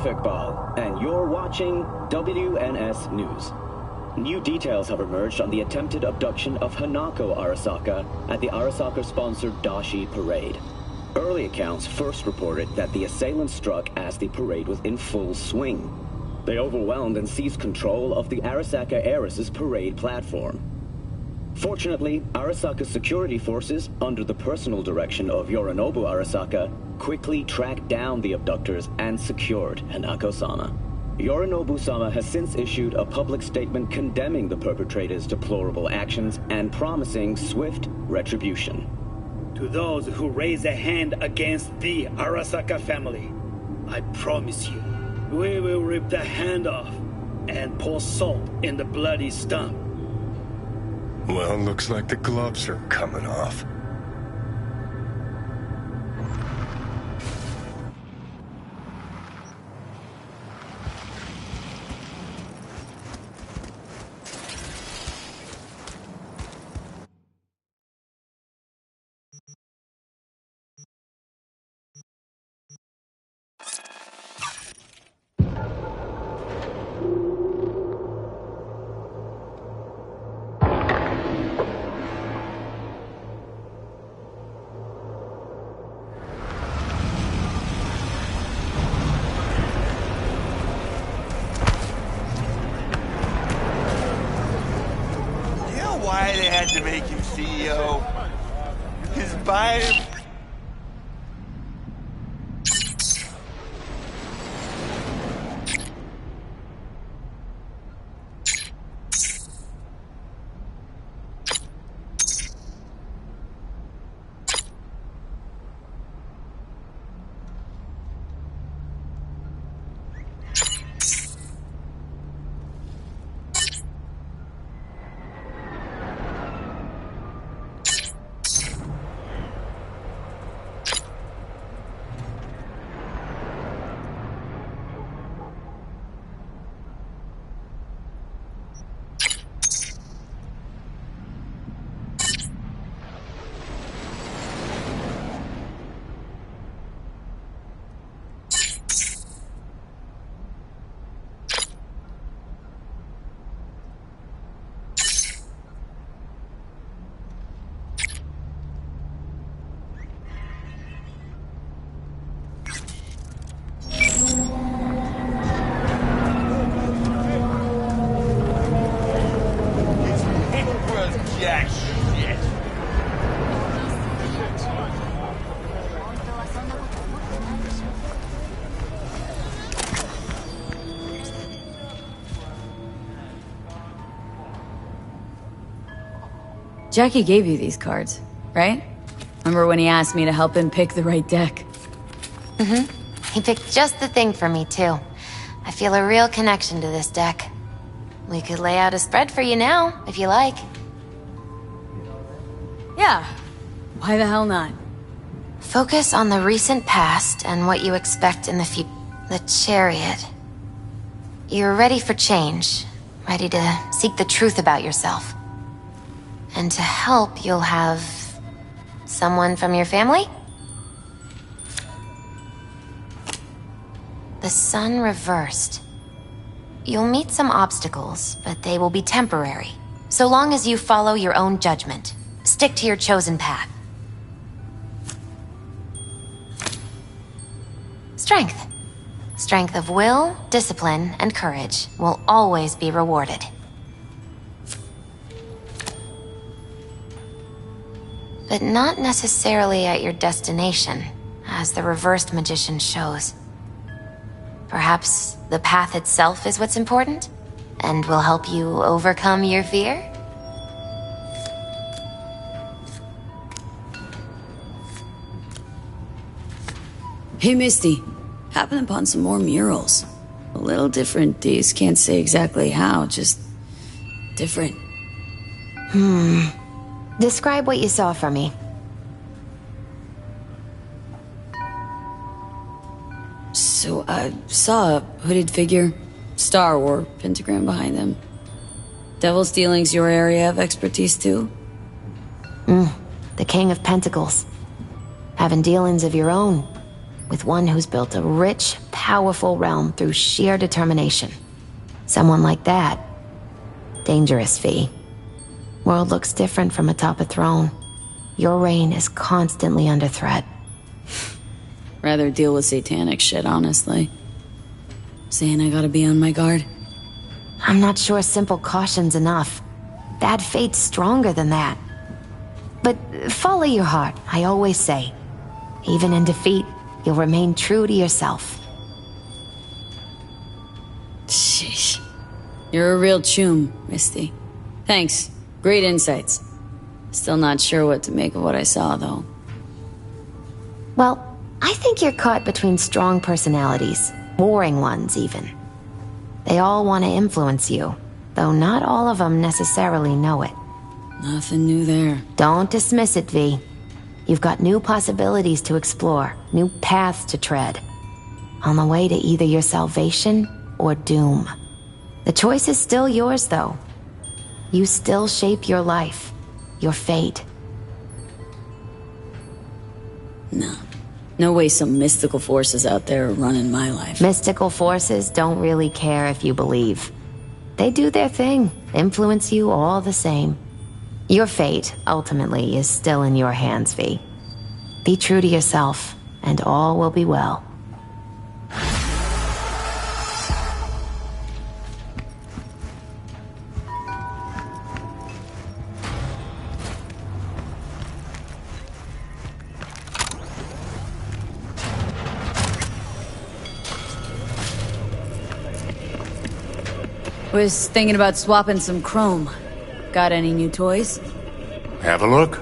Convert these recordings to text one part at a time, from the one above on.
Iqbal, and you're watching WNS News. New details have emerged on the attempted abduction of Hanako Arasaka at the Arasaka-sponsored Dashi Parade. Early accounts first reported that the assailants struck as the parade was in full swing. They overwhelmed and seized control of the Arasaka Heiress's parade platform. Fortunately, Arasaka's security forces, under the personal direction of Yorinobu Arasaka, quickly tracked down the abductors and secured Hanako-sama. Yorinobu-sama has since issued a public statement condemning the perpetrators' deplorable actions and promising swift retribution. To those who raise a hand against the Arasaka family, I promise you, we will rip the hand off and pour salt in the bloody stump. Well, looks like the gloves are coming off. Why they had to make him CEO? His buyer. Jackie gave you these cards, right? Remember when he asked me to help him pick the right deck? Mm-hmm. He picked just the thing for me, too. I feel a real connection to this deck. We could lay out a spread for you now, if you like. Yeah. Why the hell not? Focus on the recent past and what you expect in the future. The Chariot. You're ready for change. Ready to seek the truth about yourself. And to help, you'll have... someone from your family? The sun reversed. You'll meet some obstacles, but they will be temporary. So long as you follow your own judgment. Stick to your chosen path. Strength. Strength of will, discipline, and courage will always be rewarded. But not necessarily at your destination, as the reversed magician shows. Perhaps the path itself is what's important, and will help you overcome your fear? Hey, Misty. Happened upon some more murals. A little different, Deez. Can't say exactly how, just... different. Describe what you saw for me. So, I saw a hooded figure, star or pentagram behind them. Devil's Dealing's your area of expertise, too? The King of Pentacles. Having dealings of your own. with one who's built a rich, powerful realm through sheer determination. Someone like that. Dangerous, V. World looks different from atop a throne. Your reign is constantly under threat. Rather deal with satanic shit, honestly. Saying I gotta be on my guard? I'm not sure simple caution's enough. Bad fate's stronger than that. But follow your heart, I always say. Even in defeat, you'll remain true to yourself. Sheesh. You're a real choom, Misty. Thanks. Great insights. Still not sure what to make of what I saw, though. Well, I think you're caught between strong personalities. Warring ones, even. They all want to influence you, though not all of them necessarily know it. Nothing new there. Don't dismiss it, V. You've got new possibilities to explore, new paths to tread. On the way to either your salvation or doom. The choice is still yours, though. You still shape your life, your fate. No. No way some mystical forces out there are running my life. Mystical forces don't really care if you believe. They do their thing, influence you all the same. Your fate, ultimately, is still in your hands, V. Be true to yourself, and all will be well. Was thinking about swapping some chrome. Got any new toys? Have a look.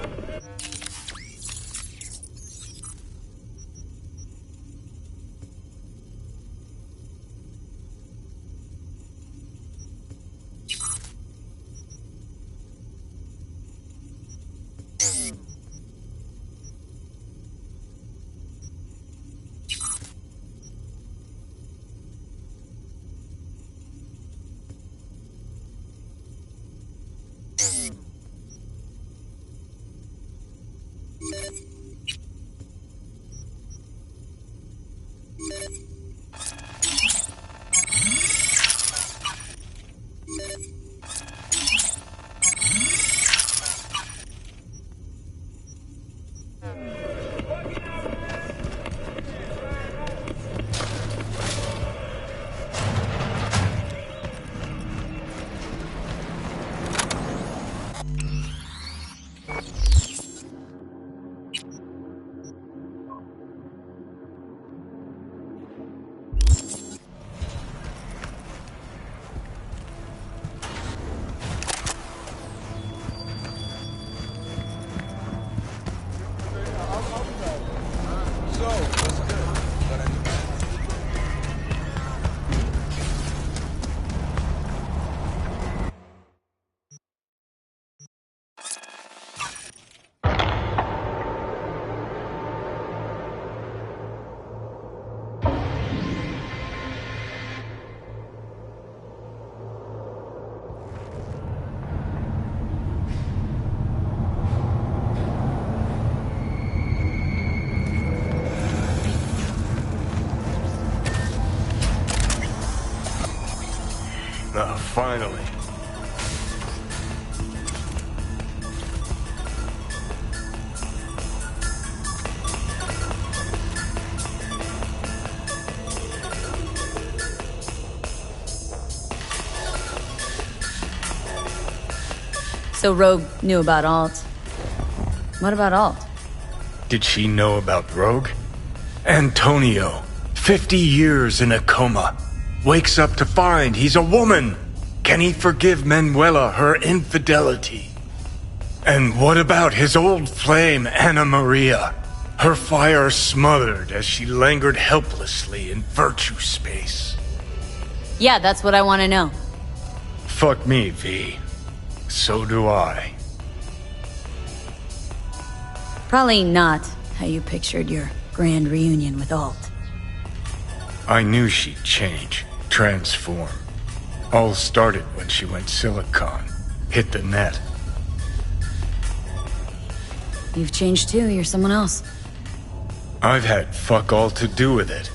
Finally. So Rogue knew about Alt. What about Alt? Did she know about Rogue? Antonio, 50 years in a coma. Wakes up to find he's a woman. Can he forgive Manuela her infidelity? And what about his old flame, Anna Maria? Her fire smothered as she lingered helplessly in virtue space. Yeah, that's what I want to know. Fuck me, V. So do I. Probably not how you pictured your grand reunion with Alt. I knew she'd change, transform. All started when she went Silicon, hit the net. You've changed too, you're someone else. I've had fuck all to do with it.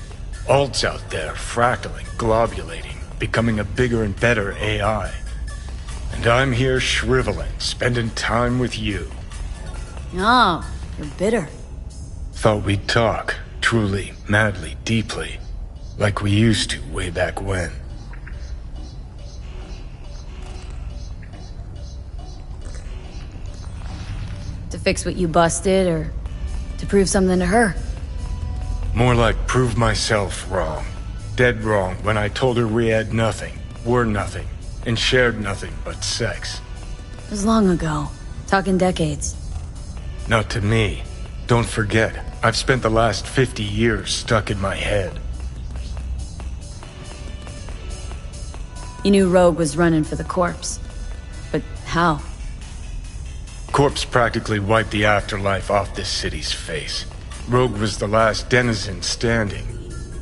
Alt's out there, fractaling, globulating, becoming a bigger and better AI. And I'm here shriveling, spending time with you. Oh, you're bitter. Thought we'd talk, truly, madly, deeply, like we used to way back when. To fix what you busted, or to prove something to her? More like prove myself wrong. Dead wrong when I told her we had nothing, were nothing, and shared nothing but sex. It was long ago. Talking decades. Not to me. Don't forget, I've spent the last 50 years stuck in my head. You knew Rogue was running for the corpse. But how? Corpse practically wiped the afterlife off this city's face. Rogue was the last denizen standing.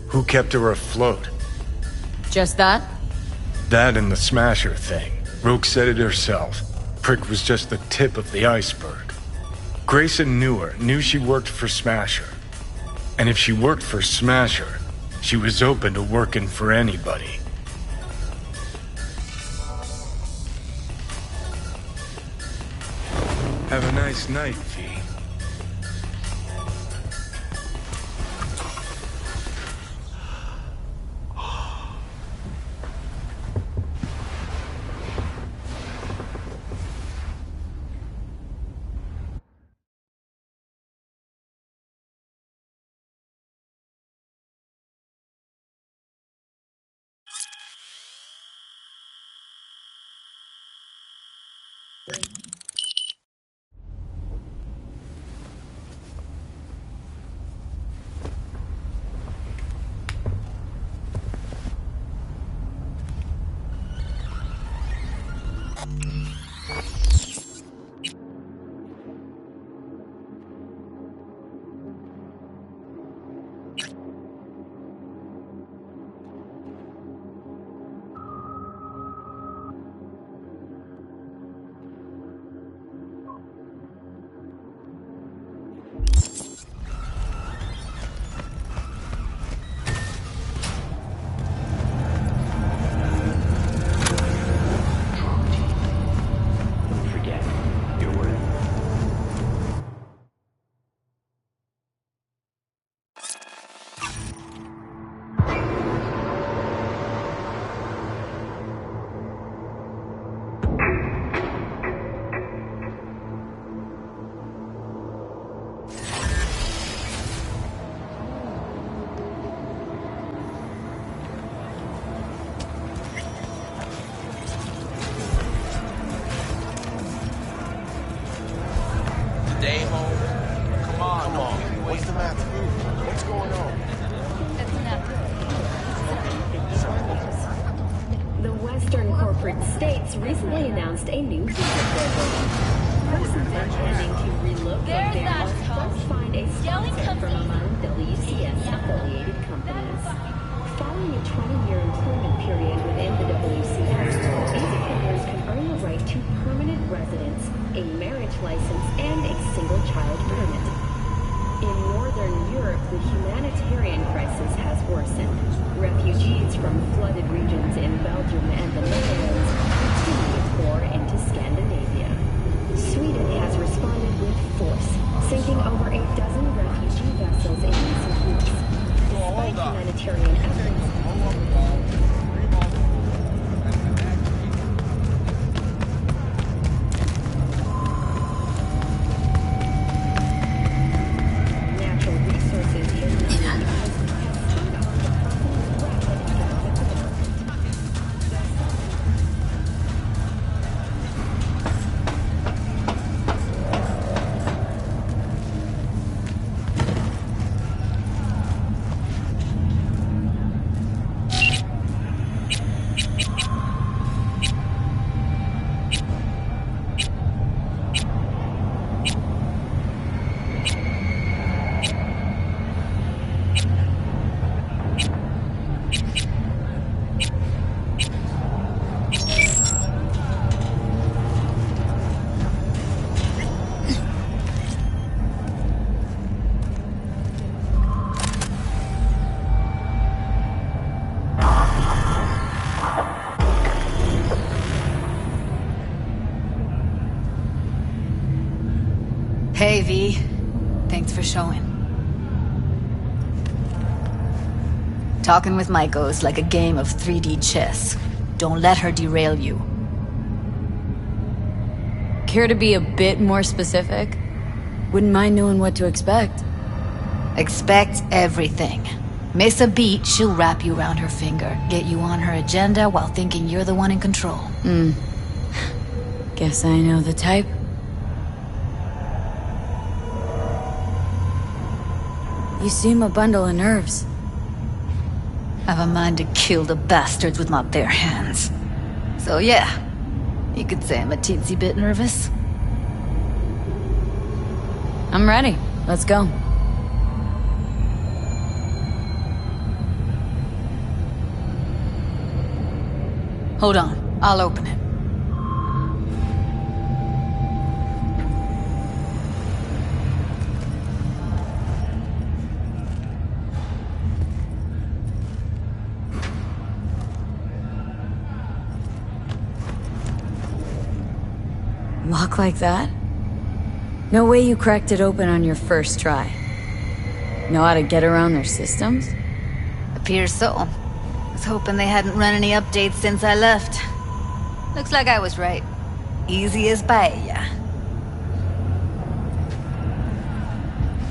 Who kept her afloat? Just that? That and the Smasher thing. Rogue said it herself. Prick was just the tip of the iceberg. Grayson knew her, knew she worked for Smasher. And if she worked for Smasher, she was open to working for anybody. Have a nice night, V. Day home? Come on. What's the matter? What's going on? The Western corporate states recently announced a new visa program. Persons intending to relocate there must first find a sponsor from among WCS-affiliated companies. Following a 20-year employment period within the WCS, visa holders can earn the right to permanent residence, a marriage license, and a single-child permit. In Northern Europe, the humanitarian crisis has worsened. Refugees from flooded regions in Belgium and the Netherlands continue to pour into Scandinavia. Sweden has responded with force, sinking over a dozen refugee vessels in recent weeks. Despite humanitarian efforts, showing. Talking with Maiko is like a game of 3D chess. Don't let her derail you. Care to be a bit more specific? Wouldn't mind knowing what to expect. Expect everything. Miss a beat, she'll wrap you around her finger, get you on her agenda while thinking you're the one in control. Guess I know the type. You seem a bundle of nerves. I've a mind to kill the bastards with my bare hands. So yeah, you could say I'm a teensy bit nervous. I'm ready. Let's go. Hold on, I'll open it. Lock like that? No way you cracked it open on your first try. Know how to get around their systems? Appears so. Was hoping they hadn't run any updates since I left. Looks like I was right. Easy as paella.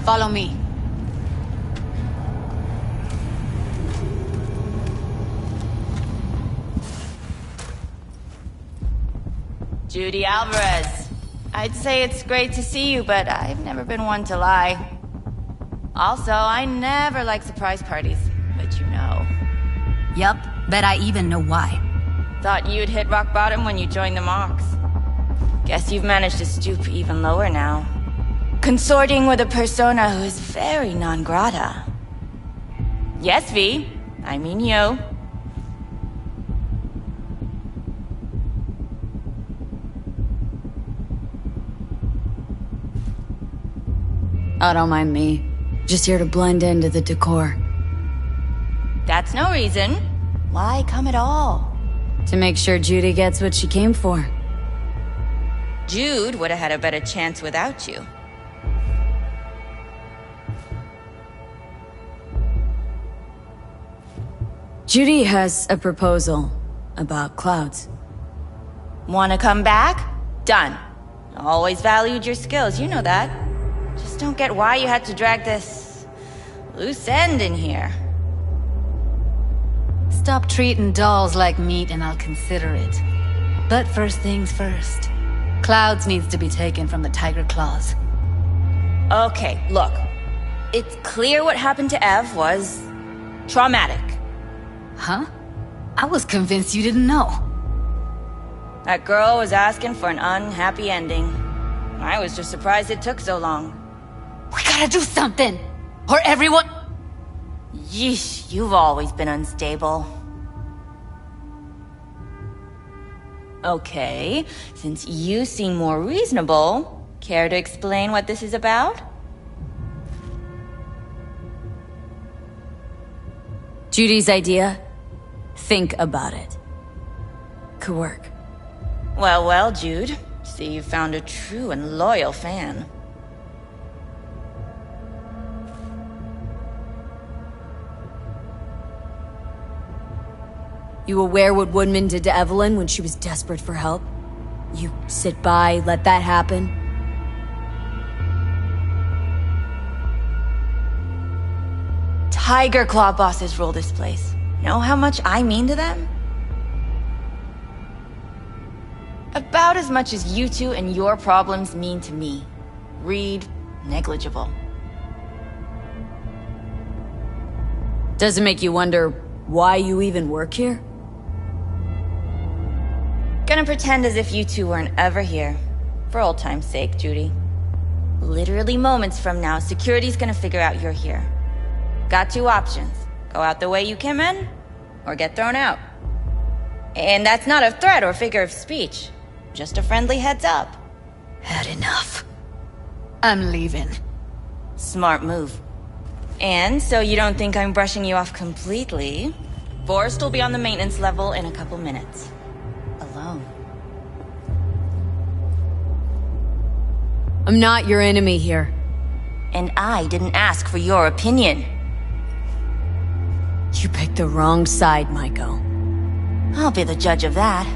Follow me. Judy Alvarez. I'd say it's great to see you, but I've never been one to lie. Also, I never like surprise parties, but you know. Yup, bet I even know why. Thought you'd hit rock bottom when you joined the Mox. Guess you've managed to stoop even lower now. Consorting with a persona who is very non grata. Yes, V. I mean you. Oh, don't mind me. Just here to blend into the decor. That's no reason. Why come at all? To make sure Judy gets what she came for. Jude would have had a better chance without you. Judy has a proposal about clouds. Wanna come back? Done. Always valued your skills, you know that. Just don't get why you had to drag this loose end in here. Stop treating dolls like meat and I'll consider it. But first things first. Clouds needs to be taken from the Tiger Claws. Okay, look. It's clear what happened to Ev was traumatic. Huh? I was convinced you didn't know. That girl was asking for an unhappy ending. I was just surprised it took so long. We gotta do something! Or everyone— Yeesh, you've always been unstable. Okay, since you seem more reasonable, care to explain what this is about? Judy's idea? Think about it. Could work. Well, well, Jude. See, you found a true and loyal fan. You aware what Woodman did to Evelyn when she was desperate for help? You sit by, let that happen? Tiger Claw bosses rule this place. Know how much I mean to them? About as much as you two and your problems mean to me. Read negligible. Does it make you wonder why you even work here? Gonna pretend as if you two weren't ever here. For old time's sake, Judy. Literally moments from now, security's gonna figure out you're here. Got two options. Go out the way you came in, or get thrown out. And that's not a threat or figure of speech. Just a friendly heads up. Had enough. I'm leaving. Smart move. And so you don't think I'm brushing you off completely, Forrest will be on the maintenance level in a couple minutes. Alone. I'm not your enemy here. And I didn't ask for your opinion. You picked the wrong side, Maiko. I'll be the judge of that.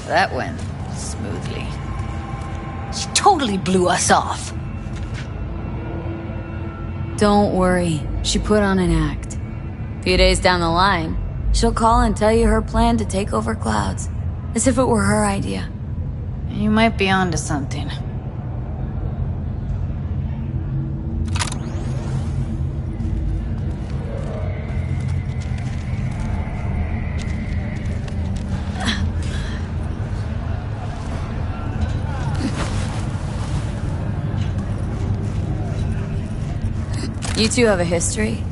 That went smoothly. She totally blew us off. Don't worry, she put on an act. A few days down the line, she'll call and tell you her plan to take over clouds, as if it were her idea. You might be onto something. You two have a history?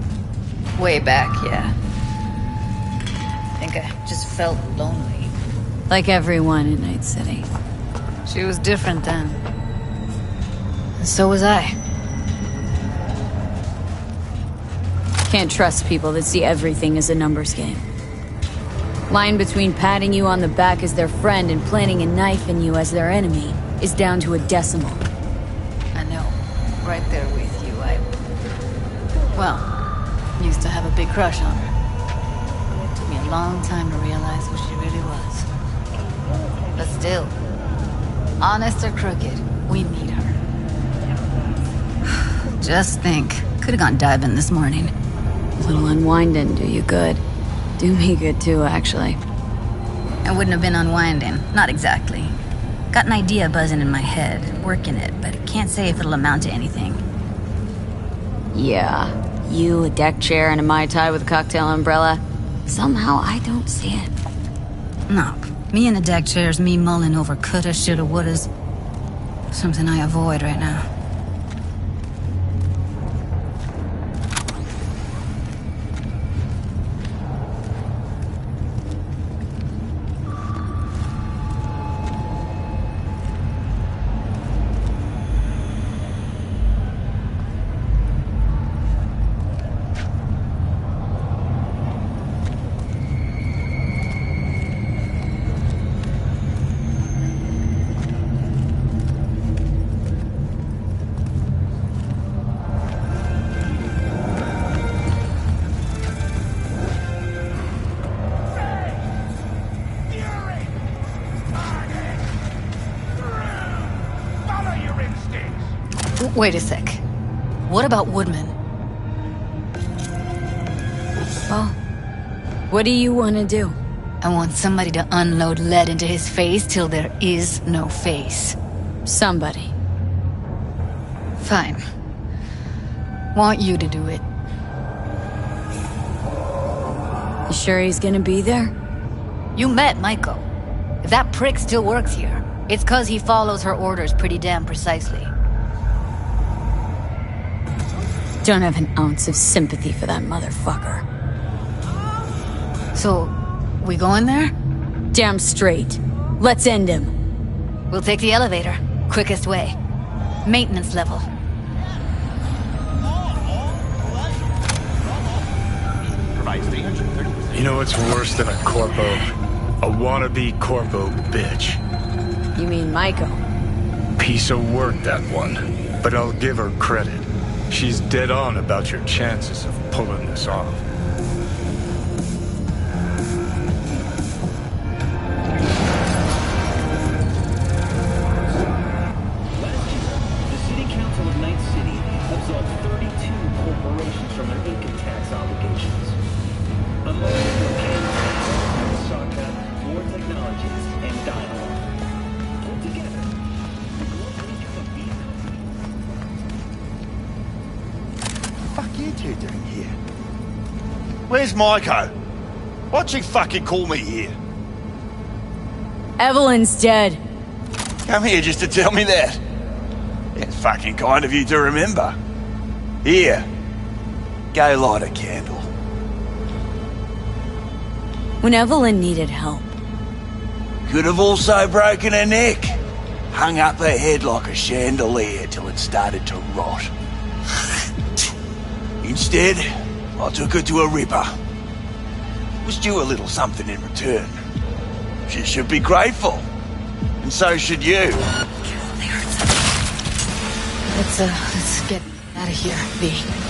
Way back, yeah. Think I just felt lonely. Like everyone in Night City. She was different then. And so was I. Can't trust people that see everything as a numbers game. Line between patting you on the back as their friend and planting a knife in you as their enemy is down to a decimal. I know. Right there with you. Well, used to have a big crush on her. Took me a long time to realize who she really was. But still, honest or crooked, we need her. Just think, could have gone diving this morning. A little unwinding do you good. Do me good too, actually. I wouldn't have been unwinding, not exactly. Got an idea buzzing in my head, working it, but can't say if it'll amount to anything. Yeah, you, a deck chair, and a Mai Tai with a cocktail umbrella. Somehow I don't see it. No, me in a deck chair's me mulling over coulda, shoulda, wouldas. Something I avoid right now. Wait a sec. What about Woodman? Well, what do you want to do? I want somebody to unload lead into his face till there is no face. Somebody. Fine. Want you to do it. You sure he's gonna be there? You met Maiko. If that prick still works here, it's 'cause he follows her orders pretty damn precisely. Don't have an ounce of sympathy for that motherfucker. So, we going there? Damn straight. Let's end him. We'll take the elevator. Quickest way. Maintenance level. You know what's worse than a corpo? A wannabe corpo bitch. You mean Maiko? Piece of work, that one. But I'll give her credit. She's dead on about your chances of pulling this off. Last year, the City Council of Night City absolved 32 corporations from their income tax obligations. Among them were Arasaka, War Technologies, and Dialogue. Pulled together, the global income of these What the fuck are you two doing here? Where's Maiko? Why'd she fucking call me here? Evelyn's dead. Come here just to tell me that? It's fucking kind of you to remember. Here. Go light a candle. When Evelyn needed help, Could have also broken her neck. Hung up her head like a chandelier till it started to rot. Instead, I took her to a ripper. Was due a little something in return. She should be grateful. And so should you. Let's get out of here, V.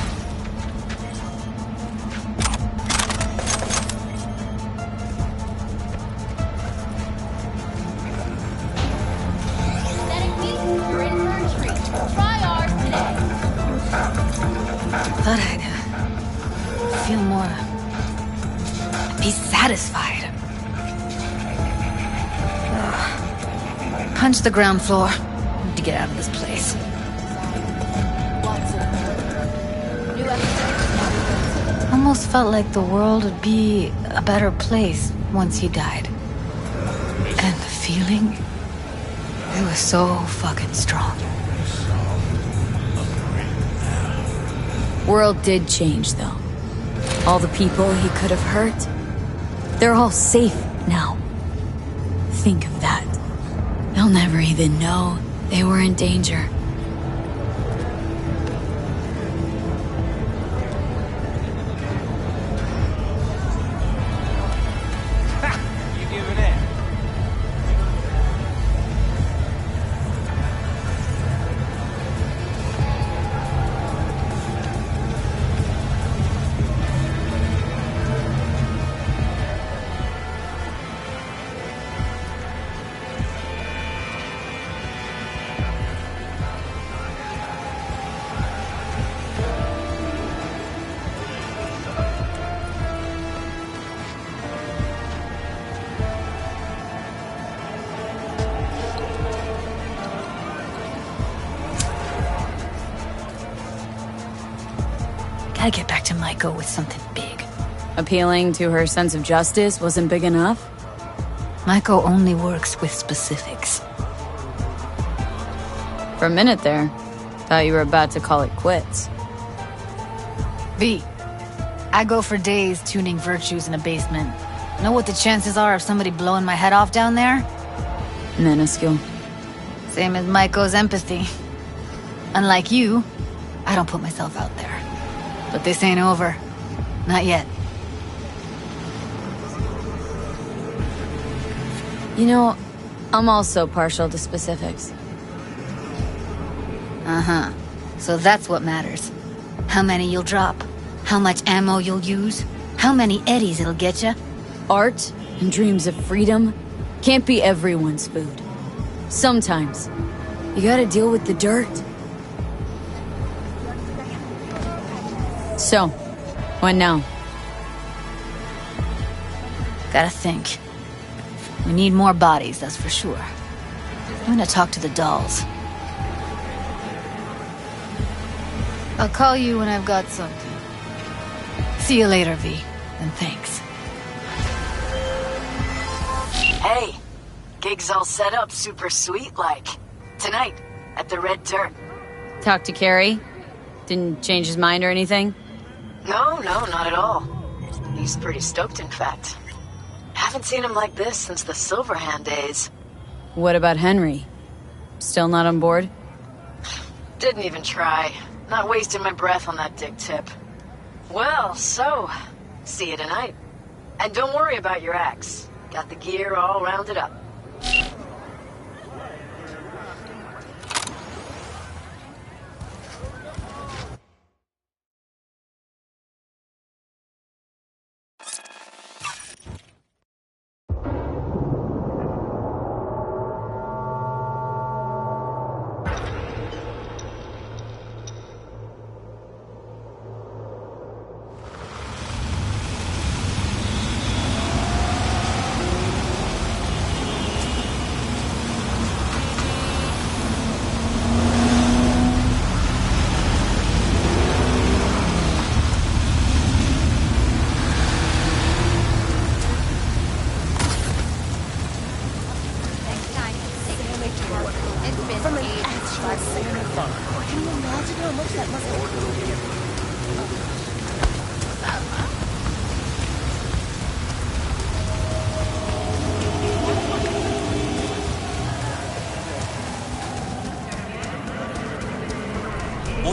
Thought I'd feel more... be satisfied. Punch the ground floor. Need to get out of this place. Almost felt like the world would be a better place once he died. And the feeling... it was so fucking strong. world did change, though. All the people he could have hurt, they're all safe now. Think of that. They'll never even know they were in danger. Gotta get back to Maiko with something big. Appealing to her sense of justice wasn't big enough? Maiko only works with specifics. For a minute there, thought you were about to call it quits. V, I go for days tuning virtues in a basement. Know what the chances are of somebody blowing my head off down there? Minuscule. Same as Maiko's empathy. Unlike you, I don't put myself out there. But this ain't over. Not yet. You know, I'm also partial to specifics. Uh-huh. So that's what matters. How many you'll drop. How much ammo you'll use. How many eddies it'll get you. Art and dreams of freedom can't be everyone's food. Sometimes, you gotta deal with the dirt. So, what now? Gotta think. We need more bodies, that's for sure. I'm gonna talk to the dolls. I'll call you when I've got something. See you later, V. And thanks. Hey, gig's all set up super sweet like. Tonight, at the Red Dirt. Talk to Carrie? Didn't change his mind or anything? No, not at all. He's pretty stoked, in fact. Haven't seen him like this since the Silverhand days. What about Henry? Still not on board? Didn't even try. Not wasting my breath on that dick tip. Well, so, see you tonight. And don't worry about your axe. Got the gear all rounded up.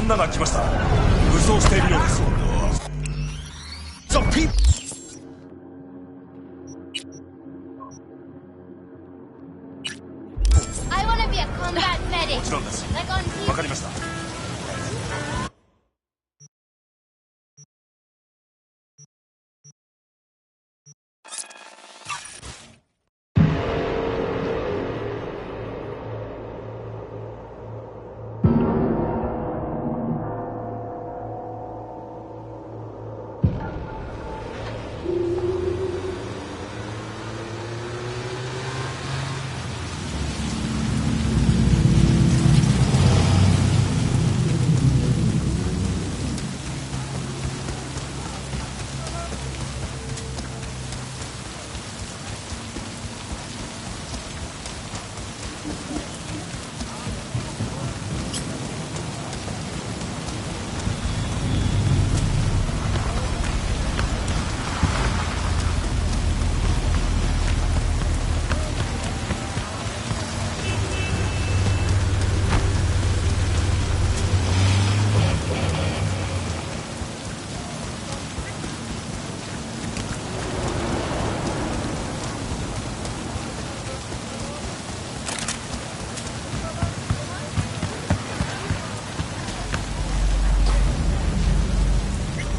女が来ました。武装しているようです。The people. I wanna be a combat medic. もちろんです。 Like on TV. わかりました。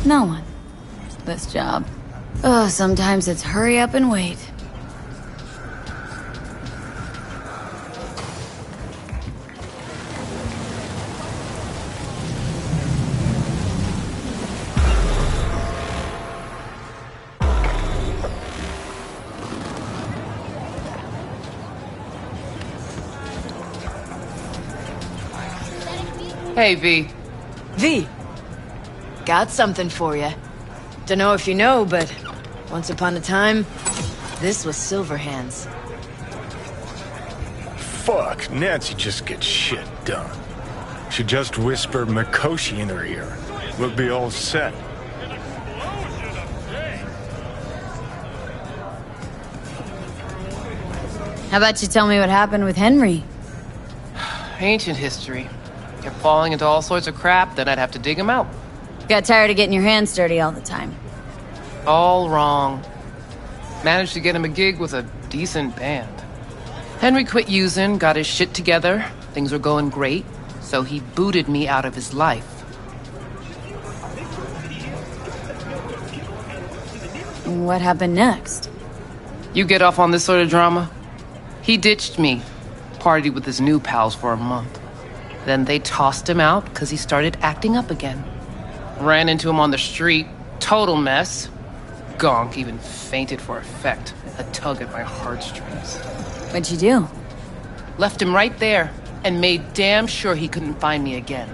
No one. This job. Oh, sometimes it's hurry up and wait. Hey, V. V. Got something for you. Dunno if you know, but once upon a time, this was Silverhand's. Fuck, Nancy just gets shit done. She just whisper Mikoshi in her ear. We'll be all set. How about you tell me what happened with Henry? Ancient history. Kept falling into all sorts of crap, then I'd have to dig him out. Got tired of getting your hands dirty all the time. All wrong. Managed to get him a gig with a decent band. Henry quit using, got his shit together, things were going great, so he booted me out of his life. What happened next? You get off on this sort of drama? He ditched me, partied with his new pals for a month. Then they tossed him out because he started acting up again. Ran into him on the street, total mess. Gonk even fainted for effect, a tug at my heartstrings. What'd you do? Left him right there, and made damn sure he couldn't find me again.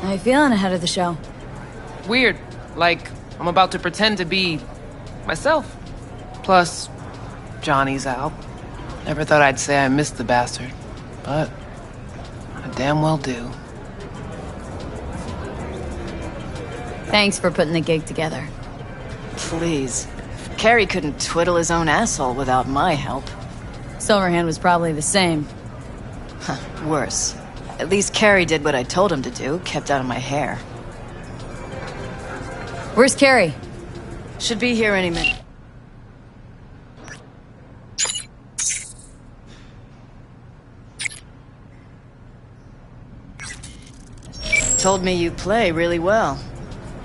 How you feeling ahead of the show? Weird. Like, I'm about to pretend to be myself. Plus, Johnny's out. Never thought I'd say I missed the bastard, but I damn well do. Thanks for putting the gig together. Please. Carrie couldn't twiddle his own asshole without my help. Silverhand was probably the same. Huh, worse. At least Carrie did what I told him to do, kept out of my hair. Where's Carrie? Should be here any minute. Told me you play really well.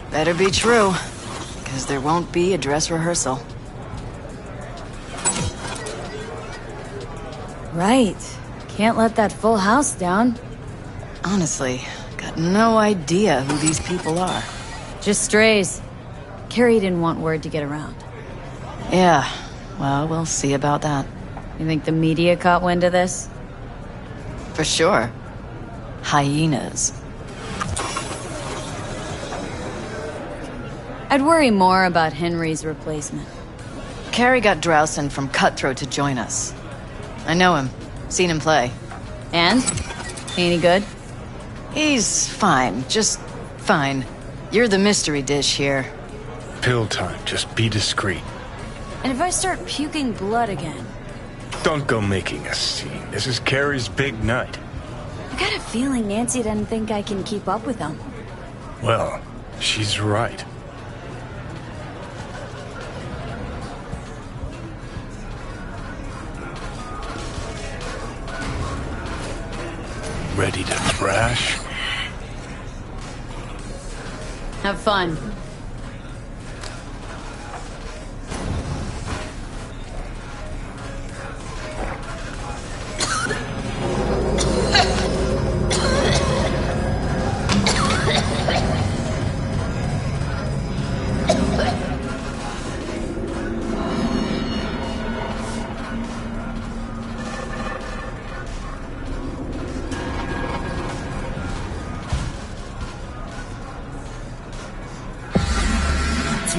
Better be true, because there won't be a dress rehearsal. Right. Can't let that full house down. Honestly, got no idea who these people are. Just strays. Carrie didn't want word to get around. Yeah, well, we'll see about that. You think the media caught wind of this? For sure. Hyenas. I'd worry more about Henry's replacement. Carrie got Drowson from Cutthroat to join us. I know him. Seen him play. And? Any good? He's fine. Just fine. You're the mystery dish here. Pill time. Just be discreet. And if I start puking blood again? Don't go making a scene. This is Carrie's big night. I got a feeling Nancy didn't think I can keep up with them. Well, she's right. Ready to crash? Have fun.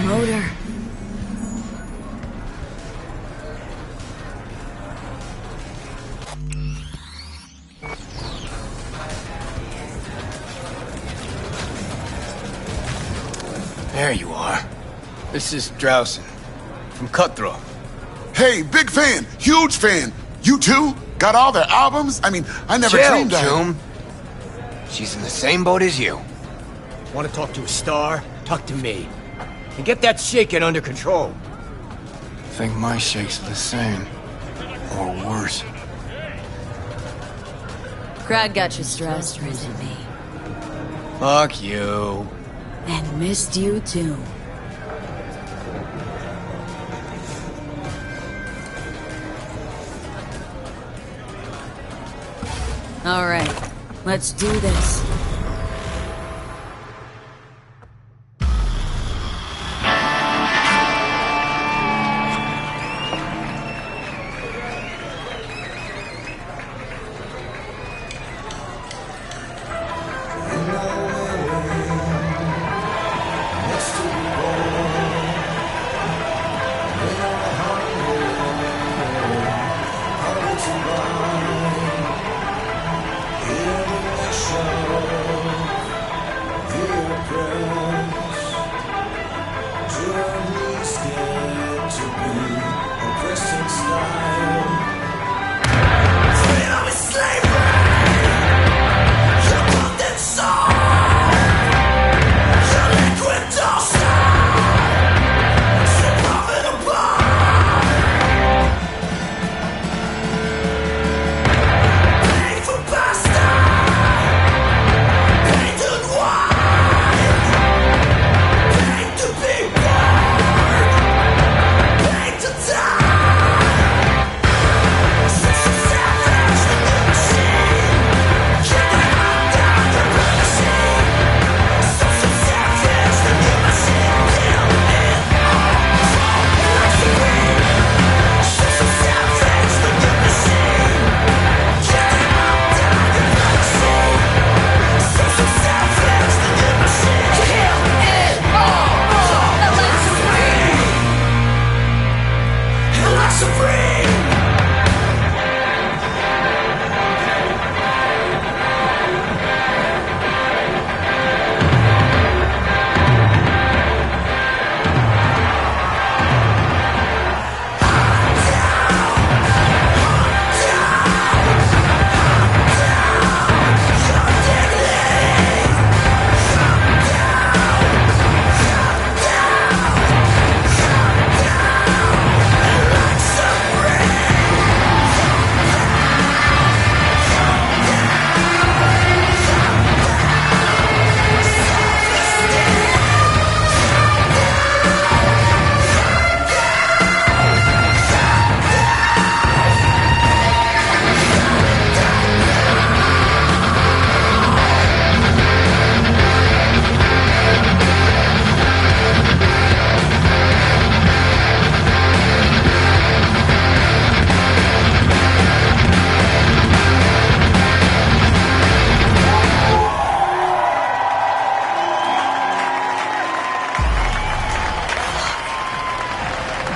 Motor. There you are. This is Drowson from Cutthroat. Hey, big fan, huge fan. You too? Got all their albums? I mean, I never dreamed I... June. She's in the same boat as you. Want to talk to a star? Talk to me. And get that shaking under control. I think my shake's the same. Or worse. Crag got you stressed, didn't he? Fuck you. And missed you too. All right, let's do this.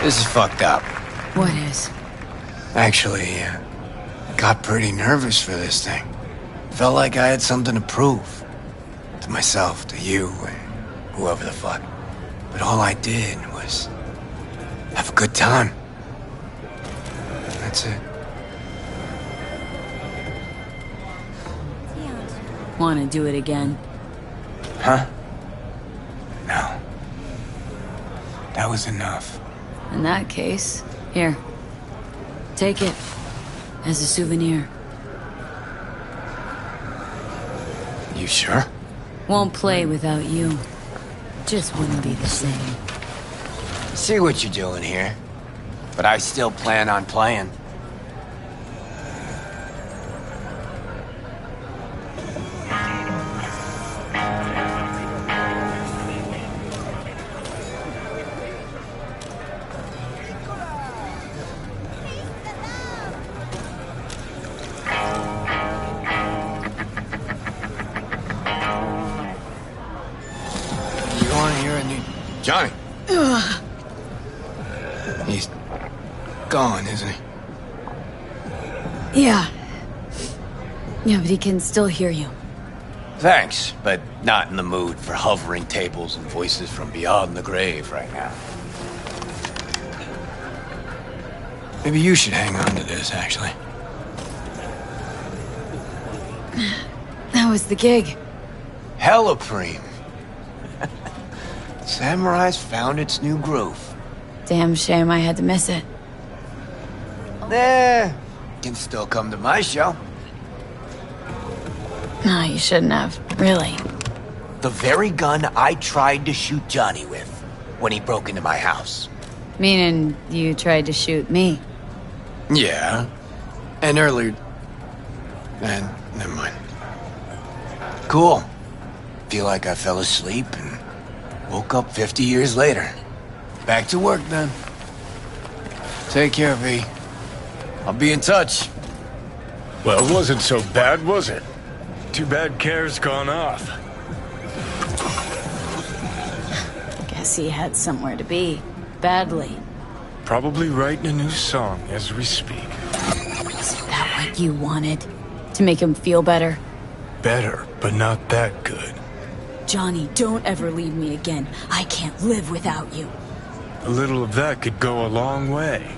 This is fucked up. What is? Actually, got pretty nervous for this thing. Felt like I had something to prove. To myself, to you, whoever the fuck. But all I did was have a good time. That's it. Want to do it again? Huh? No. That was enough. In that case, here. Take it. As a souvenir. You sure? Won't play without you. Just wouldn't be the same. See what you're doing here. But I still plan on playing. Johnny. He's gone, isn't he? Yeah. Yeah, but he can still hear you. Thanks, but not in the mood for hovering tables and voices from beyond the grave right now. Maybe you should hang on to this, actually. How was the gig? Hella preem. Samurai's found its new groove. Damn shame I had to miss it. Can still come to my show. No, you shouldn't have. Really. The very gun I tried to shoot Johnny with when he broke into my house. Meaning you tried to shoot me? Yeah. And earlier... Man, never mind. Cool. Feel like I fell asleep and woke up 50 years later. Back to work then. Take care, V. I'll be in touch. Well, it wasn't so bad, was it? Too bad Care's gone off. Guess he had somewhere to be. Badly. Probably writing a new song as we speak. Is that what you wanted? To make him feel better? Better, but not that good. Johnny, don't ever leave me again. I can't live without you. A little of that could go a long way.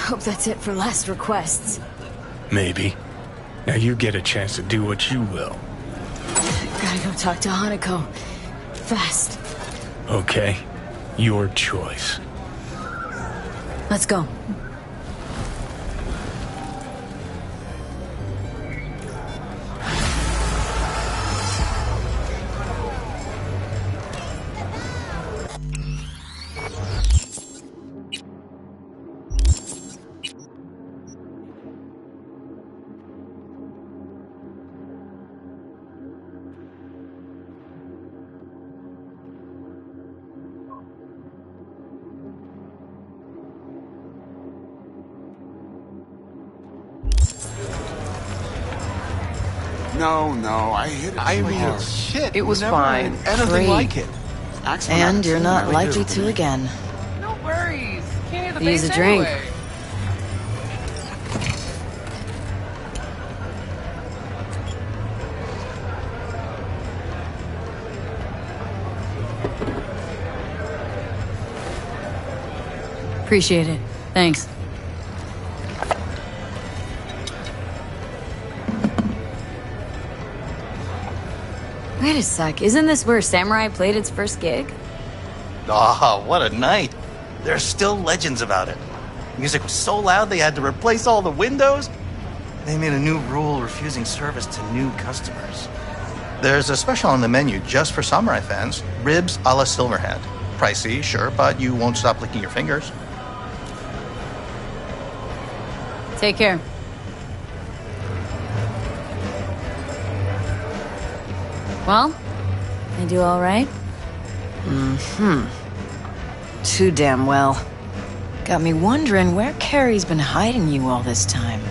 Hope that's it for last requests. Maybe. Now you get a chance to do what you will. Gotta go talk to Hanako. Fast. Okay. Your choice. Let's go. No, I hit it. I mean, hard. shit. It was never fine. had anything Great. like it. And you're not likely to again. No worries. Can't hear the Use bass a drink. anyway. Appreciate it. Thanks. Wait a sec, isn't this where Samurai played its first gig? Ah, what a night. There are still legends about it. Music was so loud they had to replace all the windows. They made a new rule refusing service to new customers. There's a special on the menu just for Samurai fans. Ribs a la Silverhand. Pricey, sure, but you won't stop licking your fingers. Take care. Well, I do all right? Too damn well. Got me wondering where Carrie's been hiding you all this time.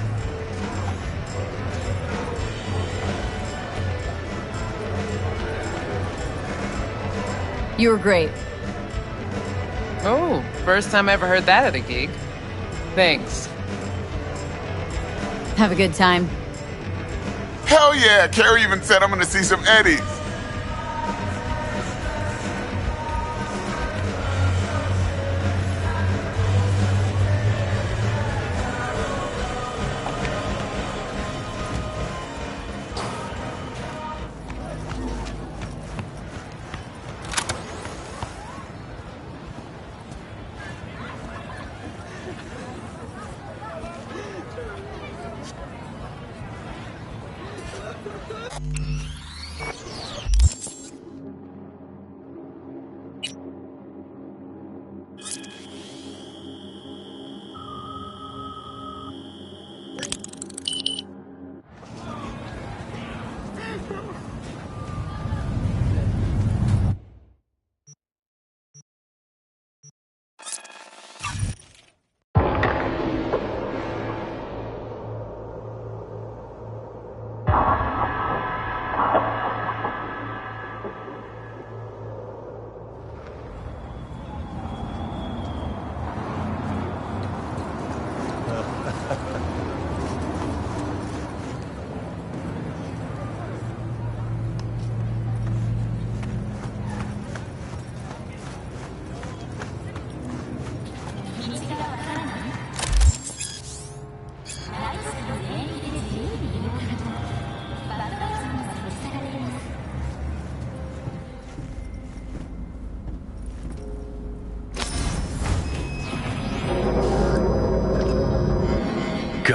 You were great. Oh, first time I ever heard that at a gig. Thanks. Have a good time. Hell yeah! Carrie even said I'm gonna see some Eddies.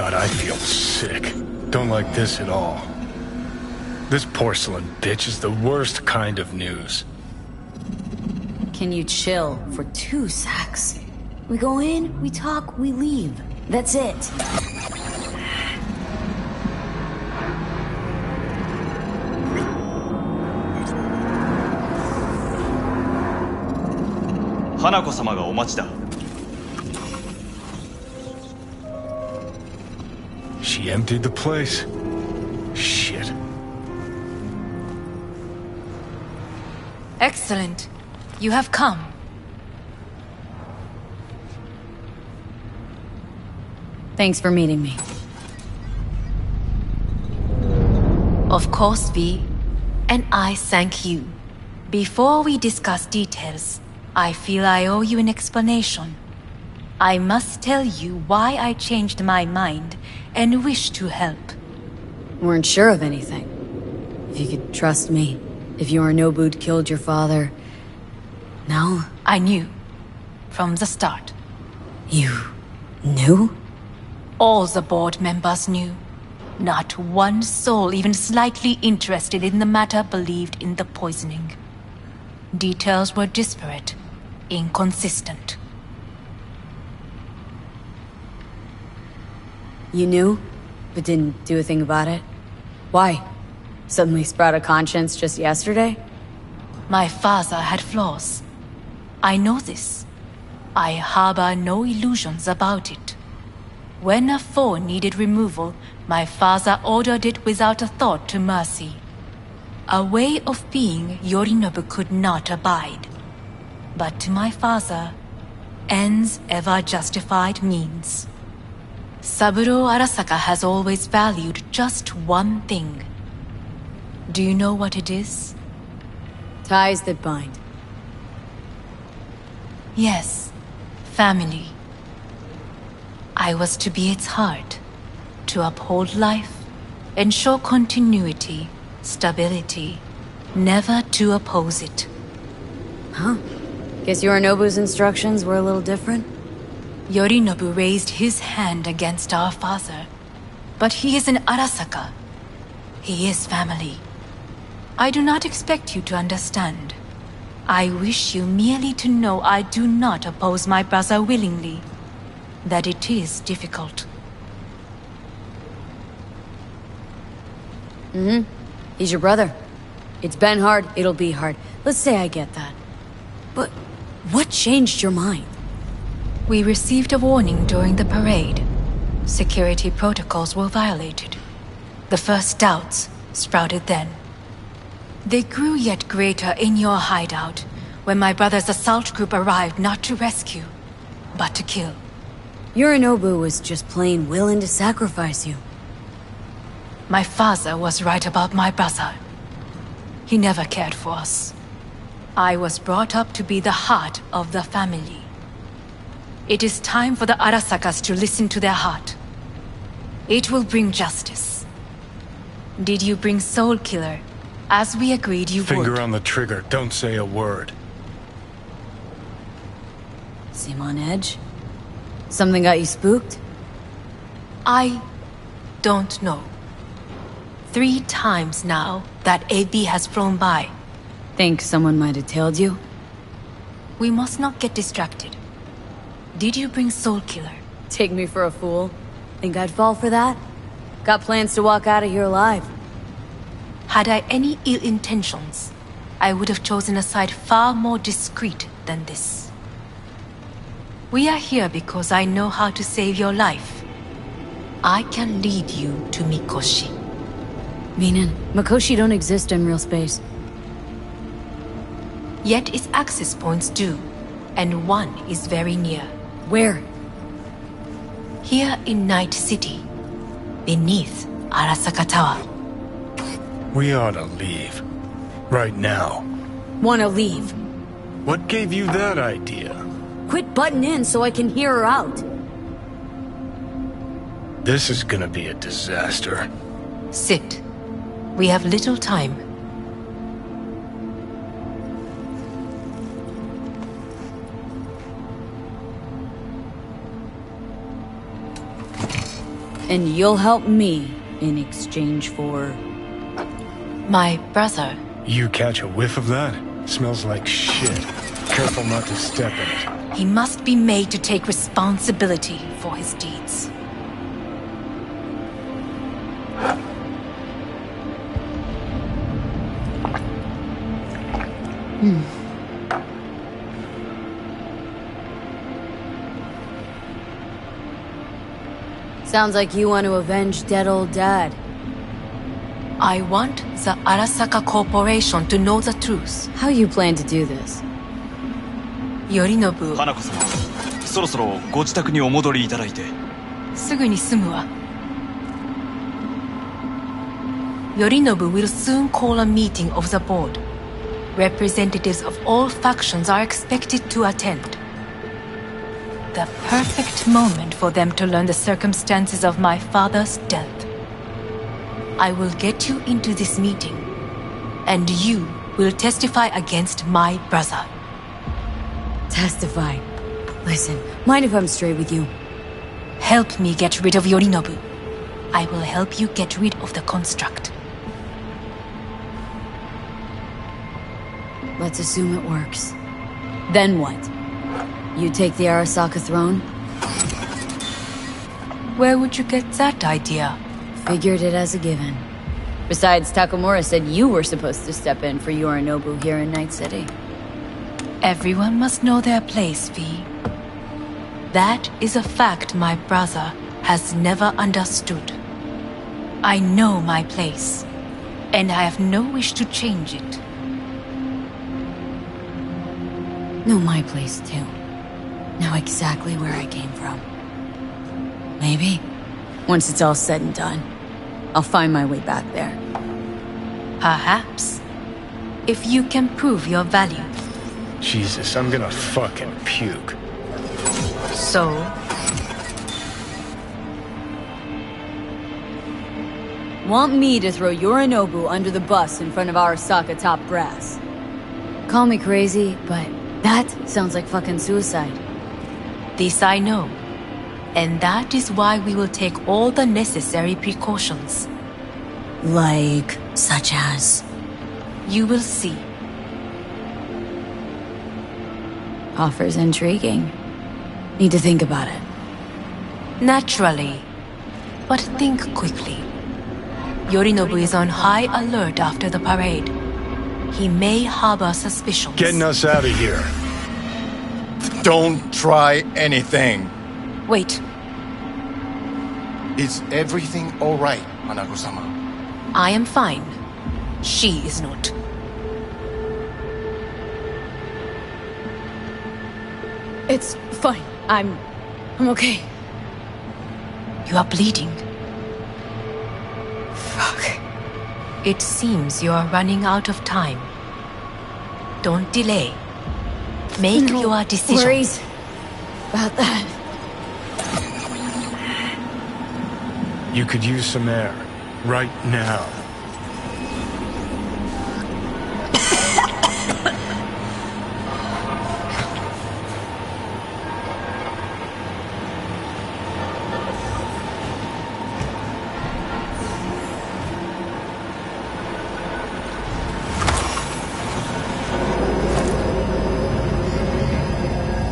God, I feel sick. Don't like this at all. This porcelain bitch is the worst kind of news. Can you chill for 2 secs? We go in, we talk, we leave. That's it. Hanako-samaがお待ちだ。 She emptied the place. Shit. Excellent. You have come. Thanks for meeting me. Of course, V. And I thank you. Before we discuss details, I feel I owe you an explanation. I must tell you why I changed my mind and wish to help. Weren't sure of anything. If you could trust me. If Yorinobu'd killed your father. No? I knew. From the start. You knew? All the board members knew. Not one soul even slightly interested in the matter believed in the poisoning. Details were disparate, inconsistent. You knew, but didn't do a thing about it? Why? Suddenly sprout a conscience just yesterday? My father had flaws. I know this. I harbor no illusions about it. When a foe needed removal, my father ordered it without a thought to mercy. A way of being Yorinobu could not abide. But to my father, ends ever justified means. Saburo Arasaka has always valued just one thing. Do you know what it is? Ties that bind. Yes, family. I was to be its heart, to uphold life, ensure continuity, stability, never to oppose it. Huh? Guess Yorinobu's instructions were a little different? Yorinobu raised his hand against our father, but he is an Arasaka. He is family. I do not expect you to understand. I wish you merely to know I do not oppose my brother willingly, that it is difficult. He's your brother. It's been hard, it'll be hard. Let's say I get that. But what changed your mind? We received a warning during the parade. Security protocols were violated. The first doubts sprouted then. They grew yet greater in your hideout, when my brother's assault group arrived not to rescue, but to kill. Yorinobu was just plain willing to sacrifice you. My father was right about my brother. He never cared for us. I was brought up to be the heart of the family. It is time for the Arasakas to listen to their heart. It will bring justice. Did you bring Soul Killer, as we agreed you would? Finger on the trigger, don't say a word. Seem on edge? Something got you spooked? I don't know. 3 times now that AB has flown by. Think someone might have tailed you? We must not get distracted. Did you bring Soul Killer? Take me for a fool? Think I'd fall for that? Got plans to walk out of here alive. Had I any ill intentions, I would have chosen a side far more discreet than this. We are here because I know how to save your life. I can lead you to Mikoshi. Meaning, Mikoshi don't exist in real space. Yet its access points do, and one is very near. Where? Here in Night City, beneath Arasaka Tower. We ought to leave. Right now. Wanna leave? What gave you that idea? Quit butting in so I can hear her out. This is gonna be a disaster. Sit. We have little time. And you'll help me in exchange for... My brother. You catch a whiff of that? Smells like shit. Careful not to step in it. He must be made to take responsibility for his deeds. Sounds like you want to avenge dead old dad. I want the Arasaka Corporation to know the truth. How you plan to do this? Yorinobu. 花子様、そろそろご自宅にお戻りいただいて。すぐに済むわ。Yorinobu will soon call a meeting of the board. Representatives of all factions are expected to attend. The perfect moment for them to learn the circumstances of my father's death. I will get you into this meeting, and you will testify against my brother. Testify. Listen, mind if I'm straight with you? Help me get rid of Yorinobu. I will help you get rid of the construct. Let's assume it works. Then what? You take the Arasaka throne? Where would you get that idea? Figured it as a given. Besides, Takamura said you were supposed to step in for Yorinobu here in Night City. Everyone must know their place, V. That is a fact my brother has never understood. I know my place, and I have no wish to change it. Know my place, too. Know exactly where I came from. Maybe, once it's all said and done, I'll find my way back there. Perhaps. If you can prove your value. Jesus, I'm gonna fucking puke. So? Want me to throw Yorinobu under the bus in front of Arasaka top brass? Call me crazy, but that sounds like fucking suicide. This I know. And that is why we will take all the necessary precautions. Like, such as? You will see. Offers intriguing. Need to think about it. Naturally. But think quickly. Yorinobu is on high alert after the parade. He may harbor suspicions. Getting us out of here. Don't try anything. Wait. Is everything all right, Hanako-sama? I am fine. She is not. It's fine. I'm okay. You are bleeding. Fuck. It seems you are running out of time. Don't delay. Make your decision. Worries about that. You could use some air. Right now.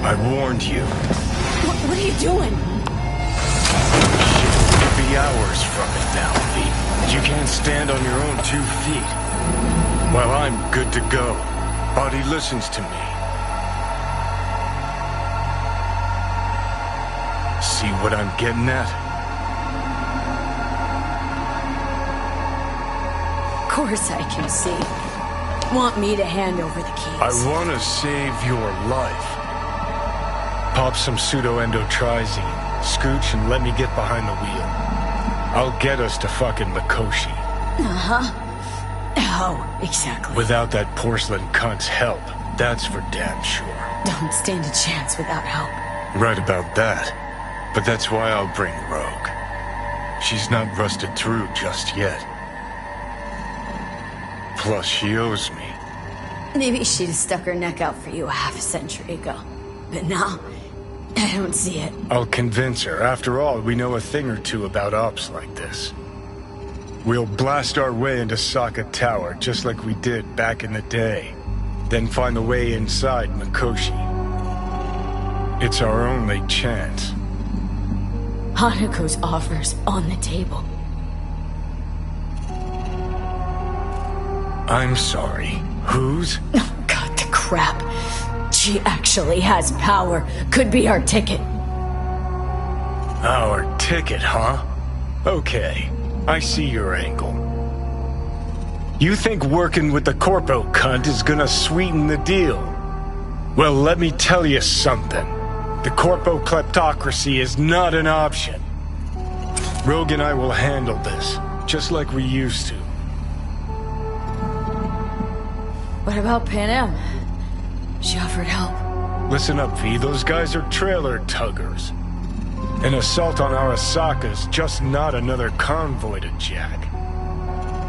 I warned you. What are you doing? Could be hours from it now, V. You can't stand on your own 2 feet. Well, I'm good to go. Body listens to me. See what I'm getting at? Of course I can see. Want me to hand over the keys? I want to save your life. Pop some pseudo-endotrizine, scooch, and let me get behind the wheel. I'll get us to fucking Mikoshi. Uh-huh. How, exactly? Without that porcelain cunt's help, that's for damn sure. Don't stand a chance without help. Right about that. But that's why I'll bring Rogue. She's not rusted through just yet. Plus, she owes me. Maybe she'd have stuck her neck out for you a half a century ago. But now, I don't see it. I'll convince her. After all, we know a thing or two about ops like this. We'll blast our way into Sokka Tower, just like we did back in the day. Then find a way inside Mikoshi. It's our only chance. Hanako's offer's on the table. I'm sorry. Whose? Oh, God, the crap. She actually has power. Could be our ticket. Our ticket, huh? Okay, I see your angle. You think working with the CORPO cunt is gonna sweeten the deal? Well, let me tell you something. The CORPO kleptocracy is not an option. Rogue and I will handle this, just like we used to. What about Pan Am? She offered help. Listen up, V. Those guys are trailer tuggers. An assault on Arasaka's just not another convoy to jack.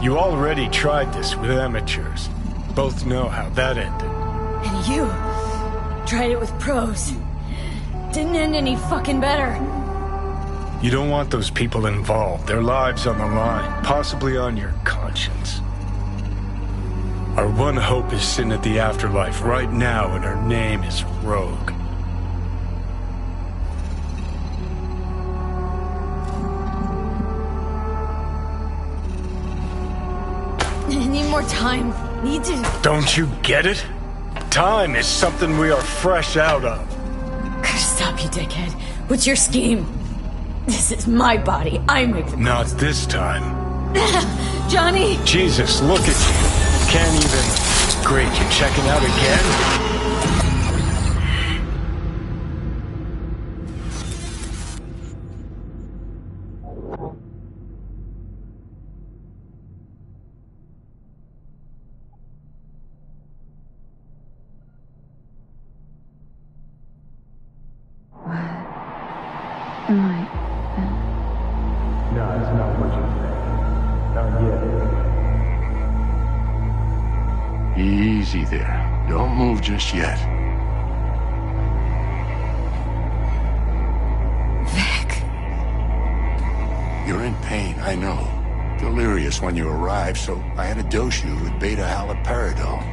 You already tried this with amateurs. Both know how that ended. And you tried it with pros. Didn't end any fucking better. You don't want those people involved. Their lives on the line, possibly on your conscience. Our one hope is sin at the afterlife right now, and her name is Rogue. I need more time. Need to... Don't you get it? Time is something we are fresh out of. Gotta stop you, dickhead. What's your scheme? This is my body. I make the... Not this time. Johnny! Jesus, look at you. Can't even... Great, you're checking out again? No, it's not what you think. Not yet. Easy there. Don't move just yet. Vic. You're in pain, I know. Delirious when you arrived, so I had to dose you with beta-haloperidol.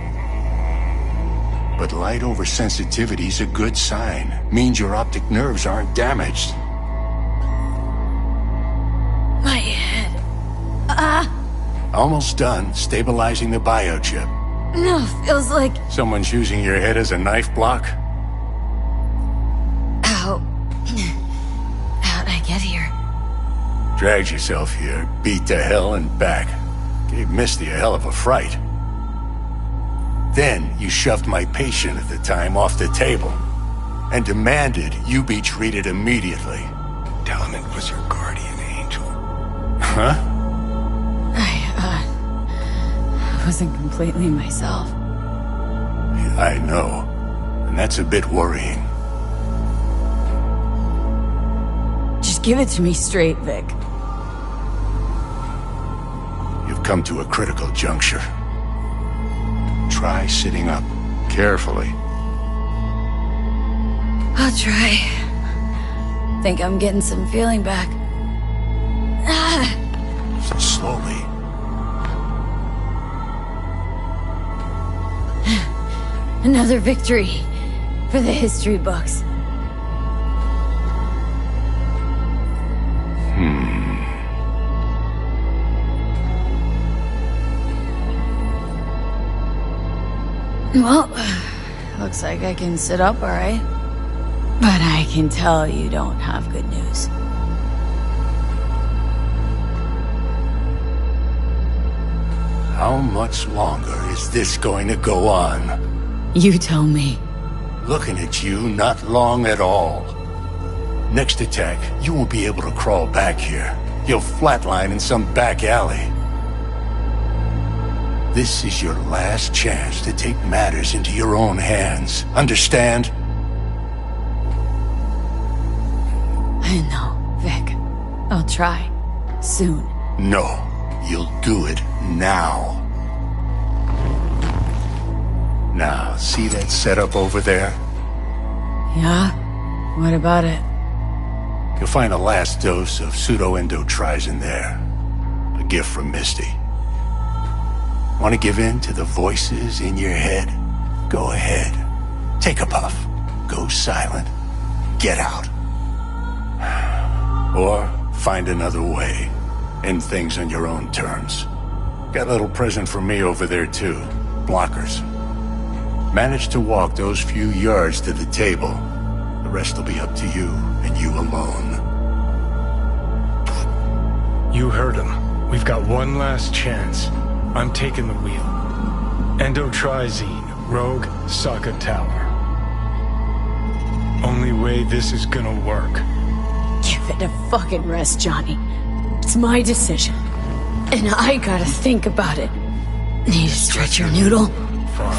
But light oversensitivity's a good sign. Means your optic nerves aren't damaged. My head. Almost done stabilizing the biochip. No, feels like... Someone's using your head as a knife block? How... How'd I get here? Dragged yourself here, beat to hell and back. Gave Misty a hell of a fright. Then you shoved my patient at the time off the table and demanded you be treated immediately. Tell him it was your guardian angel. Huh? I wasn't completely myself. I know. And that's a bit worrying. Just give it to me straight, Vic. You've come to a critical juncture. Try sitting up. Carefully. I'll try. Think I'm getting some feeling back. Slowly. Another victory for the history books. Well, looks like I can sit up all right. But I can tell you don't have good news. How much longer is this going to go on? You tell me. Looking at you, not long at all. Next attack, you won't be able to crawl back here. You'll flatline in some back alley. This is your last chance to take matters into your own hands. Understand? I know, Vic. I'll try. Soon. No. You'll do it now. Now, see that setup over there? Yeah? What about it? You'll find a last dose of pseudo-endotrizin there. A gift from Misty. Want to give in to the voices in your head? Go ahead. Take a puff. Go silent. Get out. Or find another way. End things on your own terms. Got a little present for me over there too. Blockers. Manage to walk those few yards to the table. The rest will be up to you, and you alone. You heard him. We've got one last chance. I'm taking the wheel. Endotrizine, Rogue, Saka Tower. Only way this is gonna work. Give it a fucking rest, Johnny. It's my decision. And I gotta think about it. Need to stretch your noodle?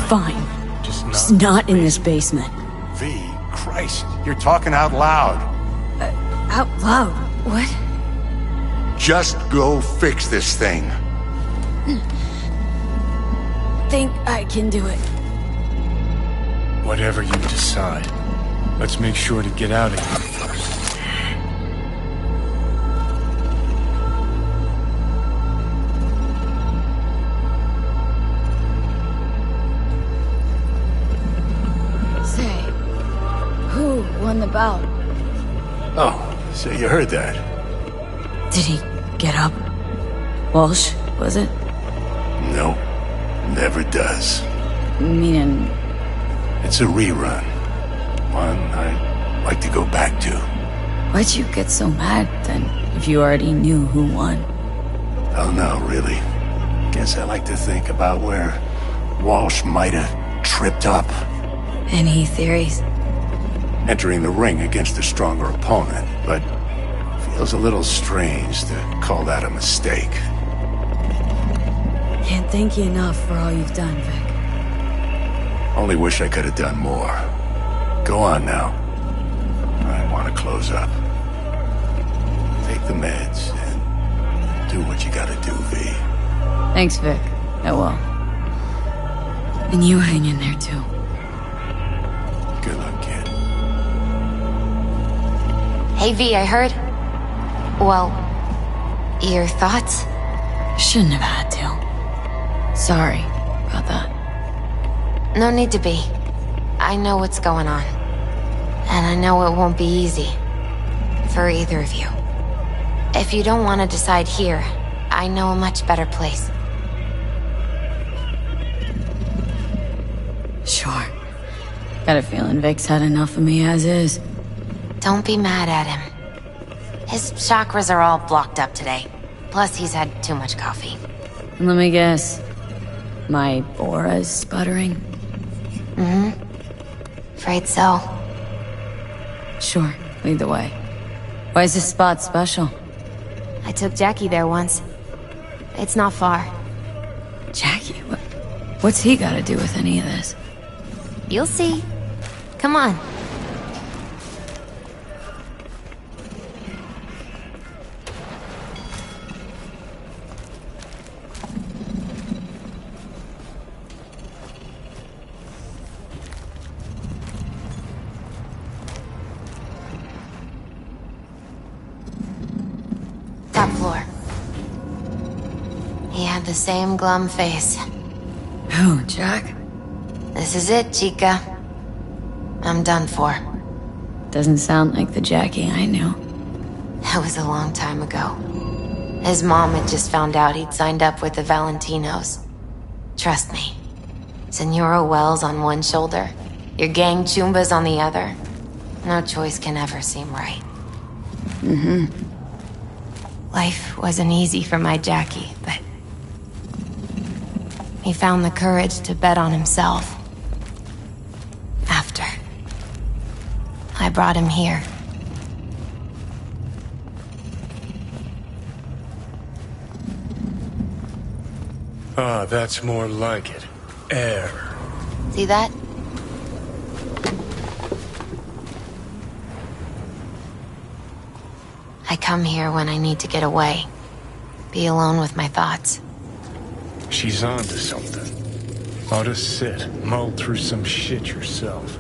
Fine. Just not in this basement. V, Christ, you're talking out loud. Out loud? What? Just go fix this thing. Think I can do it. Whatever you decide. Let's make sure to get out of here first. Say, who won the bout? Oh, so you heard that. Did he get up? Walsh, was it? Nope. Never does. Meaning... It's a rerun. One I'd like to go back to. Why'd you get so mad, then, if you already knew who won? Oh no, really. Guess I like to think about where Walsh might have tripped up. Any theories? Entering the ring against a stronger opponent, but feels a little strange to call that a mistake. Can't thank you enough for all you've done, Vic. Only wish I could have done more. Go on now. I want to close up. Take the meds and do what you gotta do, V. Thanks, Vic. I will. And you hang in there, too. Good luck, kid. Hey, V, I heard... Well, your thoughts? Shouldn't have had to. Sorry about that. No need to be. I know what's going on. And I know it won't be easy. For either of you. If you don't want to decide here, I know a much better place. Sure. Got a feeling Vic's had enough of me as is. Don't be mad at him. His chakras are all blocked up today. Plus, he's had too much coffee. Let me guess. My aura's sputtering? Mm-hmm. Afraid so. Sure, lead the way. Why is this spot special? I took Jackie there once. It's not far. Jackie? What's he got to do with any of this? You'll see. Come on. Top floor. He had the same glum face. Who, Jack? This is it, Chica. I'm done for. Doesn't sound like the Jackie I knew. That was a long time ago. His mom had just found out he'd signed up with the Valentinos. Trust me. Senora Wells on one shoulder, your gang Chumbas on the other. No choice can ever seem right. Mm-hmm. Life wasn't easy for my Jackie, but... he found the courage to bet on himself. After. I brought him here. Ah, that's more like it. Air. See that? I come here when I need to get away. Be alone with my thoughts. She's on to something. Ought to sit, mull through some shit yourself.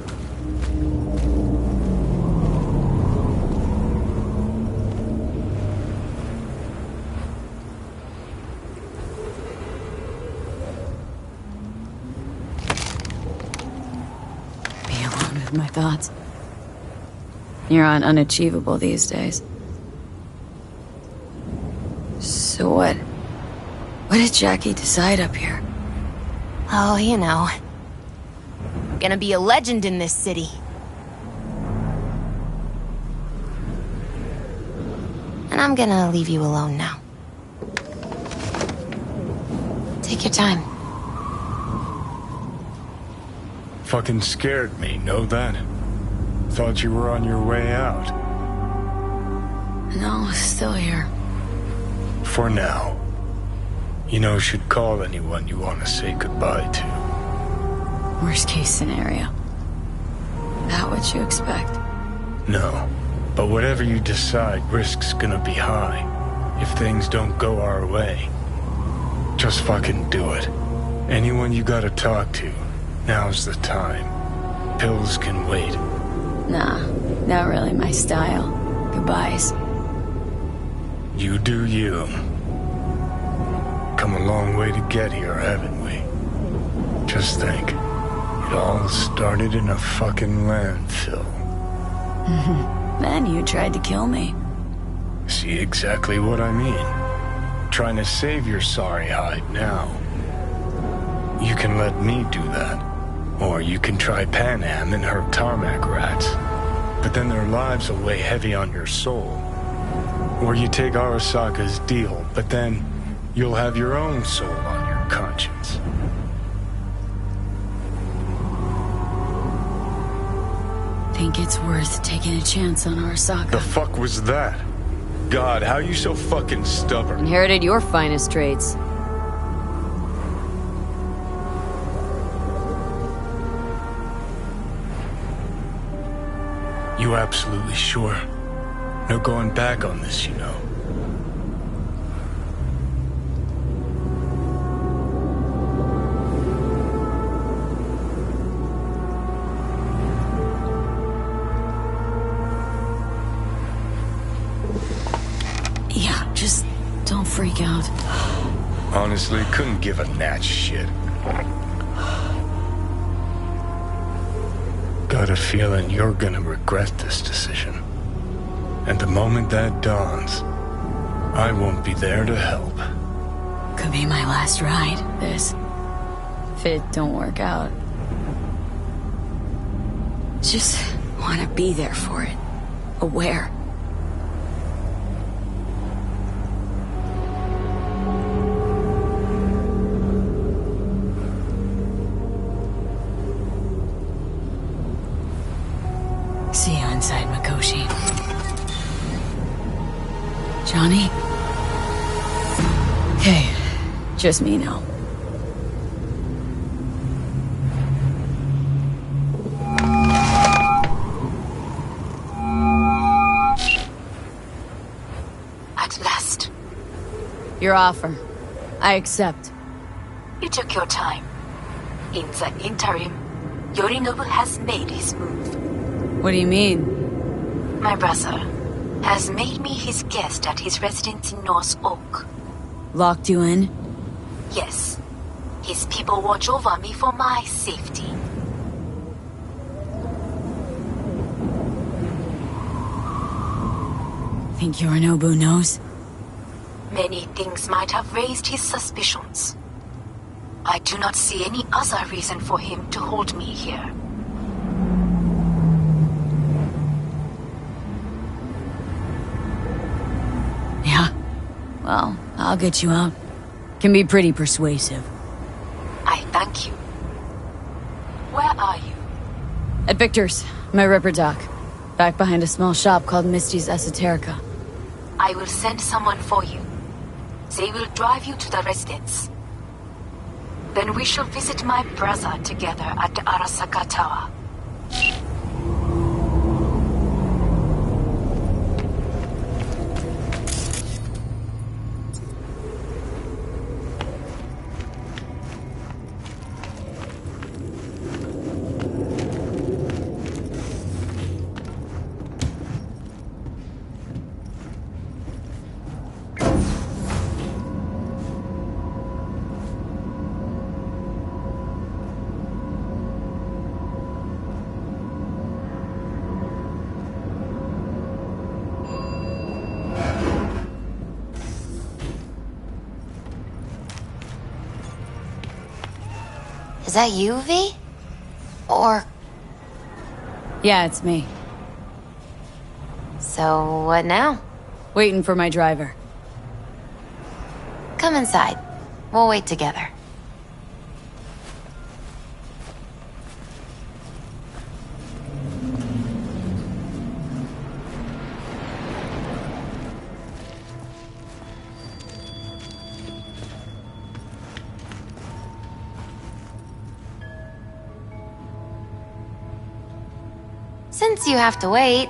with my thoughts. You're on unachievable these days. So what did Jackie decide up here? Oh, you know. Gonna be a legend in this city. And I'm gonna leave you alone now. Take your time. Fucking scared me, know that? Thought you were on your way out. No, still here. For now. You know, should call anyone you want to say goodbye to. Worst case scenario. Not what you expect. No. But whatever you decide, risk's gonna be high. If things don't go our way. Just fucking do it. Anyone you gotta talk to, now's the time. Pills can wait. Nah, not really my style. Goodbyes. You do you. Come a long way to get here, haven't we? Just think. It all started in a fucking landfill. Then you tried to kill me. See exactly what I mean. Trying to save your sorry hide now. You can let me do that. Or you can try Pan Am and her tarmac rats. But then their lives will weigh heavy on your soul. Or you take Arasaka's deal, but then you'll have your own soul on your conscience. Think it's worth taking a chance on Arasaka. The fuck was that? God, how you so fucking stubborn? Inherited your finest traits. You absolutely sure? No going back on this, you know. Yeah, just don't freak out. Honestly, couldn't give a gnat's shit. Got a feeling you're gonna regret this decision. And the moment that dawns, I won't be there to help. Could be my last ride, this. If it don't work out. Just want to be there for it. Aware. See you inside, Mikoshi. Johnny? Okay, just me now. At last. Your offer. I accept. You took your time. In the interim, Yorinobu has made his move. What do you mean? My brother has made me his guest at his residence in North Oak. Locked you in? Yes. His people watch over me for my safety. Think Yorinobu knows? Many things might have raised his suspicions. I do not see any other reason for him to hold me here. Yeah. Well, I'll get you out. Can be pretty persuasive. I thank you. Where are you? At Victor's, my ripper dock. Back behind a small shop called Misty's Esoterica. I will send someone for you. They will drive you to the residence. Then we shall visit my brother together at the Arasaka Tower. that you, V? Or... Yeah, it's me. So, what now? Waiting for my driver. Come inside. We'll wait together. Since you have to wait,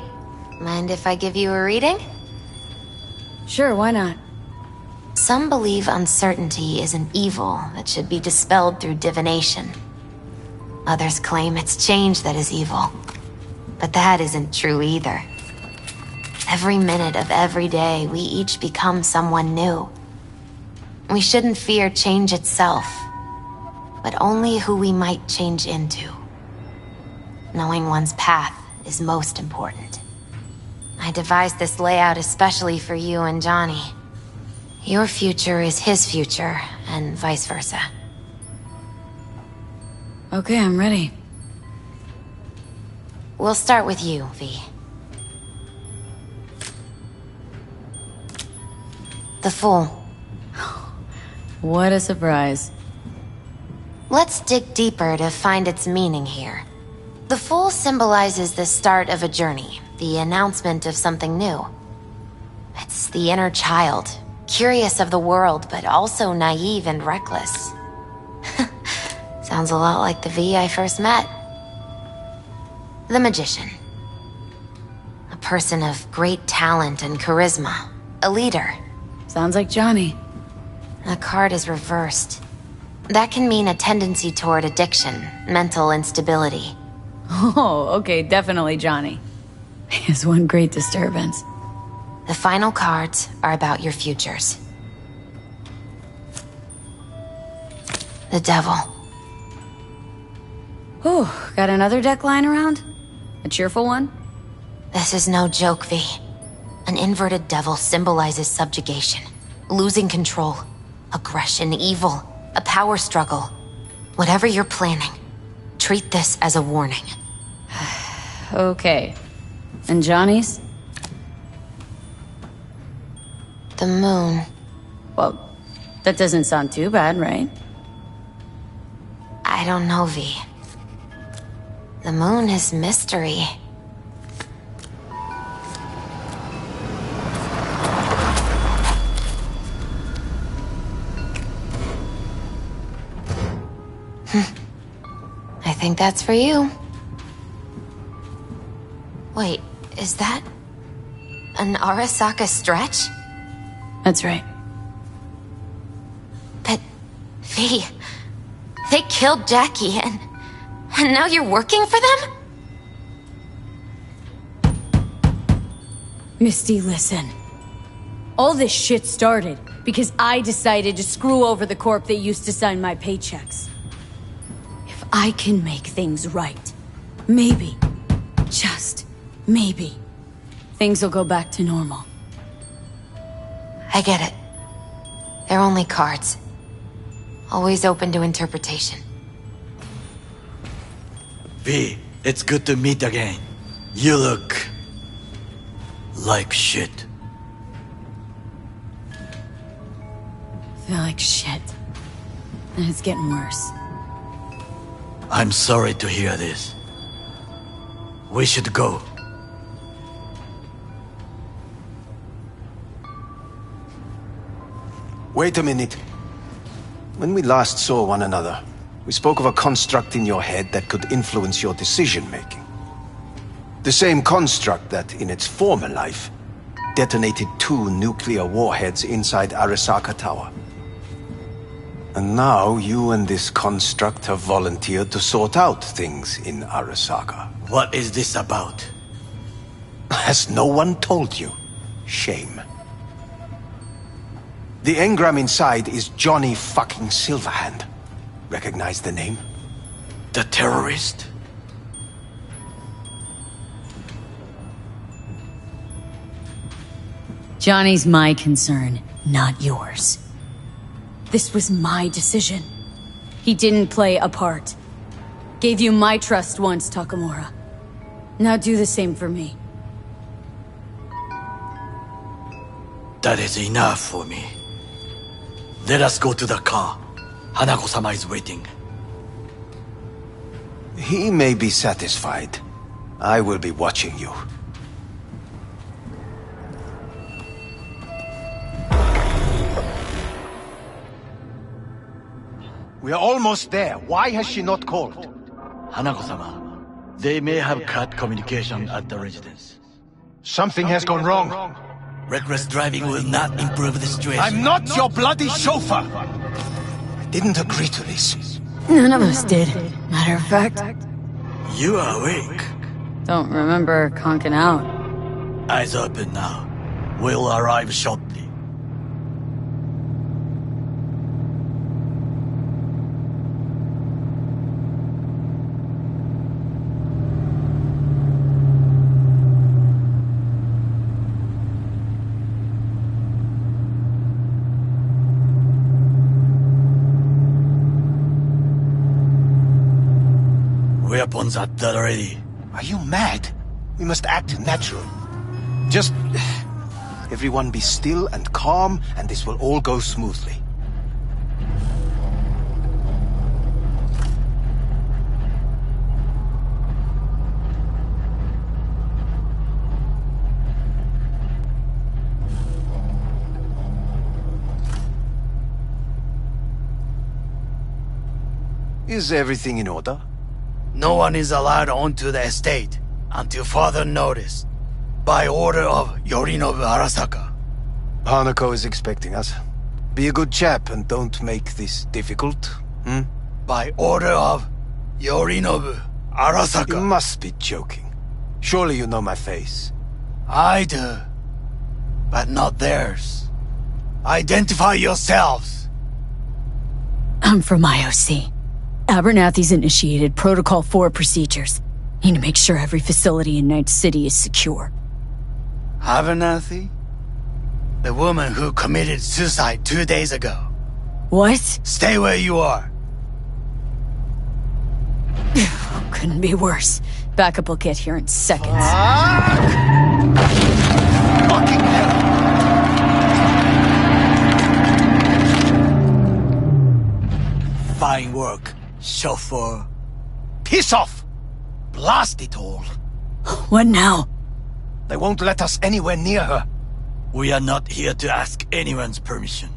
mind if I give you a reading? Sure, why not? Some believe uncertainty is an evil that should be dispelled through divination. Others claim it's change that is evil. But that isn't true either. Every minute of every day, we each become someone new. We shouldn't fear change itself, but only who we might change into. Knowing one's path is most important. I devised this layout especially for you and Johnny. Your future is his future, and vice versa. Okay, I'm ready. We'll start with you, V. The Fool. What a surprise. Let's dig deeper to find its meaning here. The Fool symbolizes the start of a journey, the announcement of something new. It's the inner child, curious of the world, but also naive and reckless. Sounds a lot like the V I first met. The Magician. A person of great talent and charisma. A leader. Sounds like Johnny. The card is reversed. That can mean a tendency toward addiction, mental instability. Oh, okay, definitely Johnny. He has one great disturbance. The final cards are about your futures. The Devil. Whew, got another deck lying around? A cheerful one? This is no joke, V. An inverted devil symbolizes subjugation, losing control, aggression, evil, a power struggle. Whatever you're planning, treat this as a warning. Okay. And Johnny's? The Moon. Well, that doesn't sound too bad, right? I don't know, V. The Moon is mystery. I think that's for you. Wait, is that an Arasaka stretch? That's right. But, V, they killed Jackie and now you're working for them? Misty, listen. All this shit started because I decided to screw over the corp that used to sign my paychecks. If I can make things right, maybe, just maybe, things will go back to normal. I get it. They're only cards. Always open to interpretation. V, it's good to meet again. You look... like shit. I feel like shit. And it's getting worse. I'm sorry to hear this. We should go. Wait a minute. When we last saw one another, we spoke of a construct in your head that could influence your decision-making. The same construct that, in its former life, detonated 2 nuclear warheads inside Arasaka Tower. And now you and this construct have volunteered to sort out things in Arasaka. What is this about? Has no one told you? Shame. The engram inside is Johnny fucking Silverhand. Recognize the name? The terrorist? Johnny's my concern, not yours. This was my decision. He didn't play a part. Gave you my trust once, Takamura. Now do the same for me. That is enough for me. Let us go to the car. Hanako-sama is waiting. He may be satisfied. I will be watching you. We are almost there. Why has she not called? Hanako-sama, they may have cut communication at the residence. Something has gone wrong. Reckless driving will not improve the situation. I'm not your bloody chauffeur! I didn't agree to this. None of us did. Matter of fact. You are awake. Don't remember conking out. Eyes open now. We'll arrive shortly. Weapons at the ready. Are you mad? We must act natural. Just... everyone be still and calm, and this will all go smoothly. Is everything in order? No one is allowed onto the estate until further notice. By order of Yorinobu Arasaka. Hanako is expecting us. Be a good chap and don't make this difficult, hmm? By order of Yorinobu Arasaka. You must be joking. Surely you know my face. I do. But not theirs. Identify yourselves. I'm from IOC. Abernathy's initiated Protocol 4 procedures. Need to make sure every facility in Night City is secure. Abernathy? The woman who committed suicide 2 days ago. What? Stay where you are. Couldn't be worse. Backup will get here in seconds. Fucking hell! Fine work, chauffeur. Piss off! Blast it all. What now? They won't let us anywhere near her. We are not here to ask anyone's permission.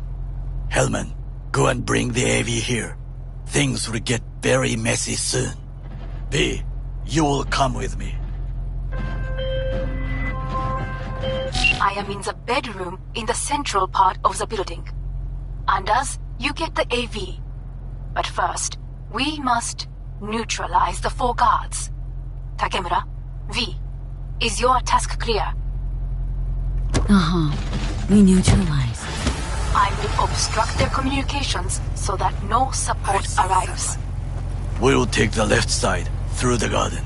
Hellman, go and bring the AV here. Things will get very messy soon. V, you will come with me. I am in the bedroom in the central part of the building. Anders, you get the AV. But first, we must neutralize the 4 guards. Takemura, V, is your task clear? Uh-huh. We neutralize. I will obstruct their communications so that no support arrives. We will take the left side, through the garden.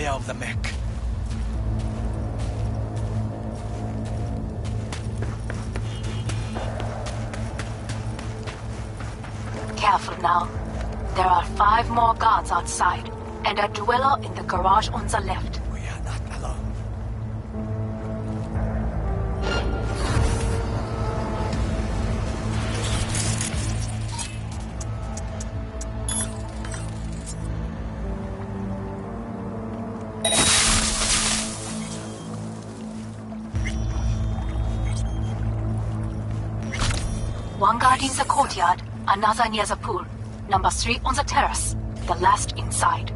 Of the mech. Careful now. There are 5 more guards outside, and a dweller in the garage on the left. We are not alone. One guard in the courtyard, another near the pool. Number 3 on the terrace, the last inside.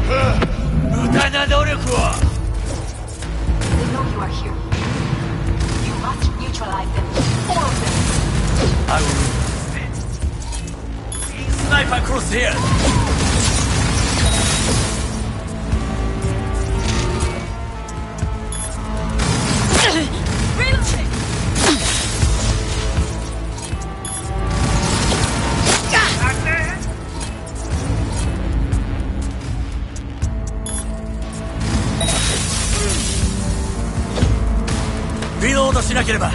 無駄な努力を They know you are here. You must neutralize them. All of them. I will. Sniper cross here. Reloading! リロードしなければ。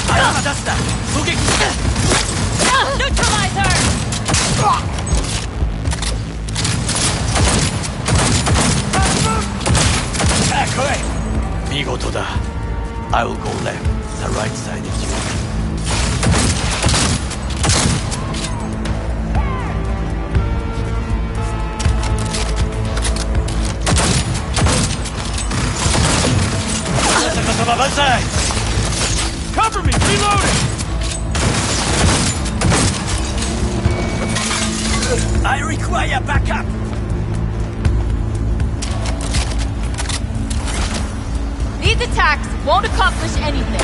頭出すな。狙撃。Neutralize her! さあ来い。見事だ。I will go left. The right side is yours. Banzai! Cover me! Reloading! I require backup! These attacks won't accomplish anything.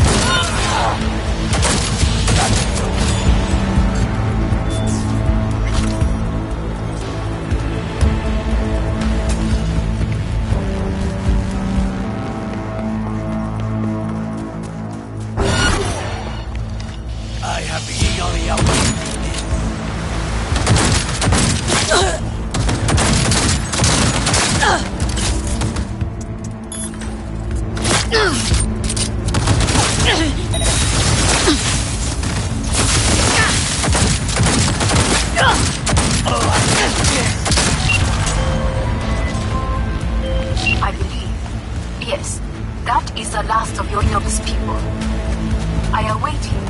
I have been eagerly awaiting this. I believe, yes, that is the last of your noble people. I await you.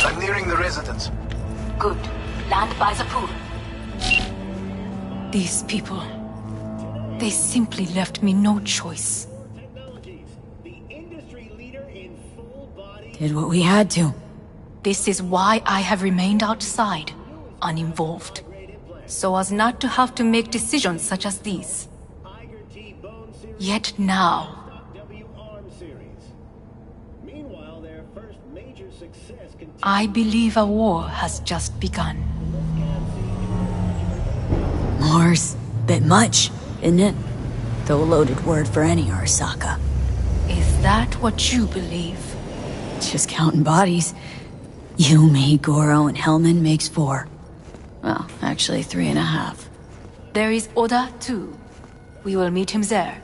I'm nearing the residence. Good. Land by the pool. These people... They simply left me no choice. Did what we had to. This is why I have remained outside, uninvolved. So as not to have to make decisions such as these. Yet now... I believe a war has just begun. War's bit much, isn't it? Though a loaded word for any Arasaka. Is that what you believe? Just counting bodies. You, me, Goro, and Hellman makes 4. Well, actually 3.5. There is Oda, too. We will meet him there.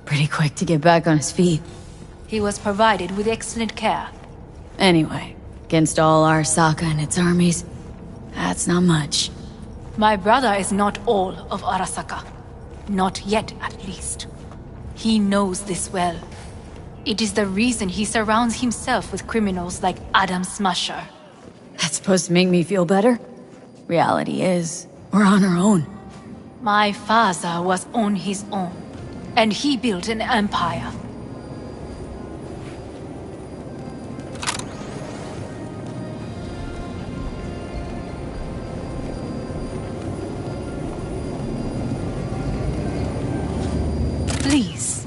Pretty quick to get back on his feet. He was provided with excellent care. Anyway, against all Arasaka and its armies, that's not much. My brother is not all of Arasaka. Not yet, at least. He knows this well. It is the reason he surrounds himself with criminals like Adam Smasher. That's supposed to make me feel better? Reality is, we're on our own. My father was on his own, and he built an empire. Please.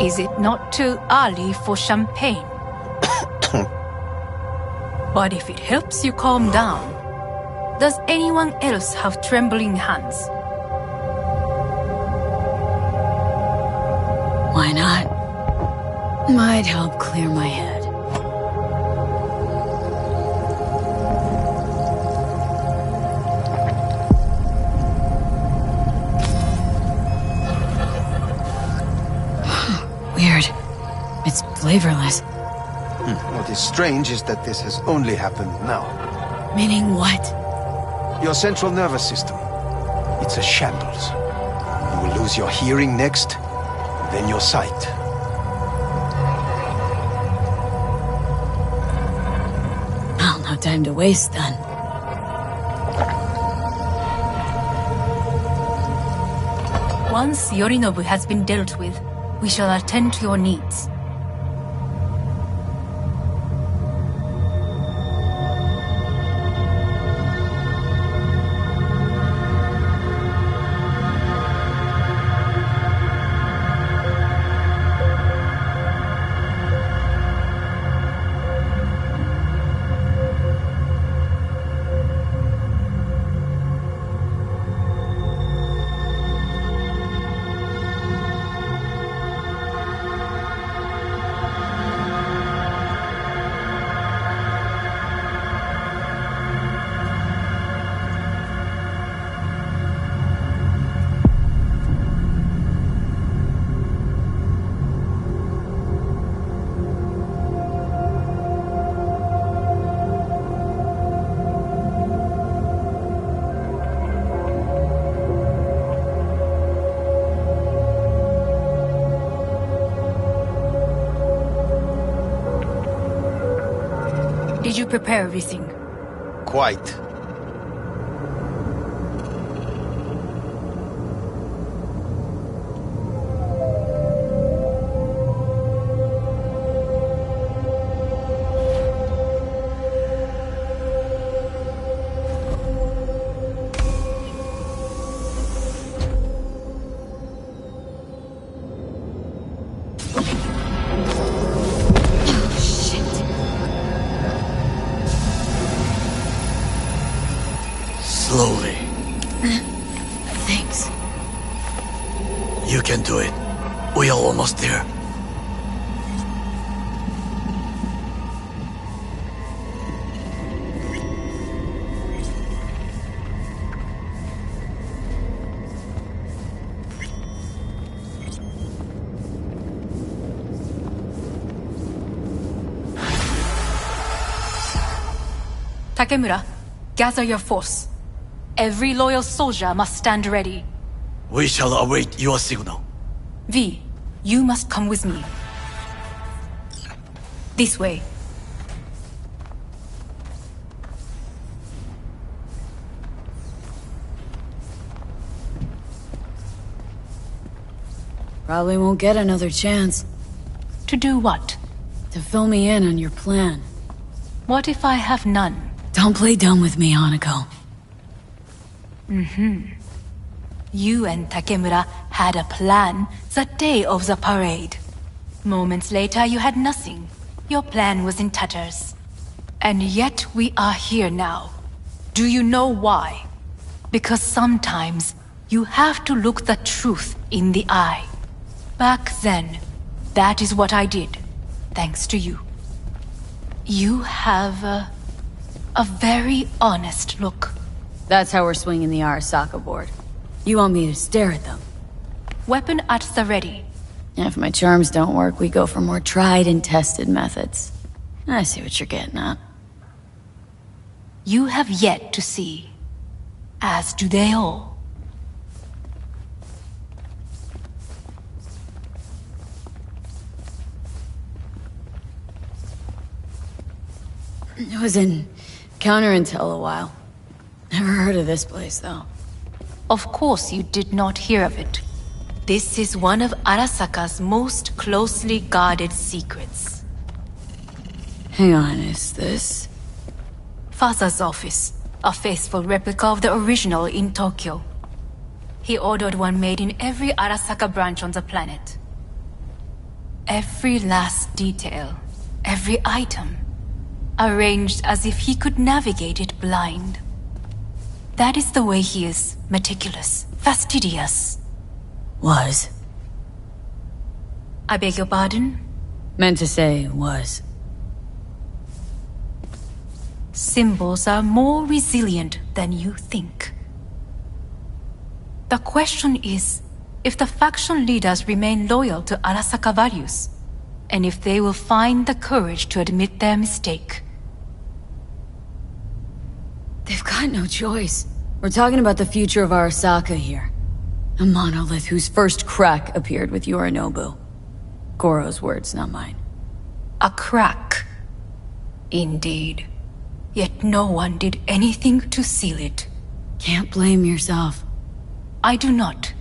Is it not too early for champagne? But if it helps you calm down, does anyone else have trembling hands? Why not? Might help clear my head. Weird. It's flavorless. What is strange is that this has only happened now. Meaning what? Your central nervous system. It's a shambles. You will lose your hearing next, then your sight. Well, no time to waste then. Once Yorinobu has been dealt with, we shall attend to your needs. Did you prepare everything? Quite. Slowly. Thanks. You can do it. We are almost there. Takemura, gather your force. Every loyal soldier must stand ready. We shall await your signal. V, you must come with me. This way. Probably won't get another chance. To do what? To fill me in on your plan. What if I have none? Don't play dumb with me, Hanako. You and Takemura had a plan the day of the parade. Moments later, you had nothing. Your plan was in tatters. And yet we are here now. Do you know why? Because sometimes you have to look the truth in the eye. Back then, that is what I did, thanks to you. You have a very honest look. That's how we're swinging the Arasaka board. You want me to stare at them? Weapon at the ready. If my charms don't work, we go for more tried and tested methods. I see what you're getting at. You have yet to see. As do they all. I was in Counterintel a while. Never heard of this place, though. Of course you did not hear of it. This is one of Arasaka's most closely guarded secrets. Hang on, is this? Father's office. A faithful replica of the original in Tokyo. He ordered one made in every Arasaka branch on the planet. Every last detail, every item, arranged as if he could navigate it blind. That is the way he is, meticulous, fastidious. Was. I beg your pardon? Meant to say was. Symbols are more resilient than you think. The question is, if the faction leaders remain loyal to Arasaka values, and if they will find the courage to admit their mistake. They've got no choice. We're talking about the future of Arasaka here. A monolith whose first crack appeared with Yorinobu. Goro's words, not mine. A crack. Indeed. Yet no one did anything to seal it. Can't blame yourself. I do not.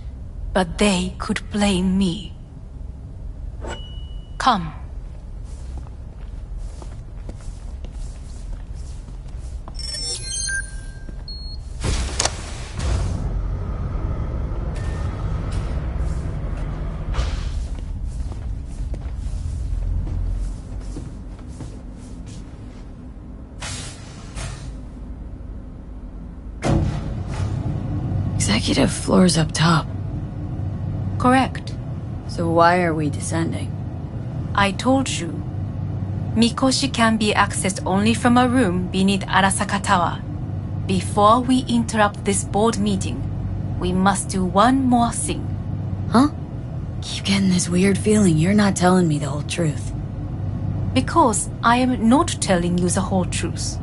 But they could blame me. Come. Executive floor's up top. Correct. So why are we descending? I told you. Mikoshi can be accessed only from a room beneath Arasaka Tower. Before we interrupt this board meeting, we must do one more thing. Huh? Keep getting this weird feeling you're not telling me the whole truth. Because I am not telling you the whole truth.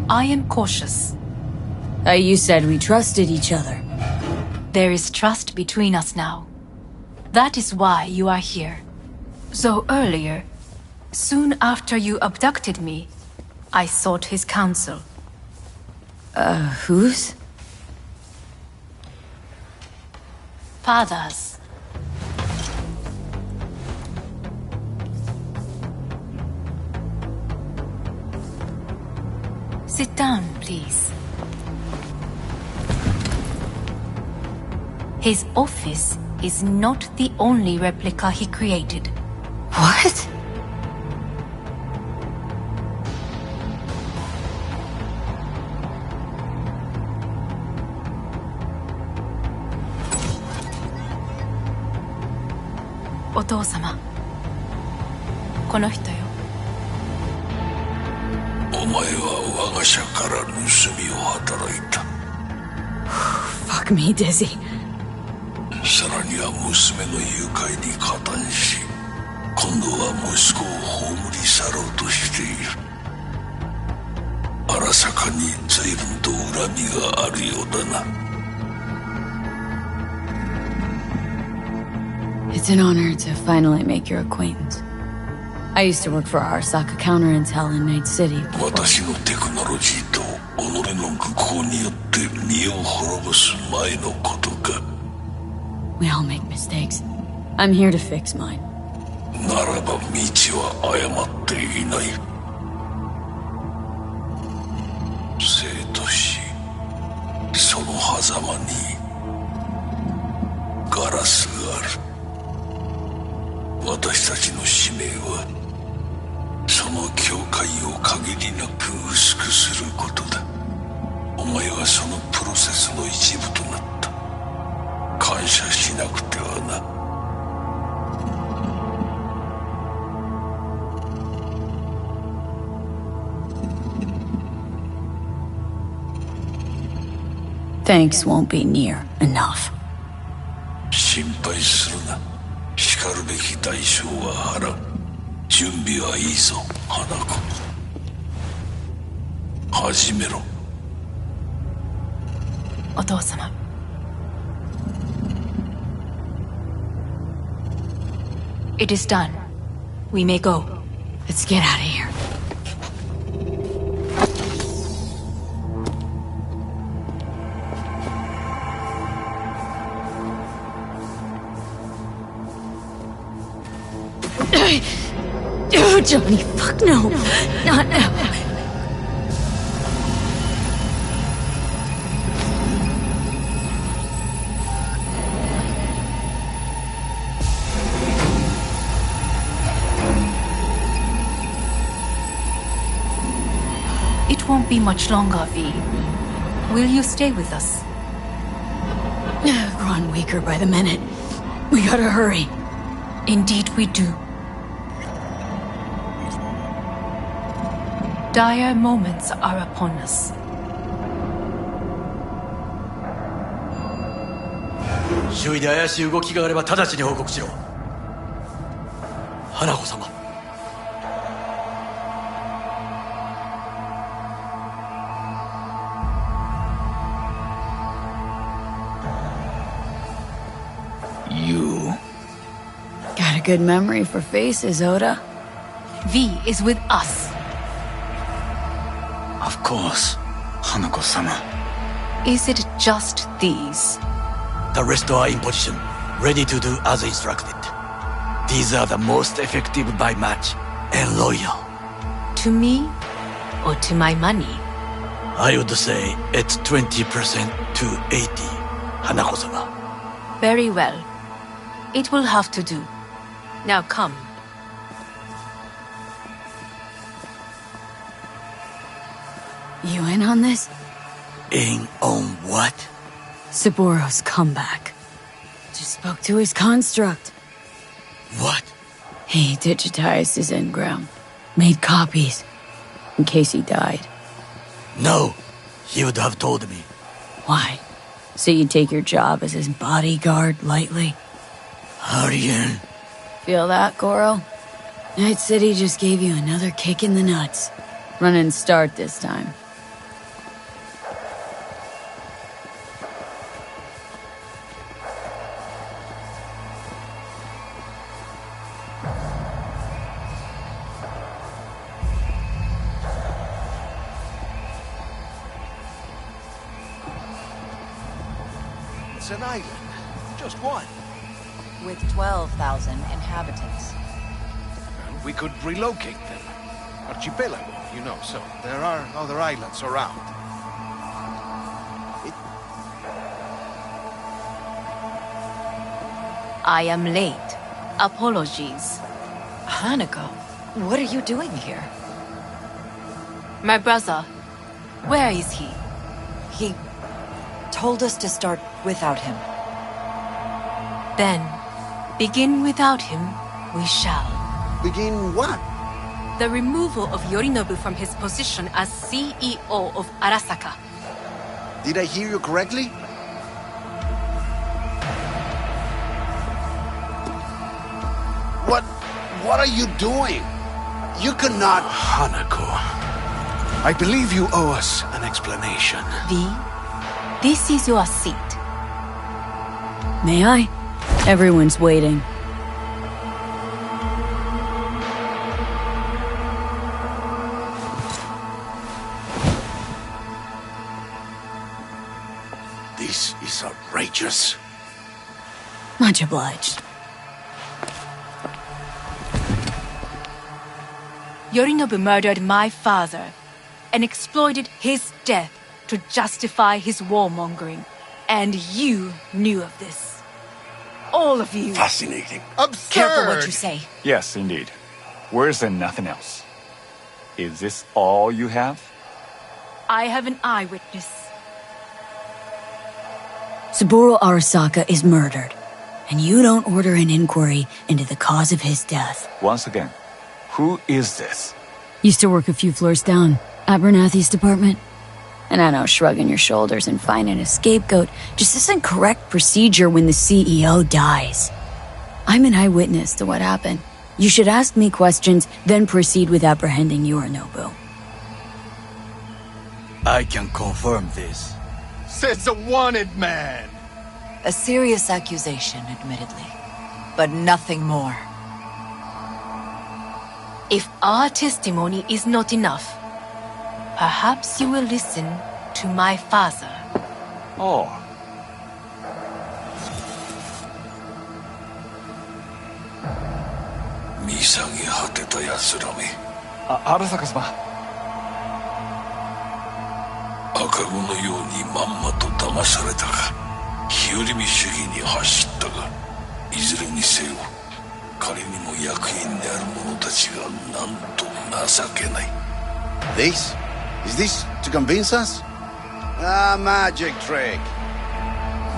I am cautious. You said we trusted each other. There is trust between us now. That is why you are here. So earlier, soon after you abducted me, I sought his counsel. Whose? Father's. Sit down, please. His office is not the only replica he created. What? Otou-sama. この人よ。お前は我が社から盗みを働いた。Fuck me, Dizzy. さらには娘の誘拐に加担し、今度は息子を葬り去ろうとしている。荒坂に随分と恨みがあるようだな。It's an honor to finally make your acquaintance. I used to work for Arasaka Counterintel in Night City. 私のテクノロジーと己の愚行によって身を滅ぼす前のことか。We all make mistakes. I'm here to fix mine. ならば道は誤っていない。生と死、その狭間にガラスがある。私たちの使命はその境界を限りなく薄くすることだ。お前はそのプロセスの一部となった。感謝しなくてはな。Thanks won't be near enough. 心配するな。しかるべき代償は払う。準備はいいぞ、花子。始めろ。お父様。It is done. We may go. Let's get out of here. Oh, Johnny, fuck no. Not now. won't be much longer, V. Will you stay with us? Growing weaker by the minute. We gotta hurry. Indeed we do. Dire moments are upon us. 周囲で怪しい動きがあれば直ちに報告しろ。花子様。You. Got a good memory for faces, Oda. V is with us. Of course, Hanako-sama. Is it just these? The rest are in position, ready to do as instructed. These are the most effective by match and loyal. To me or to my money? I would say it's 20% to 80, Hanako-sama. Very well. It will have to do. Now come. You in on this? In on what? Saboro's comeback. Just spoke to his construct. What? He digitized his engram. Made copies. In case he died. No. He would have told me. Why? So you take your job as his bodyguard lightly? Aryan. Feel that, Goro? Night City just gave you another kick in the nuts. Run and start this time. It's an island. Just one. With 12,000 inhabitants. And we could relocate them. Archipelago, you know, so there are other islands around. I am late. Apologies. Hanako, what are you doing here? My brother, where is he? He told us to start without him. Then, begin without him, we shall. Begin what? The removal of Yorinobu from his position as CEO of Arasaka. Did I hear you correctly? What are you doing? You cannot... Hanako. I believe you owe us an explanation. V, this is your seat. May I? Everyone's waiting. This is outrageous. Much obliged. Yorinobu murdered my father and exploited his death to justify his warmongering. And you knew of this. All of you. Fascinating. Absurd! Careful what you say. Yes, indeed. Worse than nothing else. Is this all you have? I have an eyewitness. Saburo Arasaka is murdered, and you don't order an inquiry into the cause of his death. Once again, who is this? Used to work a few floors down, Abernathy's department. And I know shrugging your shoulders and finding a scapegoat just isn't correct procedure when the CEO dies. I'm an eyewitness to what happened. You should ask me questions, then proceed with apprehending Yorinobu. I can confirm this. Says a wanted man. A serious accusation, admittedly. But nothing more. If our testimony is not enough, perhaps you will listen to my father. Oh. Arasaka様。赤子のようにまんまと騙されたか、日和見主義に走ったが、いずれにせよ仮にも役員である者たちがなんと情けない。 This Is this to convince us? A magic trick.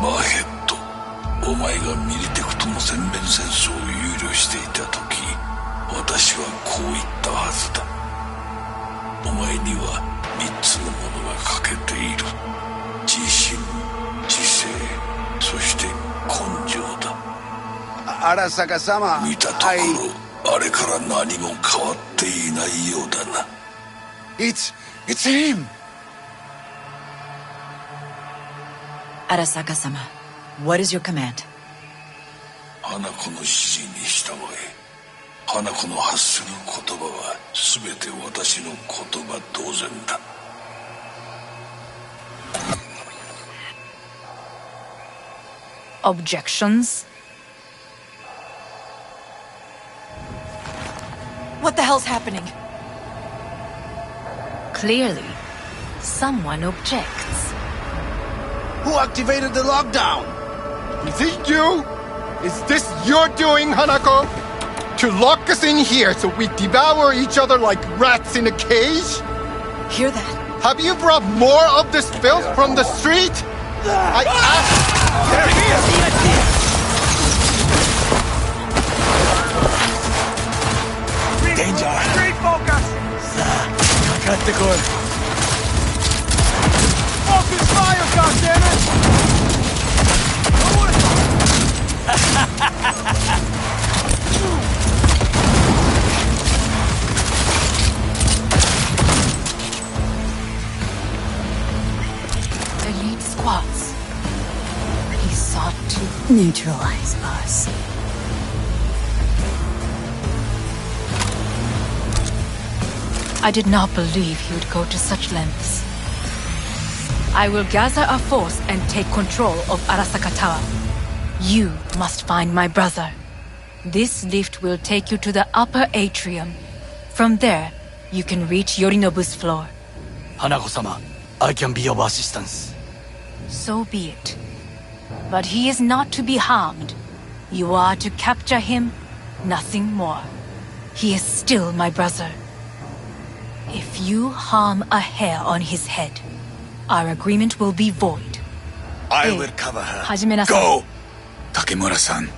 マーヘッド、お前がミリテクとの全面戦争を憂慮していた時、私はこう言ったはずだ。お前には3つのものが欠けている。自信、知性、そして根性だ。Arasaka-sama, 見たところ、あれから何も変わっていないようだな。It's him! Arasaka-sama, what is your command? 花子の指示に従え。花子の発する言葉は全て私の言葉同然だ。Objections? What the hell's happening? Clearly, someone objects. Who activated the lockdown? Is it you? Is this your doing, Hanako? To lock us in here so we devour each other like rats in a cage? Hear that? Have you brought more of this filth from the street? I asked... There he is! Danger! Refocus! さあ、かかってこい。Focus fire, goddammit! Elite squads. He sought to neutralize us. I did not believe he would go to such lengths. I will gather a force and take control of Arasaka Tower. You must find my brother. This lift will take you to the upper atrium. From there, you can reach Yorinobu's floor. Hanako-sama, I can be of assistance. So be it. But he is not to be harmed. You are to capture him, nothing more. He is still my brother. If you harm a hair on his head, our agreement will be void. I will cover her. 始めなさい。 Go! Takemura-san,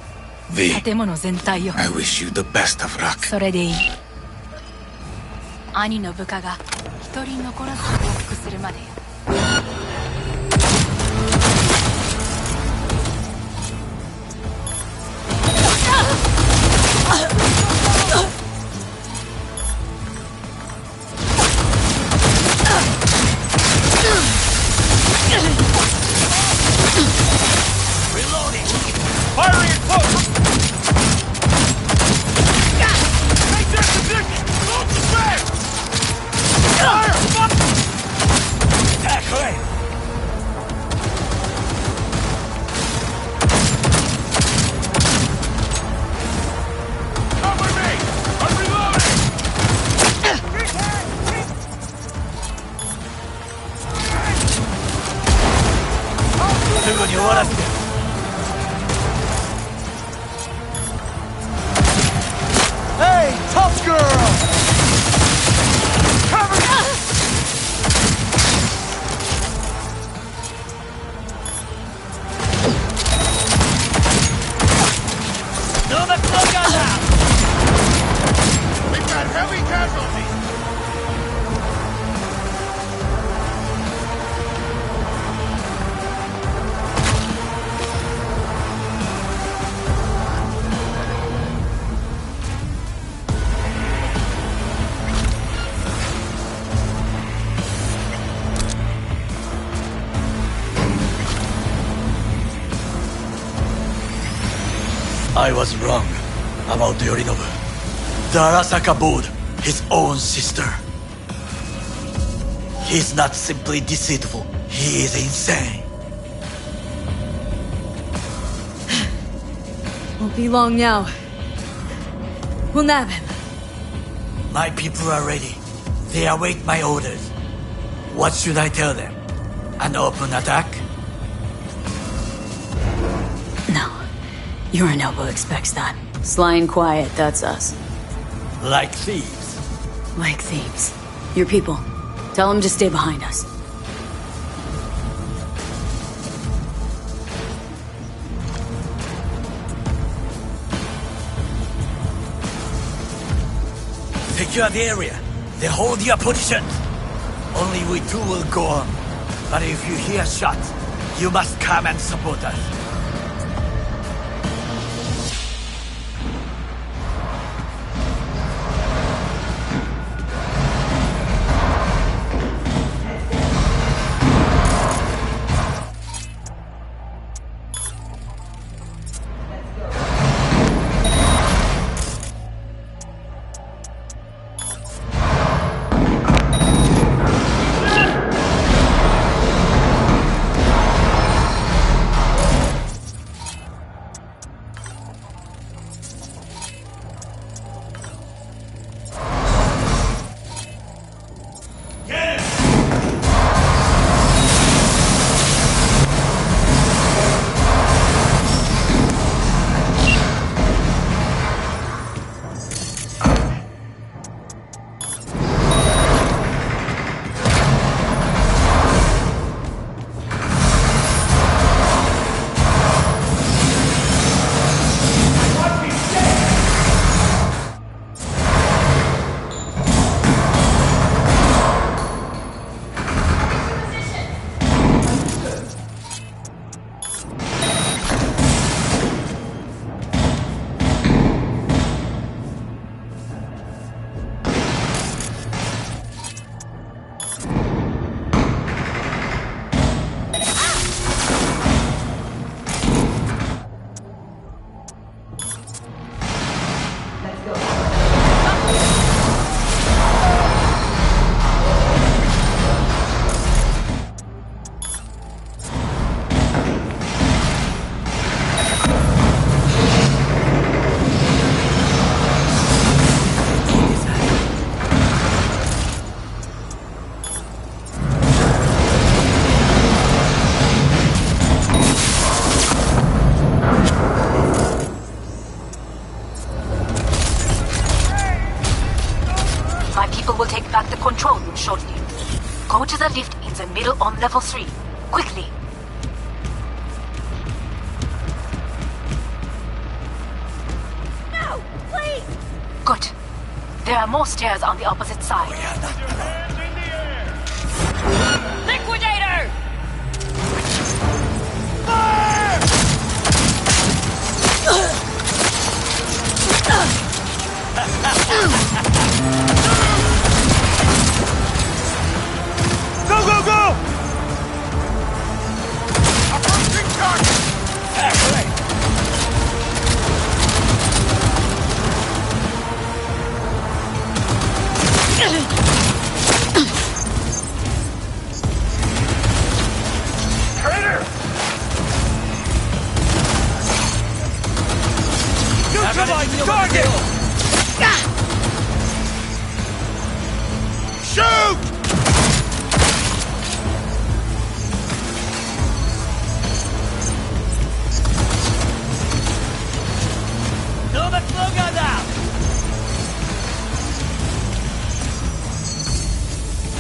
V, 建物全体を。 I wish you the best of luck. それでいい。兄の部下が一人残らず降伏するまでよ。Firing it close! Take their position! Move the back! Fire! Fuck! Exactly! Cover me! I'm reloading! すぐに終わらせて。Hey, tough girl! Cover me! Do the cloak out! We've got heavy casualties! I was wrong about Yorinobu. The Arasaka bored his own sister. He's not simply deceitful, he is insane. Won't be long now. We'll nab him. My people are ready. They await my orders. What should I tell them? An open attack? No. Yorinobu expects that. Sly and quiet, that's us. Like thieves. Like thieves. Your people. Tell him to stay behind us. Secure the area. Then hold your position. Only we two will go on. But if you hear shots, you must come and support us. Shortly. Go to the lift in the middle on level 3. Quickly. No! Please! Good. There are more stairs on the opposite side. We are not alone. Liquidator! Go, go, go! Approaching target! Halfway. Traitor! Neutralize the target! Shoot!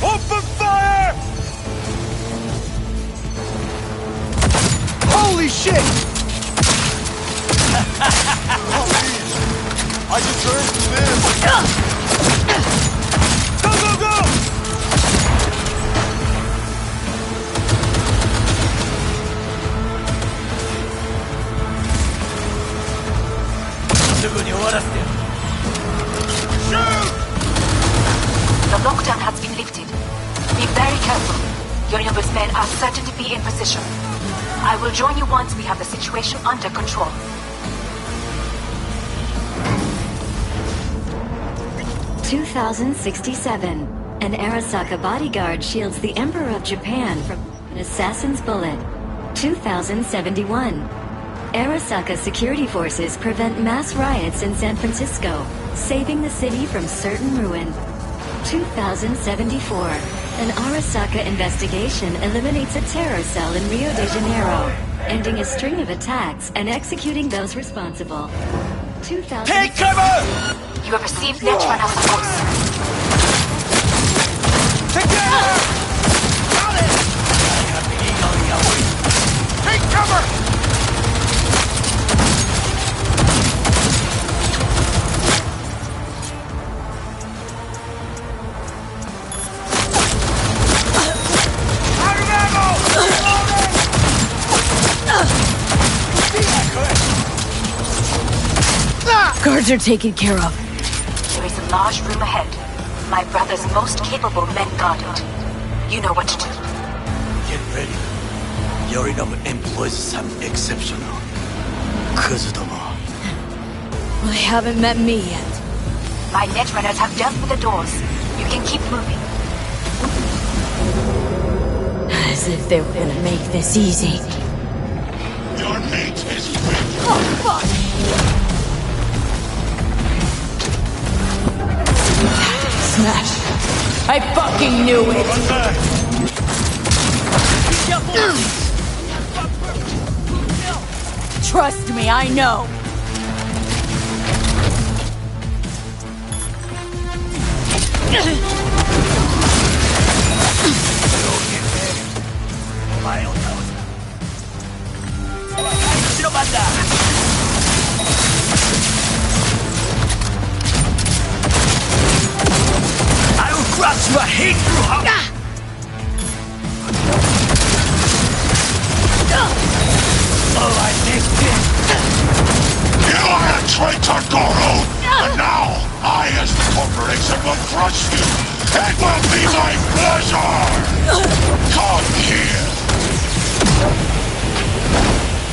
Open fire! Holy shit! I deserve this! Go, go, go! Shoot! The lockdown has been lifted. Be very careful. Your numbers men are certain to be in position. I will join you once we have the situation under control. "2067. An Arasaka bodyguard shields the Emperor of Japan from an assassin's bullet. 2071. Arasaka security forces prevent mass riots in San Francisco, saving the city from certain ruin. 2074. An Arasaka investigation eliminates a terror cell in Rio de Janeiro, ending a string of attacks and executing those responsible. 2000. Take cover! You have received Netrunner force. Together! Got it! Take cover! Guards are taken care of. There is a large room ahead. My brother's most capable men guard it. You know what to do. Get ready. Yorinov employs some exceptional Kuzudomo. They haven't met me yet. My netrunners have dealt with the doors. You can keep moving. As if they were gonna make this easy. Your mate is with. Oh, fuck! Smash! I fucking knew it! Trust me, I know! I will crush your hate through her! Oh, I missed it! You are a traitor, Goro! And now, I as the corporation will crush you! It will be my pleasure! Come here!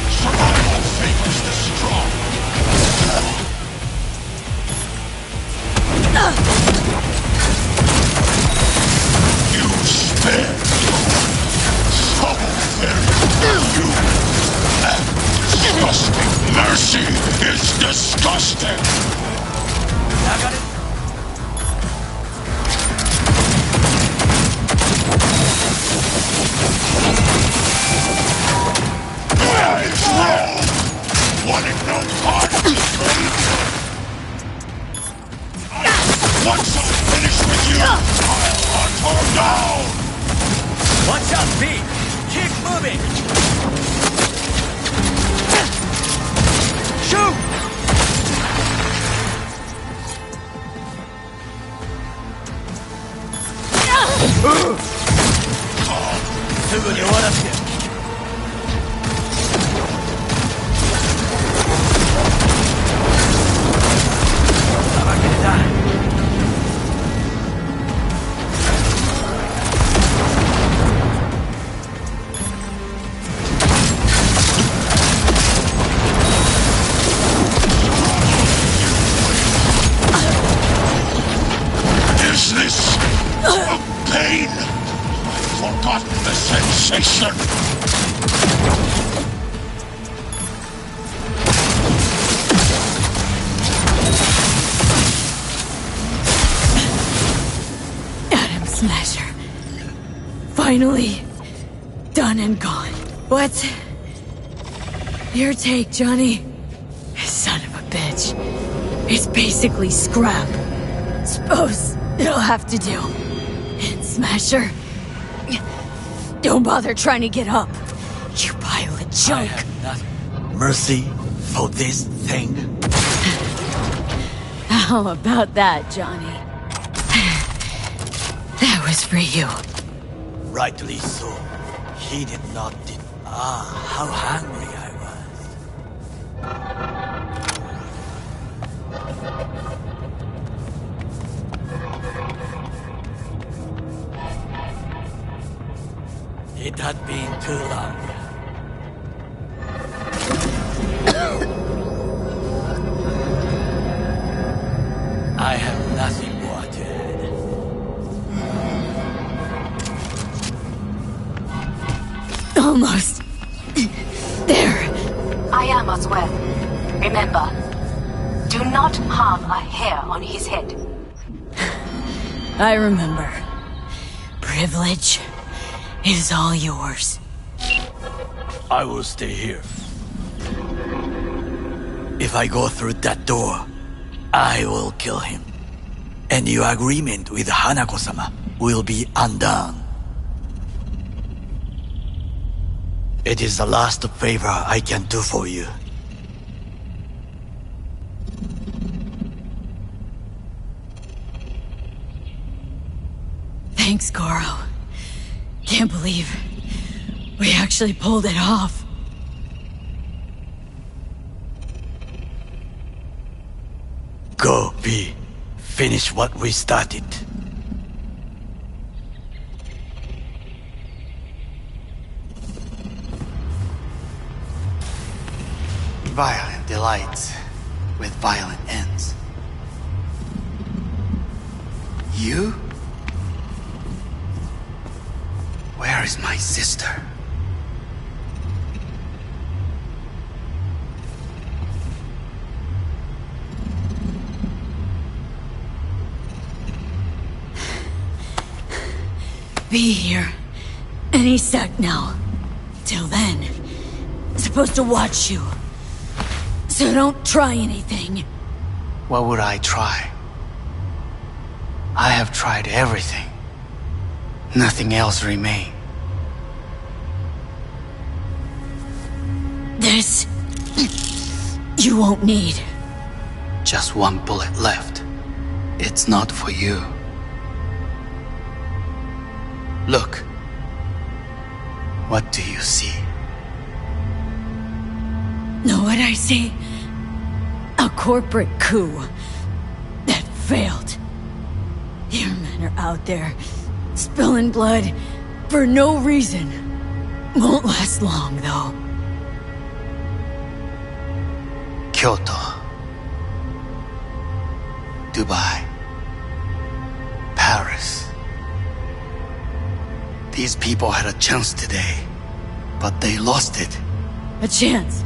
Survival favors the strong. You spare so very you and disgusting mercy is disgusting. I got it. Where is wrong? Wanting no part of the truth. Once I'm finished with you, I'll hunt her down! Watch out, V! Keep moving! Shoot! Soon you want us to. Is this a pain? I've forgotten the sensation. Atom Smasher. Finally done and gone. What? Your take, Johnny? Son of a bitch. It's basically scrap. Suppose it'll have to do. And Smasher, don't bother trying to get up. You pile of junk. I have not mercy for this thing. How about that, Johnny? That was for you. Rightly so. He did not how hungry I was. It had been too long. I have nothing more to add. Almost. There. I am as well. Remember, do not harm a hair on his head. I remember. Privilege is all yours. I will stay here. If I go through that door, I will kill him. And your agreement with Hanako-sama will be undone. It is the last favor I can do for you. Thanks, Goro. Can't believe we actually pulled it off. Go, V. Finish what we started. Violent delights with violent ends. You? Where is my sister? Be here. Any sec now. Till then, supposed to watch you. So don't try anything. What would I try? I have tried everything. Nothing else remains. This... you won't need. Just one bullet left. It's not for you. Look. What do you see? Know what I see? A corporate coup that failed. Your men are out there, spilling blood for no reason. Won't last long, though. Kyoto. Dubai. Paris. These people had a chance today, but they lost it. A chance?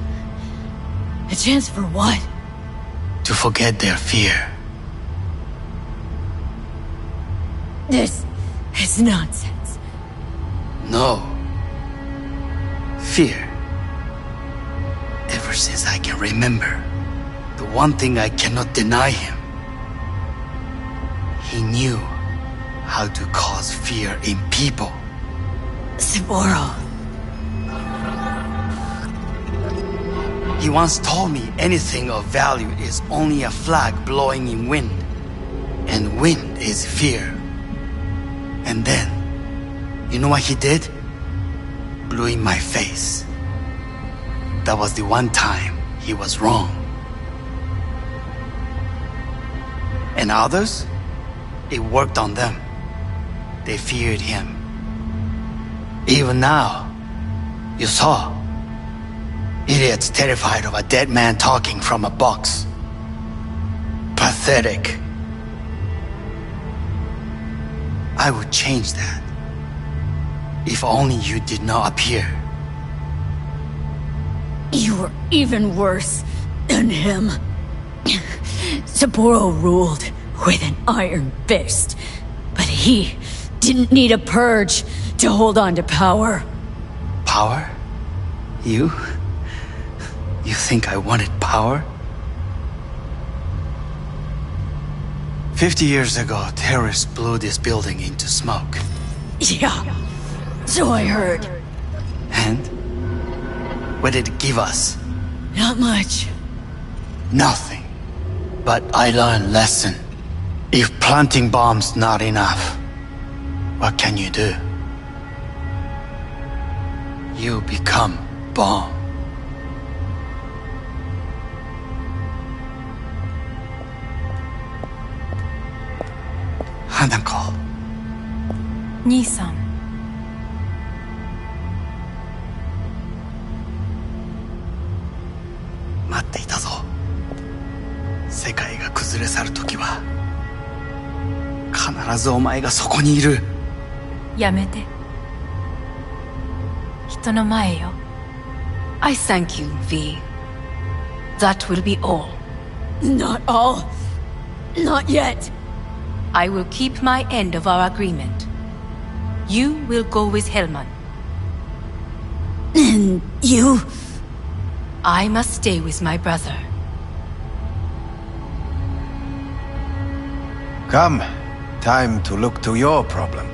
A chance for what? To forget their fear. This is nonsense. No. Fear. Ever since I can remember, the one thing I cannot deny him. He knew how to cause fear in people. Saburo. He once told me anything of value is only a flag blowing in wind. And wind is fear. And then, you know what he did? Blew in my face. That was the one time he was wrong. And others? It worked on them. They feared him. Even now, you saw. Idiots terrified of a dead man talking from a box. Pathetic. I would change that. If only you did not appear. You were even worse than him. Saburo ruled with an iron fist, but he didn't need a purge to hold on to power. Power? You? You think I wanted power? 50 years ago, terrorists blew this building into smoke. Yeah, so I heard. And? What did it give us? Not much. Nothing. But I learned lesson. If planting bombs not enough, what can you do? You become bomb. Hanako. 兄さん。待っていたぞ。世界が崩れ去る時は必ずお前がそこにいる。やめて。人の前よ。I thank you, V. That will be all. Not all. Not yet. I will keep my end of our agreement. You will go with Hellman. And you? I must stay with my brother. Come, Time to look to your problem.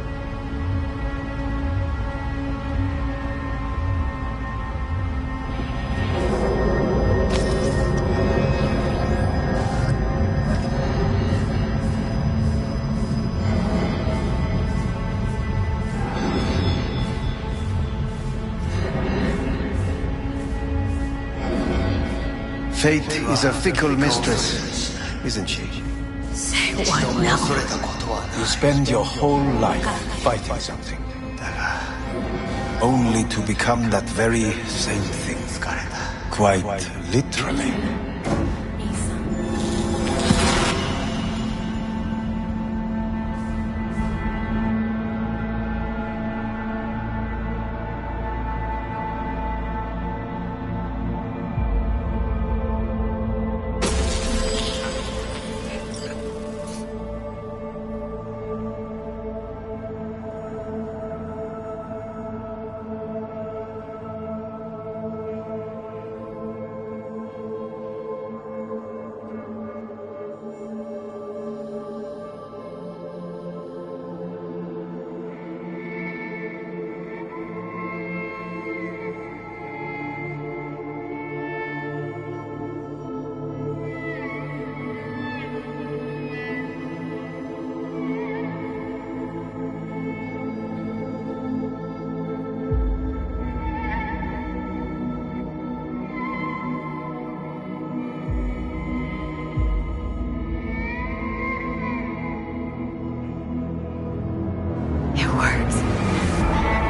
Fate is a fickle mistress, isn't she? Say what now? You spend your whole life fighting something, only to become that very same thing. Quite literally.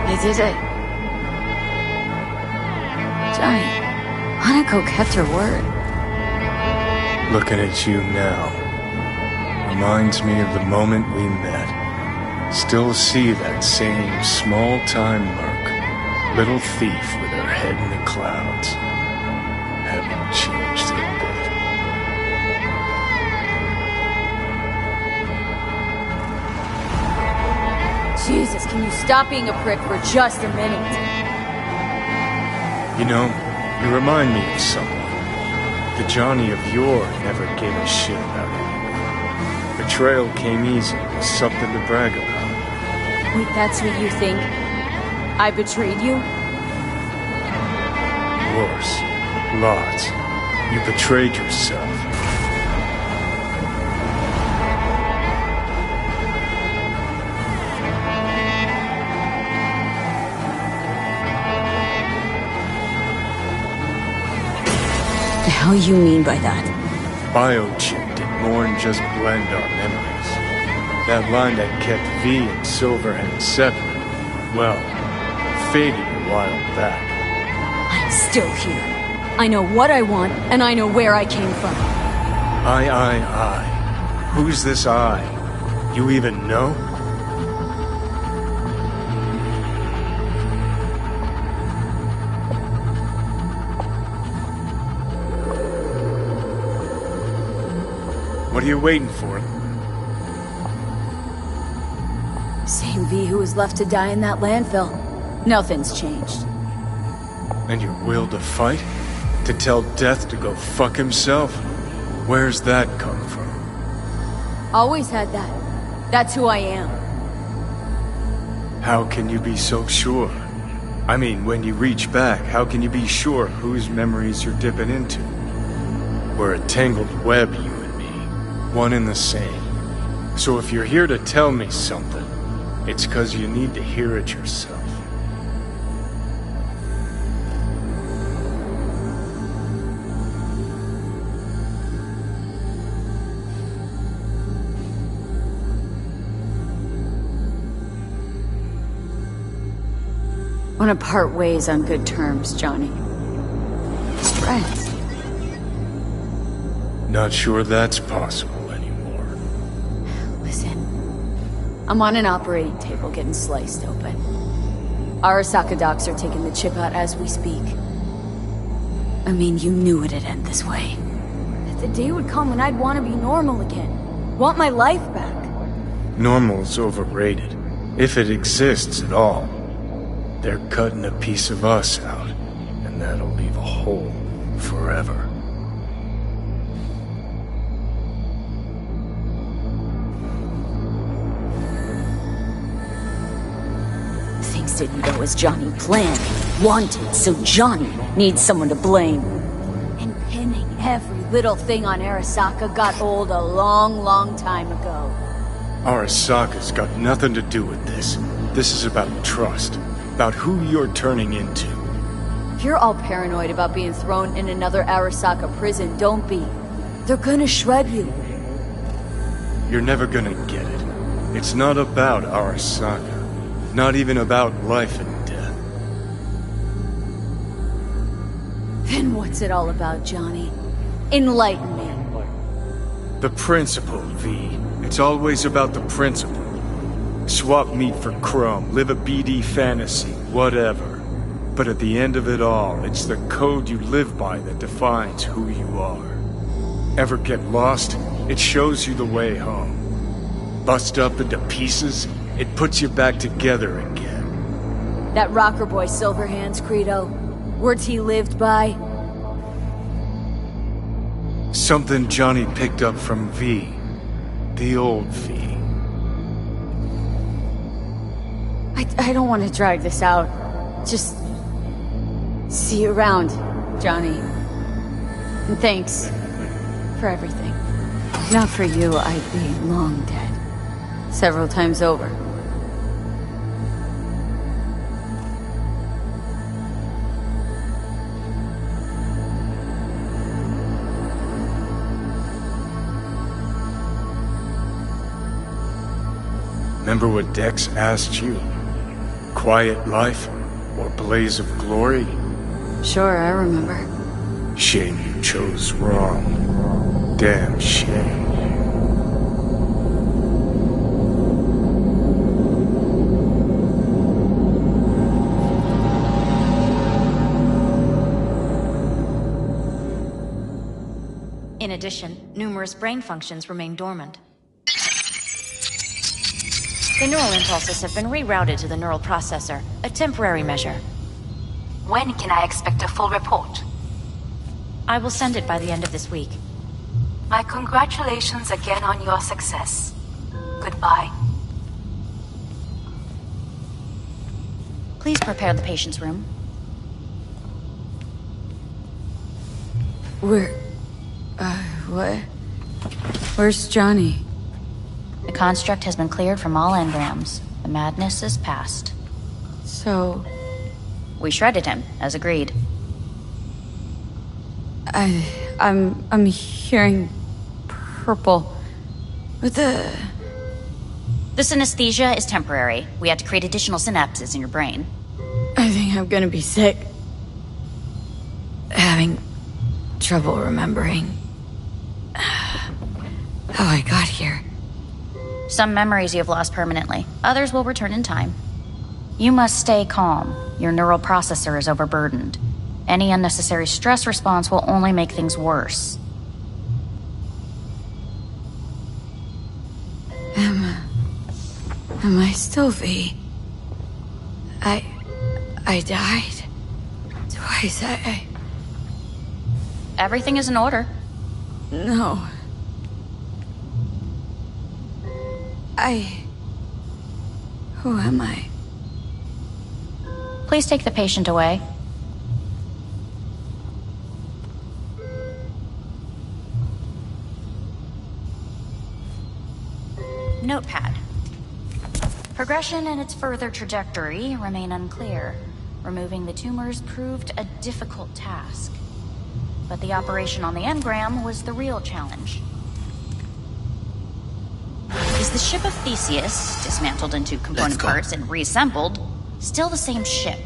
I did it. Johnny, Hanako kept her word. Looking at you now reminds me of the moment we met. Still see that same small-time merc, little thief with her head in the clouds. Haven't changed a bit. Jesus, can you stop being a prick for just a minute? You know, you remind me of someone. The Johnny of yore never gave a shit about it. Betrayal came easy, was something to brag about. Wait, that's what you think? I betrayed you? Worse. Lots. You betrayed yourself. The hell you mean by that? Biochip did more than just blend our memories. That line that kept V and Silverhand separate, well, faded a while back. I'm still here. I know what I want, and I know where I came from. I. Who's this I? You even know? What are you waiting for? Same V who was left to die in that landfill. Nothing's changed. And your will to fight? To tell death to go fuck himself? Where's that come from? Always had that. That's who I am. How can you be so sure? I mean, when you reach back, how can you be sure whose memories you're dipping into? We're a tangled web, you and me. One and the same. So if you're here to tell me something, it's 'cause you need to hear it yourself. Want to part ways on good terms, Johnny. Just friends. Not sure that's possible anymore. Listen. I'm on an operating table getting sliced open. Arasaka docs are taking the chip out as we speak. I mean, you knew it'd end this way. That the day would come when I'd want to be normal again. Want my life back. Normal's overrated. If it exists at all. They're cutting a piece of us out, and that'll leave a hole forever. things didn't go as Johnny planned, wanted, so Johnny needs someone to blame. And pinning every little thing on Arasaka got old a long, long time ago. Arasaka's got nothing to do with this. This is about trust. About who you're turning into. You're all paranoid about being thrown in another Arasaka prison, don't be. They're gonna shred you. You're never gonna get it. It's not about Arasaka. Not even about life and death. Then what's it all about, Johnny? Enlighten me. The principle, V. It's always about the principle. Swap meat for chrome, live a BD fantasy, whatever. But at the end of it all, it's the code you live by that defines who you are. Ever get lost? It shows you the way home. Bust up into pieces, it puts you back together again. That rocker boy Silverhand's credo, words he lived by. Something Johnny picked up from V. The old V. I don't want to drag this out. Just see you around, Johnny. And thanks for everything. If not for you, I'd be long dead. Several times over. Remember what Dex asked you? Quiet life or blaze of glory? Sure, I remember. Shame you chose wrong. Damn shame. In addition, numerous brain functions remain dormant. The neural impulses have been rerouted to the neural processor, a temporary measure. When can I expect a full report? I will send it by the end of this week. My congratulations again on your success. Goodbye. Please prepare the patient's room. What? Where's Johnny? The construct has been cleared from all engrams. The madness is past. So... We shredded him, as agreed. I'm hearing purple. What the... This anesthesia is temporary. We had to create additional synapses in your brain. I think I'm gonna be sick. Having trouble remembering how I got here. Some memories you have lost permanently. Others will return in time. You must stay calm. Your neural processor is overburdened. Any unnecessary stress response will only make things worse. Am I still V? I died. Twice, Everything is in order. No. Who am I? Please take the patient away. Notepad. Progression and its further trajectory remain unclear. Removing the tumors proved a difficult task. But the operation on the engram was the real challenge. Is the ship of Theseus, dismantled into component parts and reassembled, still the same ship?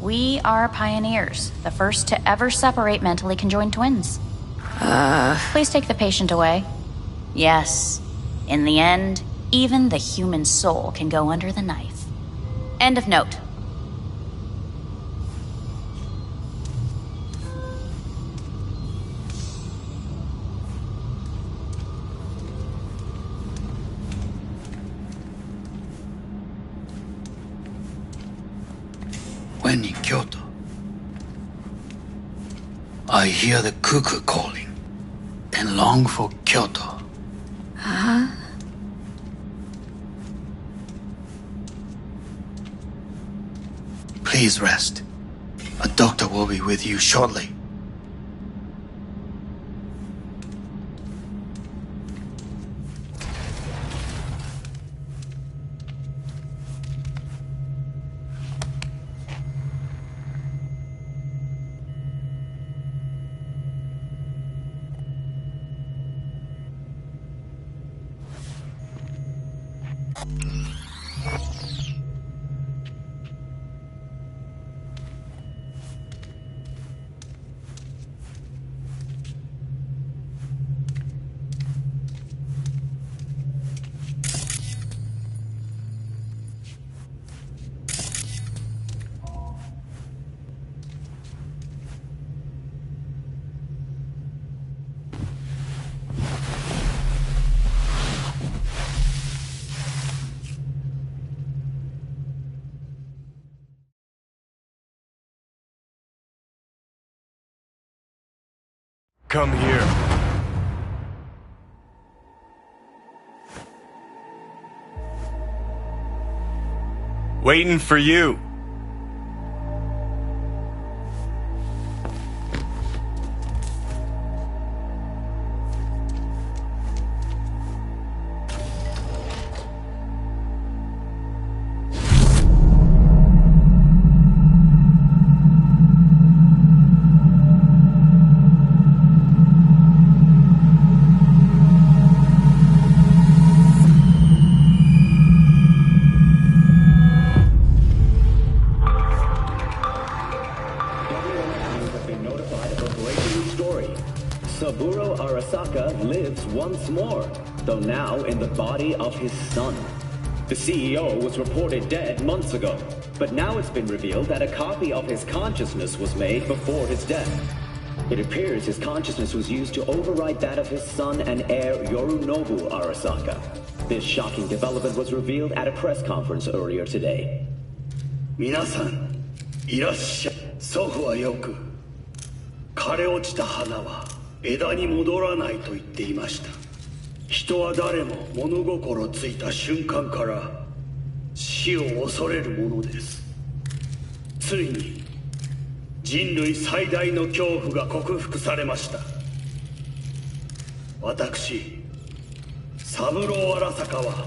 We are pioneers, the first to ever separate mentally conjoined twins. Please take the patient away. Yes, in the end, even the human soul can go under the knife. End of note. When in Kyoto, I hear the cuckoo calling and long for Kyoto. Huh? Please rest. A doctor will be with you shortly. Come here. Waiting for you. Saburo Arasaka lives once more, though now in the body of his son. The CEO was reported dead months ago, but now it's been revealed that a copy of his consciousness was made before his death. It appears his consciousness was used to override that of his son and heir Yorinobu Arasaka. This shocking development was revealed at a press conference earlier today. 皆さん、いらっしゃい。祖父はよく、枯れ落ちた花は枝に戻らないと言っていました。人は誰も物心ついた瞬間から死を恐れるものです。ついに人類最大の恐怖が克服されました。私、三郎荒坂は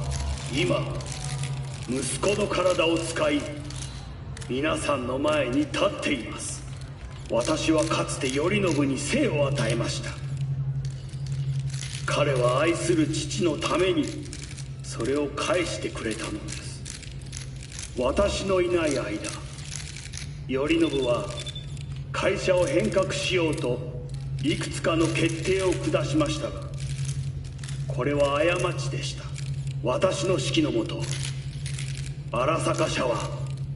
今息子の体を使い皆さんの前に立っています。私はかつて頼信に生を与えました。彼は愛する父のためにそれを返してくれたのです。私のいない間、頼信は会社を変革しようといくつかの決定を下しましたが、これは過ちでした。私の指揮のもと、荒坂社は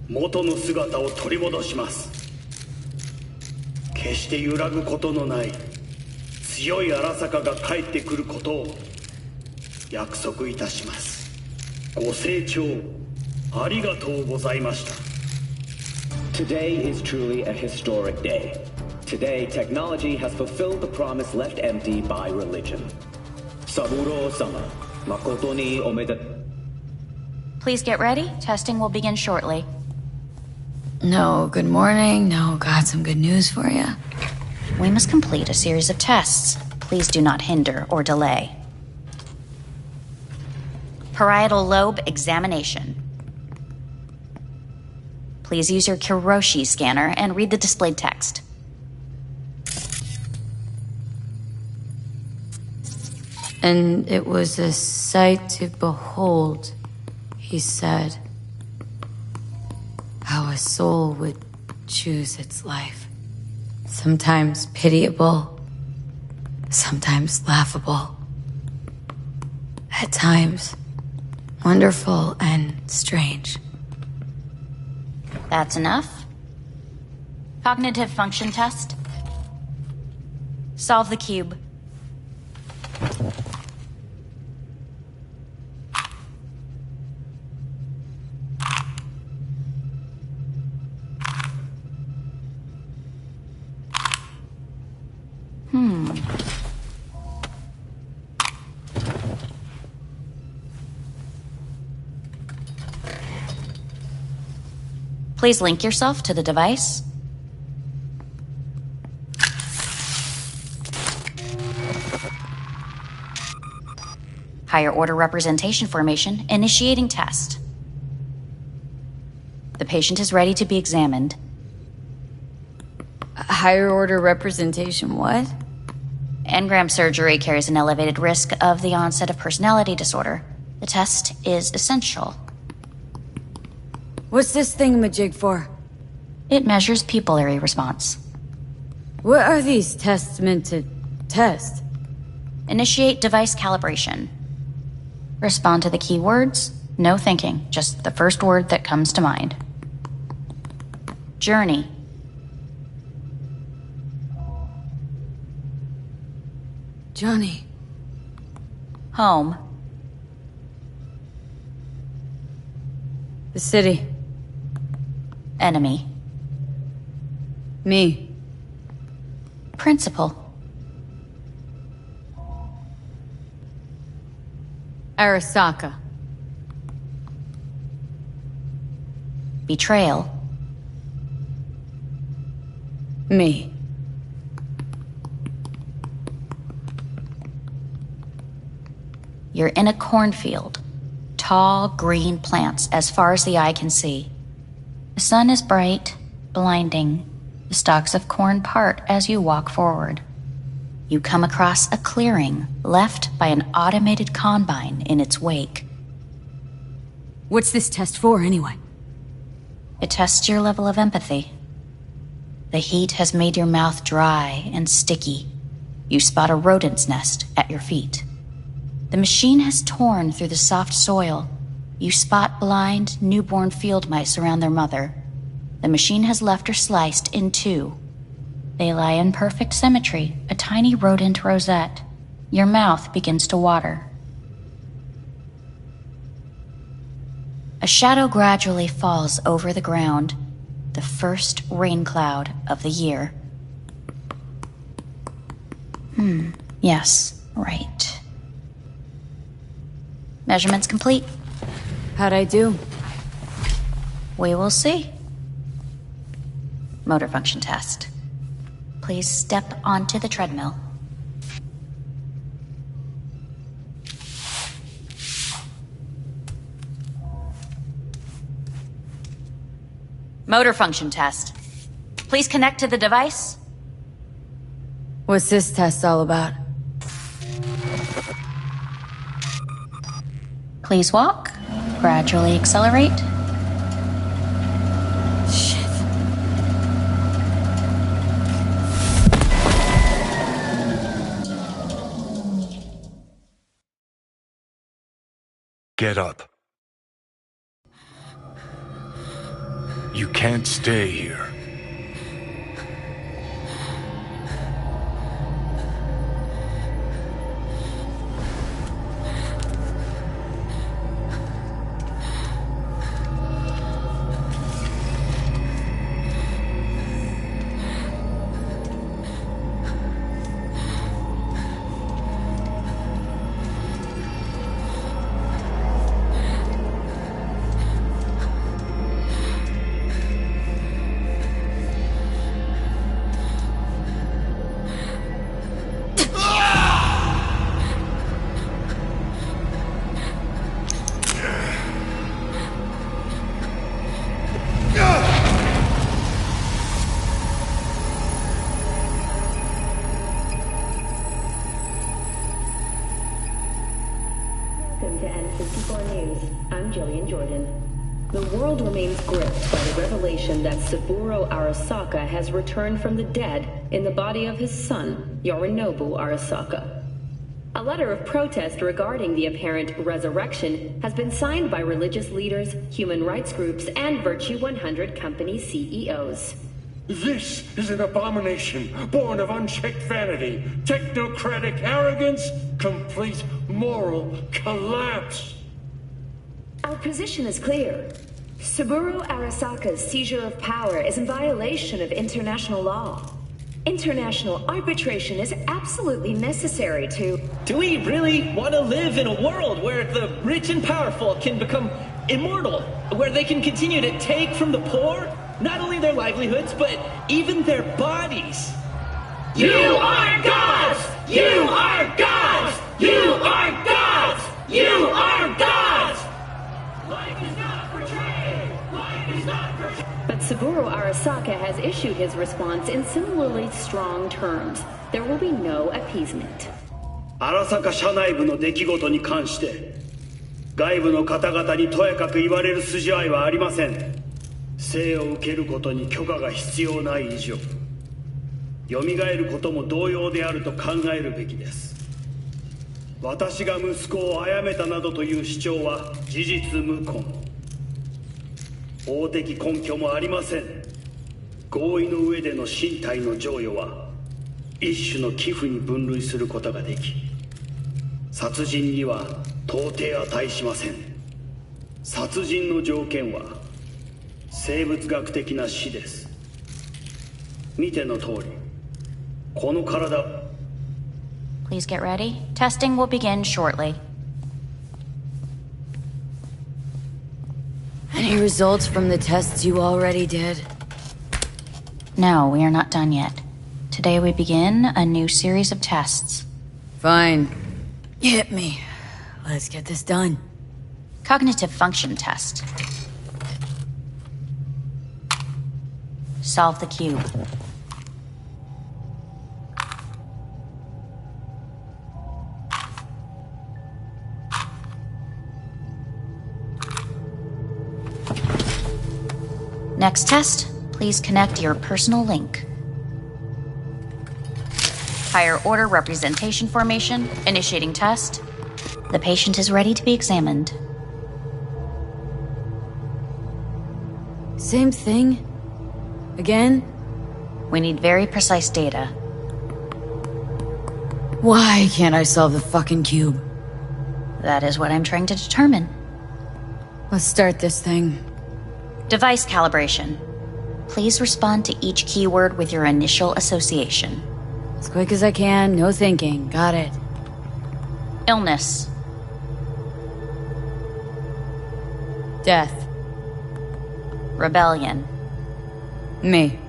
元の姿を取り戻します。決して揺らぐことのない強い荒坂が帰ってくることを約束いたします。ご清聴ありがとうございました。 Today is truly a historic day. Today, technology has fulfilled the promise left empty by religion. Saburo-sama, makoto ni omedetou. Please get ready. Testing will begin shortly. No, good morning. No, got some good news for you. We must complete a series of tests. Please do not hinder or delay. Parietal lobe examination. Please use your Kiroshi scanner and read the displayed text. And it was a sight to behold, he said, how a soul would choose its life. Sometimes pitiable, sometimes laughable. At times, wonderful and strange. That's enough. Cognitive function test. Solve the cube. Please link yourself to the device. Higher order representation formation, initiating test. The patient is ready to be examined. Higher order representation, what? Engram surgery carries an elevated risk of the onset of personality disorder. The test is essential. What's this thingamajig for? It measures pupillary response. What are these tests meant to test? Initiate device calibration. Respond to the keywords. No thinking, just the first word that comes to mind. Journey. Johnny. Home. The city. Enemy. Me. Principal. Arasaka. Betrayal. Me. You're in a cornfield. Tall, green plants as far as the eye can see. The sun is bright, blinding. The stalks of corn part as you walk forward. You come across a clearing left by an automated combine in its wake. What's this test for, anyway? It tests your level of empathy. The heat has made your mouth dry and sticky. You spot a rodent's nest at your feet. The machine has torn through the soft soil. You spot blind, newborn field mice around their mother. The machine has left her sliced in two. They lie in perfect symmetry, a tiny rodent rosette. Your mouth begins to water. A shadow gradually falls over the ground, the first rain cloud of the year. Yes, right. Measurements complete. How'd I do? We will see. Motor function test. Please step onto the treadmill. Motor function test. Please connect to the device. What's this test all about? Please walk. Gradually accelerate. Shit. Get up. You can't stay here. Welcome to N54 News. I'm Jillian Jordan. The world remains gripped by the revelation that Saburo Arasaka has returned from the dead in the body of his son, Yorinobu Arasaka. A letter of protest regarding the apparent resurrection has been signed by religious leaders, human rights groups, and Virtue 100 company CEOs. This is an abomination born of unchecked vanity, technocratic arrogance, complete moral collapse. Our position is clear. Saburo Arasaka's seizure of power is in violation of international law. International arbitration is absolutely necessary to... Do we really want to live in a world where the rich and powerful can become immortal, where they can continue to take from the poor, not only their livelihoods, but even their bodies. You are gods! You are gods! You are gods! You are gods! Life is not portrayed! Life is not portrayed! But Saburo Arasaka has issued his response in similarly strong terms. There will be no appeasement. 荒坂社内部の出来事に関して外部の方々にとやかく言われる筋合いはありません。生を受けることに許可が必要ない以上蘇ることも同様であると考えるべきです。私が息子を殺めたなどという主張は事実無根。法的根拠もありません。合意の上での身体の贈与は一種の寄付に分類することができ、殺人には到底値しません。殺人の条件は生物学的な死です。見ての通り、この体。 Please get ready. Testing will begin shortly. Any results from the tests you already did? No, we are not done yet. Today we begin a new series of tests. Fine. Hit me. Let's get this done. Cognitive function test. Solve the cube. Next test, please connect your personal link. Higher order representation formation, initiating test. The patient is ready to be examined. Same thing? Again? We need very precise data. Why can't I solve the fucking cube? That is what I'm trying to determine. Let's start this thing. Device calibration. Please respond to each keyword with your initial association. As quick as I can, no thinking. Got it. Illness. Death. Rebellion. Me.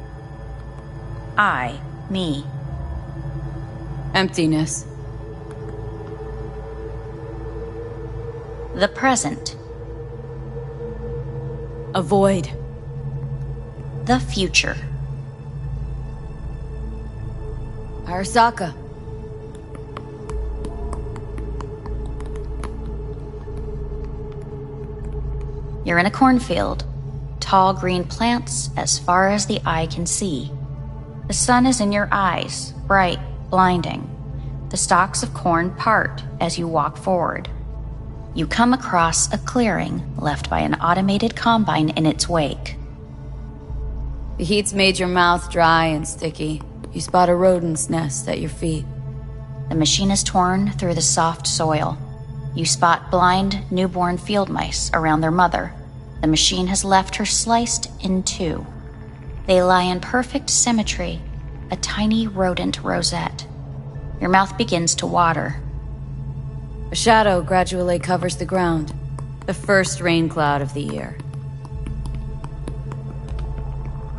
Me. Emptiness. The present. A void. The future. Arasaka. You're in a cornfield. Tall green plants as far as the eye can see. The sun is in your eyes, bright, blinding. The stalks of corn part as you walk forward. You come across a clearing left by an automated combine in its wake. The heat's made your mouth dry and sticky. You spot a rodent's nest at your feet. The machine is torn through the soft soil. You spot blind, newborn field mice around their mother. The machine has left her sliced in two. They lie in perfect symmetry, a tiny rodent rosette. Your mouth begins to water. A shadow gradually covers the ground. The first rain cloud of the year.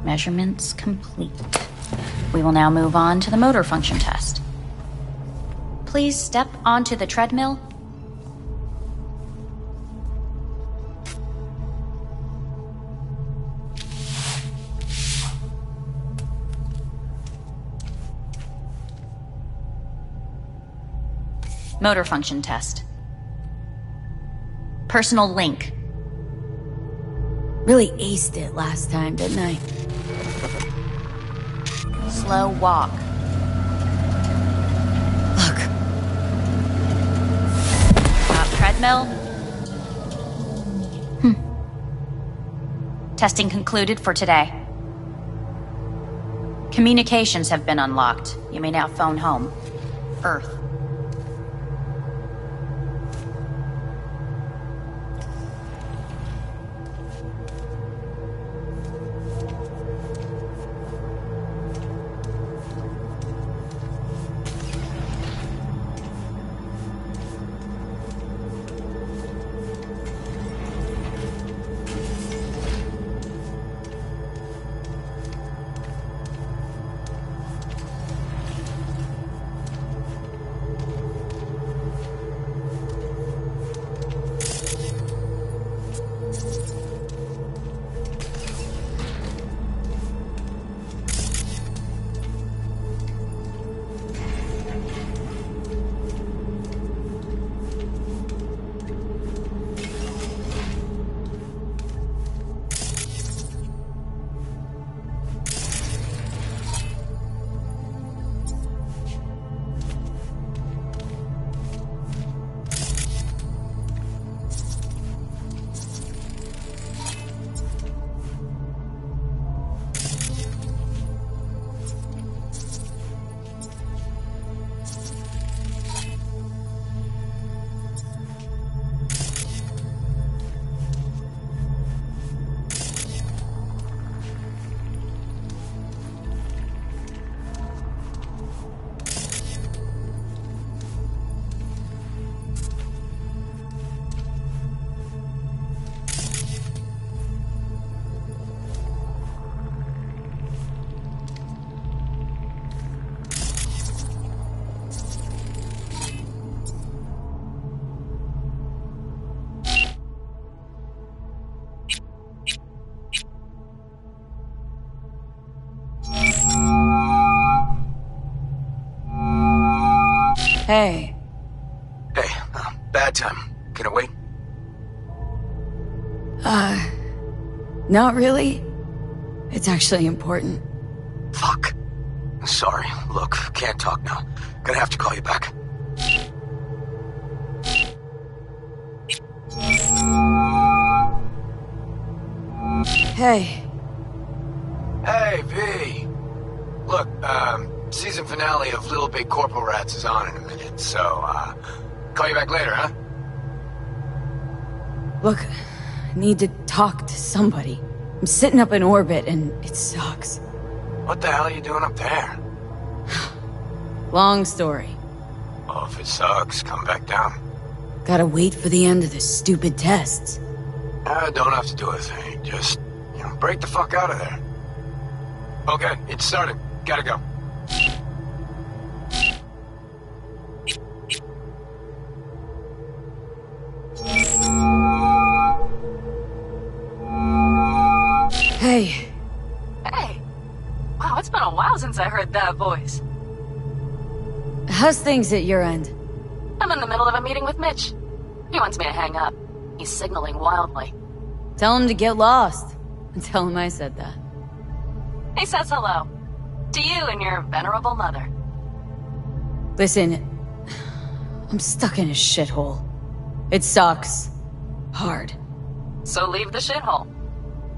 Measurements complete. We will now move on to the motor function test. Please step onto the treadmill. Motor function test. Personal link. Really aced it last time, didn't I? Slow walk. Look. Stop treadmill. Testing concluded for today. Communications have been unlocked. You may now phone home. Earth. Hey. Hey, bad time. Can it wait? Not really. It's actually important. Fuck. Sorry. Look, can't talk now. Gonna have to call you back. Hey. Hey, V. Look, season finale of Little Big Corpo Rats is on in a minute, so, call you back later, huh? Look, I need to talk to somebody. I'm sitting up in orbit and it sucks. What the hell are you doing up there? Long story. Well, if it sucks, come back down. Gotta wait for the end of the stupid tests. Don't have to do a thing. Just, break the fuck out of there. Okay, it's started. Gotta go. Hey. Hey. Wow, it's been a while since I heard that voice. How's things at your end? I'm in the middle of a meeting with Mitch. He wants me to hang up. He's signaling wildly. Tell him to get lost. And tell him I said that. He says hello. To you and your venerable mother. Listen, I'm stuck in a shithole. It sucks. Hard. So leave the shithole.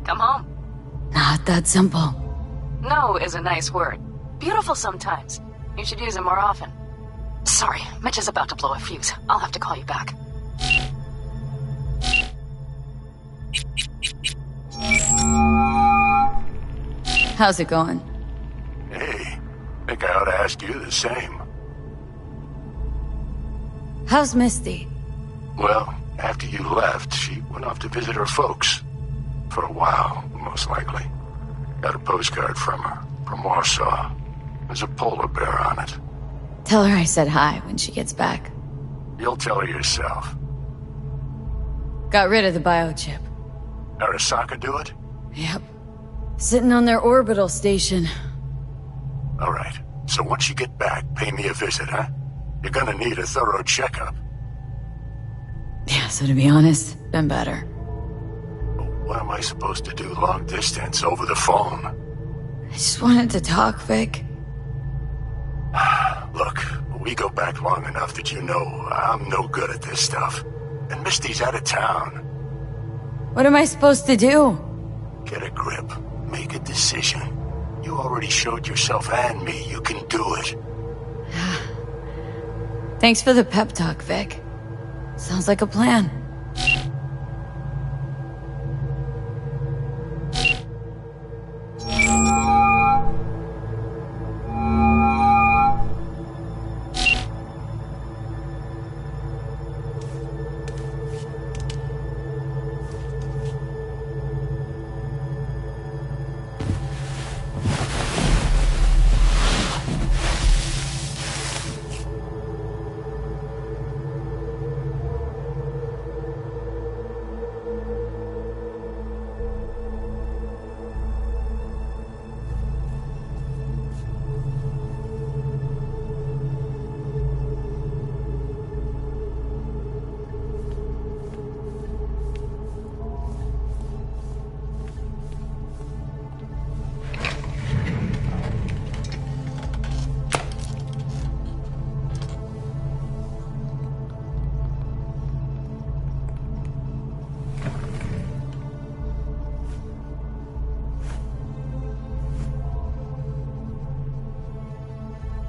Come home. Not that simple. No is a nice word. Beautiful sometimes. You should use it more often. Sorry, Mitch is about to blow a fuse. I'll have to call you back. How's it going? Hey, think I ought to ask you the same. How's Misty? Well, after you left, she went off to visit her folks. For a while, most likely. Got a postcard from her, from Warsaw. There's a polar bear on it. Tell her I said hi when she gets back. You'll tell her yourself. Got rid of the biochip. Arasaka do it? Yep. Sitting on their orbital station. All right. So once you get back, pay me a visit, huh? You're gonna need a thorough checkup. Yeah, so to be honest, been better. What am I supposed to do long distance over the phone? I just wanted to talk, Vic. Look, we go back long enough that you know I'm no good at this stuff. And Misty's out of town. What am I supposed to do? Get a grip. Make a decision. You already showed yourself and me you can do it. Thanks for the pep talk, Vic. Sounds like a plan.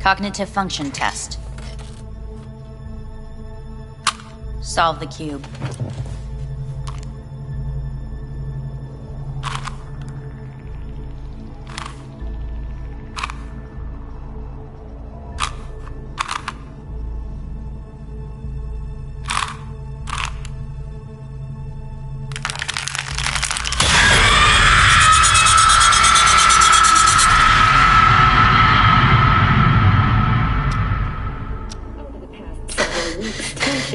Cognitive function test. Solve the cube.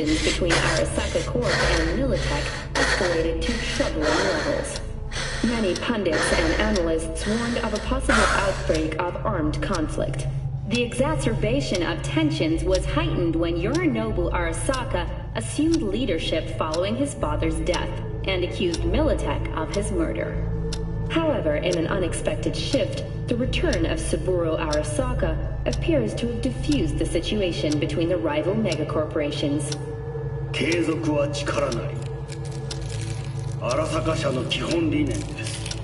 Between Arasaka Corp and Militech escalated to troubling levels. Many pundits and analysts warned of a possible outbreak of armed conflict. The exacerbation of tensions was heightened when Yorinobu Arasaka assumed leadership following his father's death and accused Militech of his murder. However, in an unexpected shift, the return of Saburo Arasaka appears to have diffused the situation between the rival megacorporations. 継続は力なり。荒坂社の基本理念です。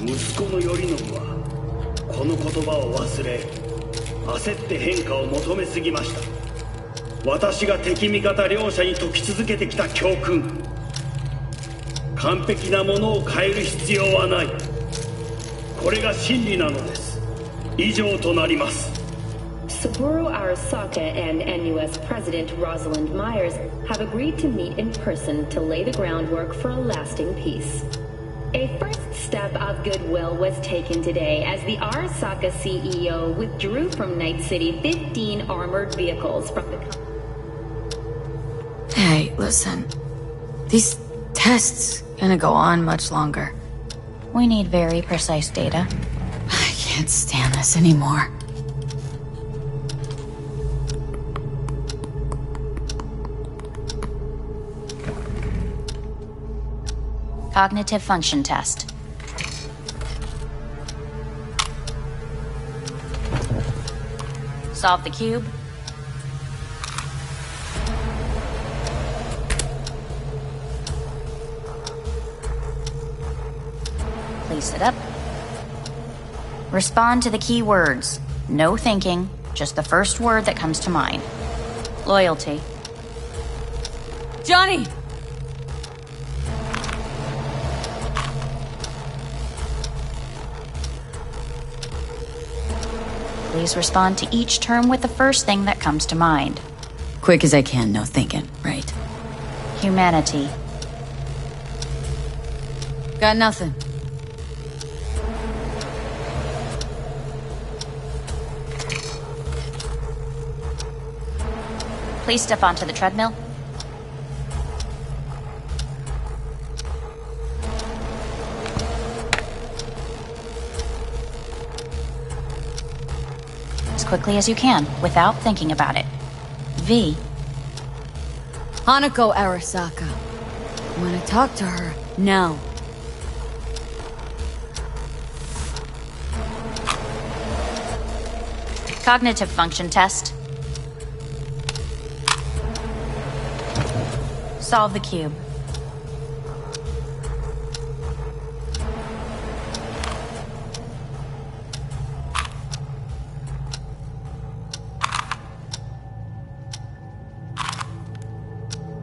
息子の頼信はこの言葉を忘れ、焦って変化を求めすぎました。私が敵味方両者に説き続けてきた教訓。完璧なものを変える必要はない。これが真理なのです。以上となります。Saburo Arasaka and NUS President Rosalind Myers have agreed to meet in person to lay the groundwork for a lasting peace. A first step of goodwill was taken today as the Arasaka CEO withdrew from Night City 15 armored vehicles from the... Hey, listen. These tests gonna go on much longer. We need very precise data. I can't stand this anymore. Cognitive function test. Solve the cube. Place it up. Respond to the key words. No thinking, just the first word that comes to mind. Loyalty. Johnny! Please respond to each term with the first thing that comes to mind. Quick as I can, no thinking, right? Humanity. Got nothing. Please step onto the treadmill. As quickly as you can, without thinking about it. V. Hanako Arasaka. I'm gonna talk to her now. Cognitive function test. Solve the cube.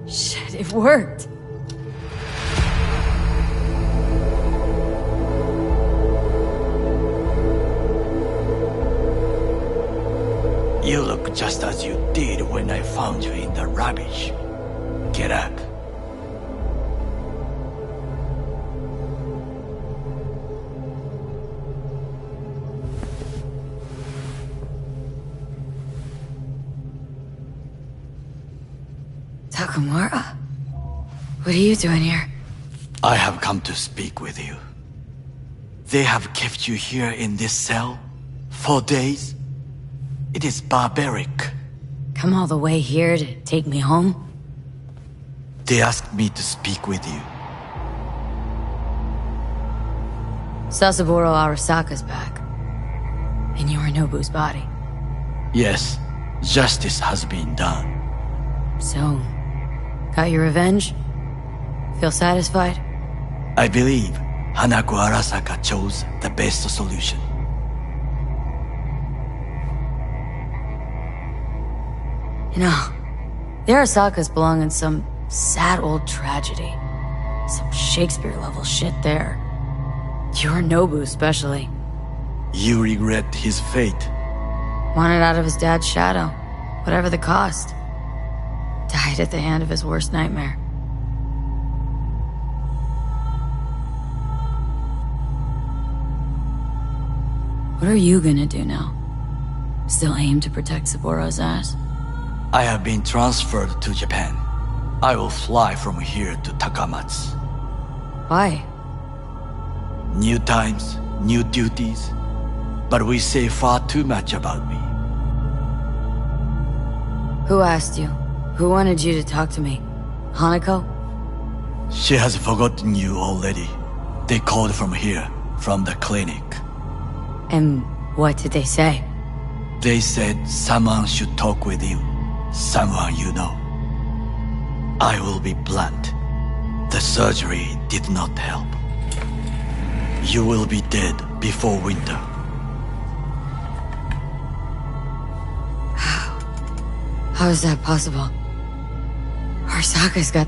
Shit, it worked. You look just as you did when I found you in the rubbish. Get up. Takamura? What are you doing here? I have come to speak with you. They have kept you here in this cell for days? It is barbaric. Come all the way here to take me home? They asked me to speak with you. Sasaburo Arasaka's back. In Yorinobu's body. Yes, justice has been done. So, got your revenge? Feel satisfied? I believe Hanako Arasaka chose the best solution. You know, the Arasakas belong in some sad old tragedy. Some Shakespeare-level shit there. Yorinobu especially. You regret his fate? Wanted out of his dad's shadow, whatever the cost. Died at the hand of his worst nightmare. What are you gonna do now? Still aim to protect Saburo's ass? I have been transferred to Japan. I will fly from here to Takamatsu. Why? New times, new duties. but we say far too much about me. Who asked you? Who wanted you to talk to me? Hanako? She has forgotten you already. They called from here, from the clinic. And what did they say? They said someone should talk with you. Someone you know. I will be blunt. The surgery did not help. You will be dead before winter. How is that possible? Arasaka's got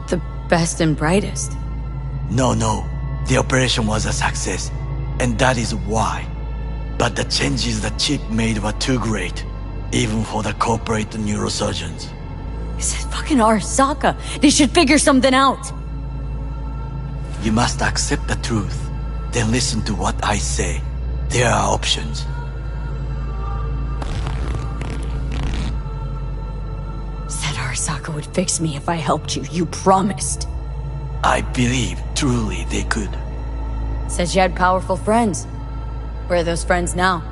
the best and brightest. No. The operation was a success, and that is why. But the changes the chip made were too great, even for the corporate neurosurgeons. This is fucking Arasaka. They should figure something out. You must accept the truth, then listen to what I say. There are options. Said Arasaka would fix me if I helped you. You promised. I believe truly they could. Said you had powerful friends. Where are those friends now?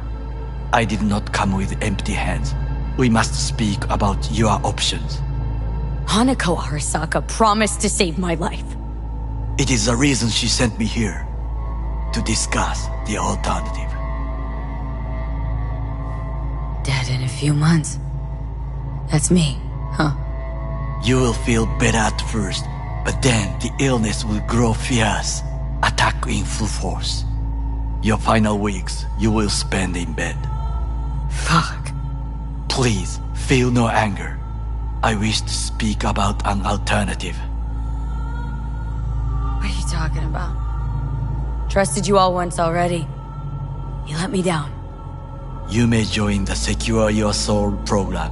I did not come with empty hands. We must speak about your options. Hanako Arasaka promised to save my life. It is the reason she sent me here. To discuss the alternative. Dead in a few months. That's me, huh? You will feel better at first, but then the illness will grow fierce, attack in full force. Your final weeks you will spend in bed. Fuck. Please, feel no anger. I wish to speak about an alternative. What are you talking about? Trusted you all once already. You let me down. You may join the Secure Your Soul program.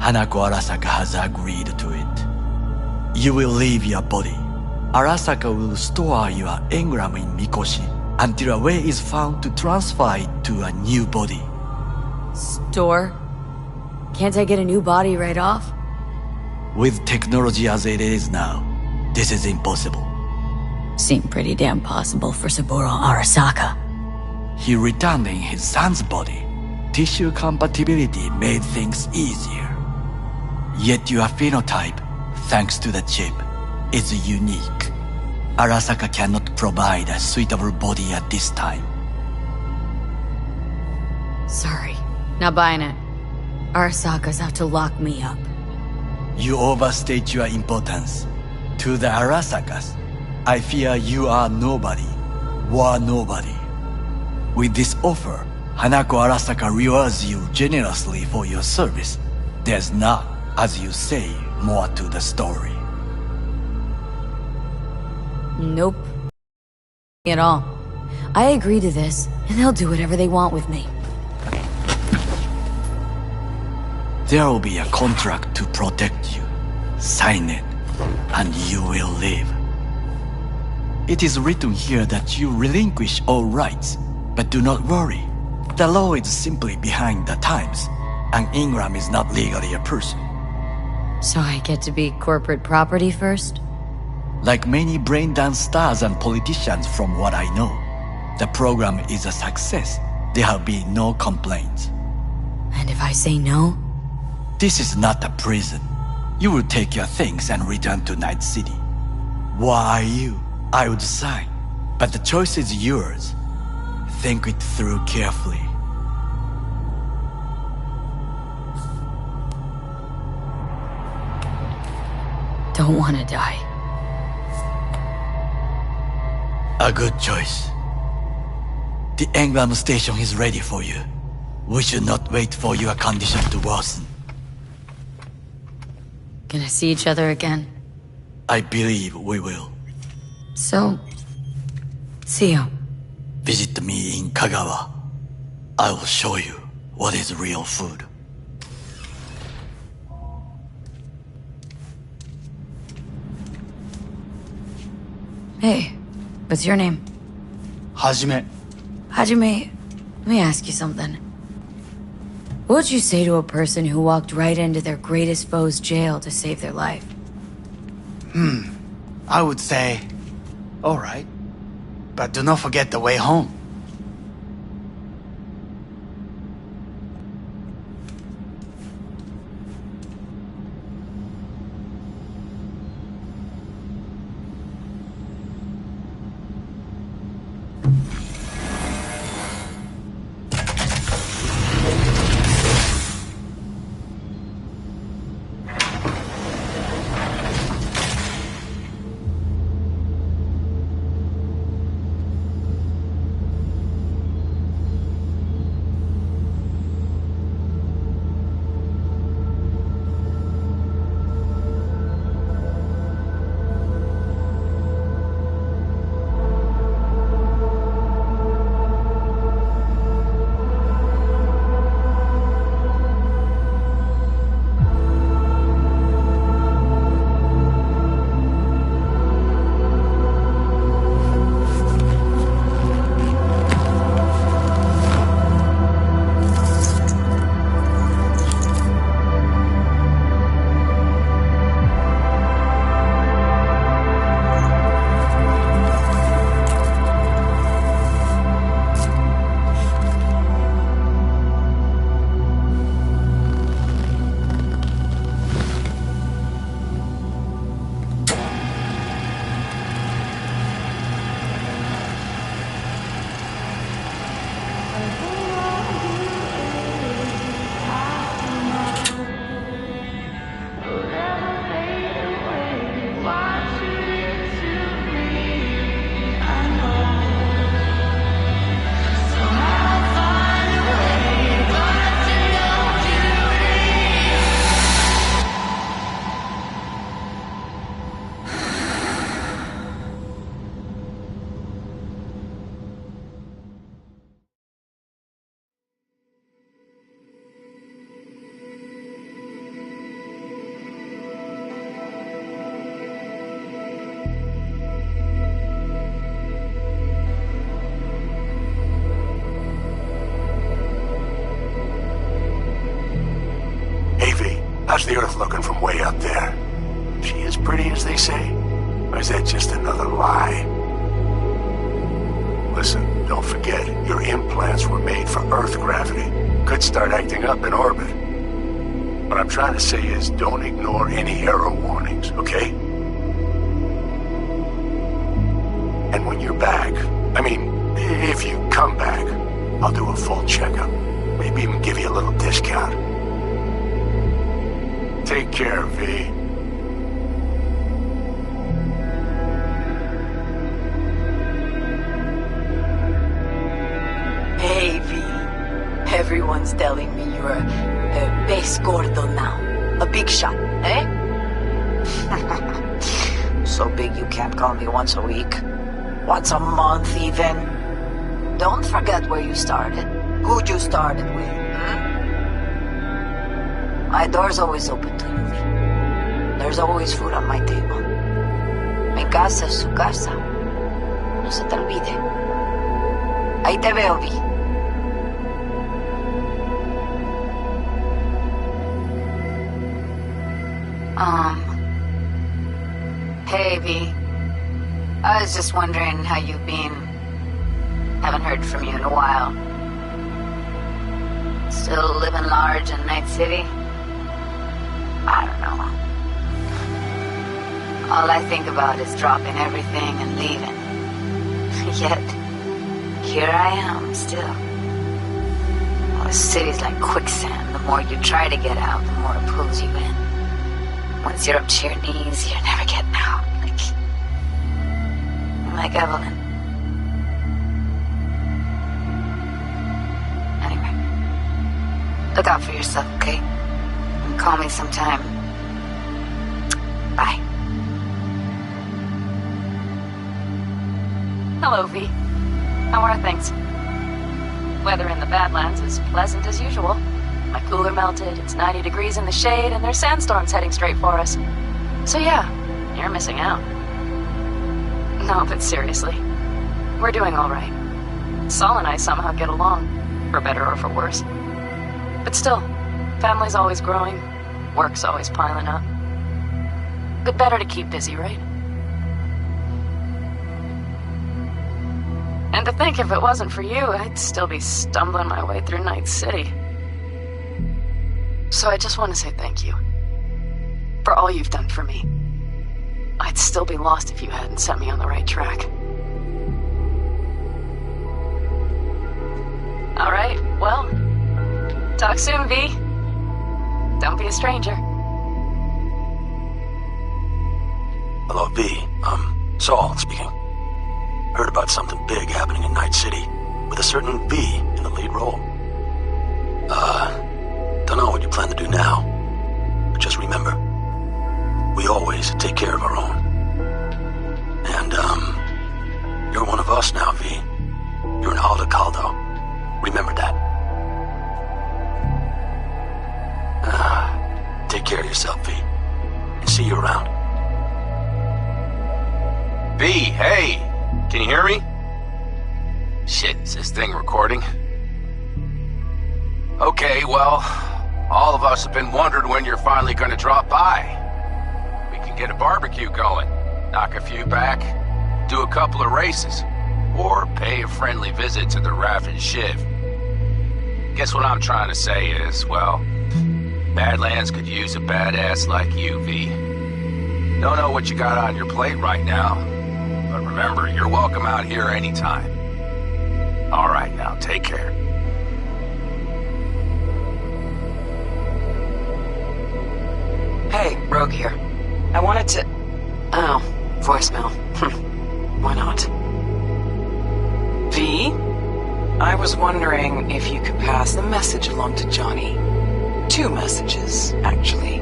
Hanako Arasaka has agreed to it. You will leave your body. Arasaka will store your engram in Mikoshi until a way is found to transfer it to a new body. Store? Can't I get a new body right off? With technology as it is now, this is impossible. Seemed pretty damn possible for Saburo Arasaka. He returned in his son's body. Tissue compatibility made things easier. Yet your phenotype, thanks to the chip, is unique. Arasaka cannot provide a suitable body at this time. Sorry, not buying it. Arasaka's have to lock me up. You overstate your importance. To the Arasakas, I fear you are nobody. Were nobody. With this offer, Hanako Arasaka rewards you generously for your service. There's not, as you say, more to the story. Nope. At all. I agree to this, and they'll do whatever they want with me. There will be a contract to protect you. Sign it, and you will live. It is written here that you relinquish all rights, but do not worry. The law is simply behind the times, and Ingram is not legally a person. So I get to be corporate property first? Like many brain-dance stars and politicians from what I know, the program is a success. There have been no complaints. And if I say no? This is not a prison. You will take your things and return to Night City. Why you? I would sign, but the choice is yours. Think it through carefully. Don't want to die. A good choice. The Engram station is ready for you. We should not wait for your condition to worsen. Gonna see each other again? I believe we will. So, see you. Visit me in Kagawa. I will show you what is real food. Hey, what's your name? Hajime. Hajime, let me ask you something. What would you say to a person who walked right into their greatest foe's jail to save their life? I would say, alright, but do not forget the way home. implants were made for Earth gravity. Could start acting up in orbit. What I'm trying to say is don't ignore any error warnings, okay? And when you're back, I mean, if you come back, I'll do a full checkup. Maybe even give you a little discount. Take care, V. Hey, V. Everyone's telling me you're a base gordo now. A big shot, eh? So big you can't call me once a week. Once a month, even. Don't forget where you started. Who'd you started with, My door's always open to you, V. There's always food on my table. Mi casa es su casa. No se te olvide. Ahí te veo, V. Hey, V. I was just wondering how you've been. Haven't heard from you in a while. Still living large in Night City? I don't know. All I think about is dropping everything and leaving. Yet, here I am, still. Well, the city's like quicksand. The more you try to get out, the more it pulls you in. Once you're up to your knees, you're never getting out. Like Evelyn. Anyway. Look out for yourself, okay? And call me sometime. Bye. Hello, V. How are things? Weather in the Badlands is pleasant as usual. My cooler melted, it's 90 degrees in the shade, and there's sandstorms heading straight for us. So yeah, you're missing out. No, but seriously, we're doing all right. Saul and I somehow get along, for better or for worse. But still, family's always growing, work's always piling up. But better to keep busy, right? And to think if it wasn't for you, I'd still be stumbling my way through Night City. So I just want to say thank you. For all you've done for me. I'd still be lost if you hadn't set me on the right track. All right, well, talk soon, V. Don't be a stranger. Hello, V. Saul speaking. Heard about something big happening in Night City, with a certain V in the lead role. Don't know what you plan to do now, but just remember, we always take care of our own. And, you're one of us now, V. You're an Alda Caldo. Remember that. Take care of yourself, V. And see you around. V, hey! Can you hear me? Shit, is this thing recording? Okay, well, all of us have been wondering when you're finally gonna drop by. We can get a barbecue going, knock a few back, do a couple of races, or pay a friendly visit to the Raff and Shiv. Guess what I'm trying to say is, well, Badlands could use a badass like you, V. Don't know what you got on your plate right now, but remember, you're welcome out here anytime. All right, now, take care. Hey, Rogue here. I wanted to... Oh, voicemail. Why not? V? I was wondering if you could pass the message along to Johnny. 2 messages, actually.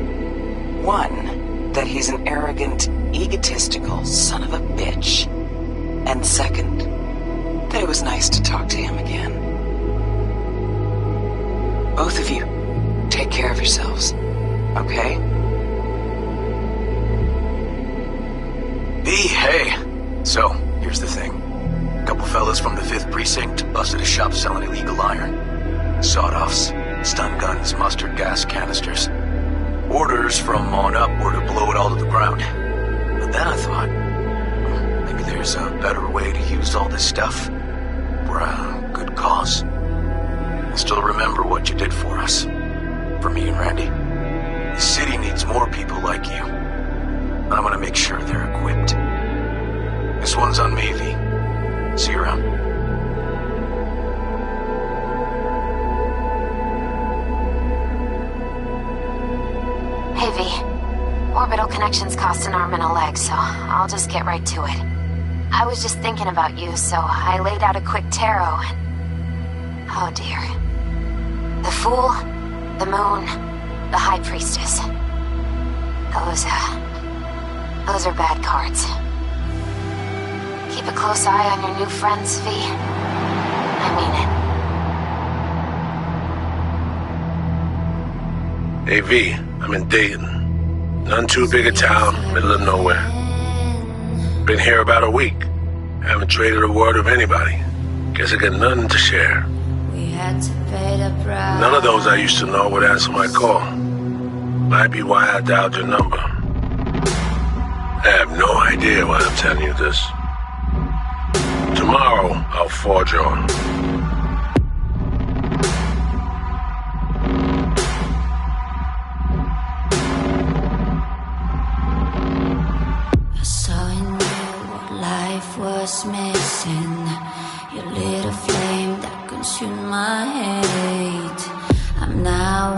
One, that he's an arrogant, egotistical son of a bitch. And second, that it was nice to talk to him again. Both of you, take care of yourselves, okay? V, hey! So, here's the thing. A couple fellas from the 5th Precinct busted a shop selling illegal iron. Sawed-offs, stun guns, mustard gas canisters. Orders from on up were to blow it all to the ground. But then I thought, maybe there's a better way to use all this stuff for a good cause. did for us. For me and Randy. The city needs more people like you. I'm gonna make sure they're equipped. This one's on me, V. See you around. Hey, V. Orbital connections cost an arm and a leg, so I'll just get right to it. I was just thinking about you, so I laid out a quick tarot and... Oh dear. The Fool, the Moon, the High Priestess. Those are bad cards. Keep a close eye on your new friends, V. I mean it. Hey, V, I'm in Dayton. None too big a town, middle of nowhere. Been here about a week. Haven't traded a word with anybody. Guess I got nothing to share. None of those I used to know would answer my call. Might be why I dialed your number. I have no idea why I'm telling you this. Tomorrow, I'll forge on. I saw in you what life was missing. You lit a flame that consumed my hate. I'm now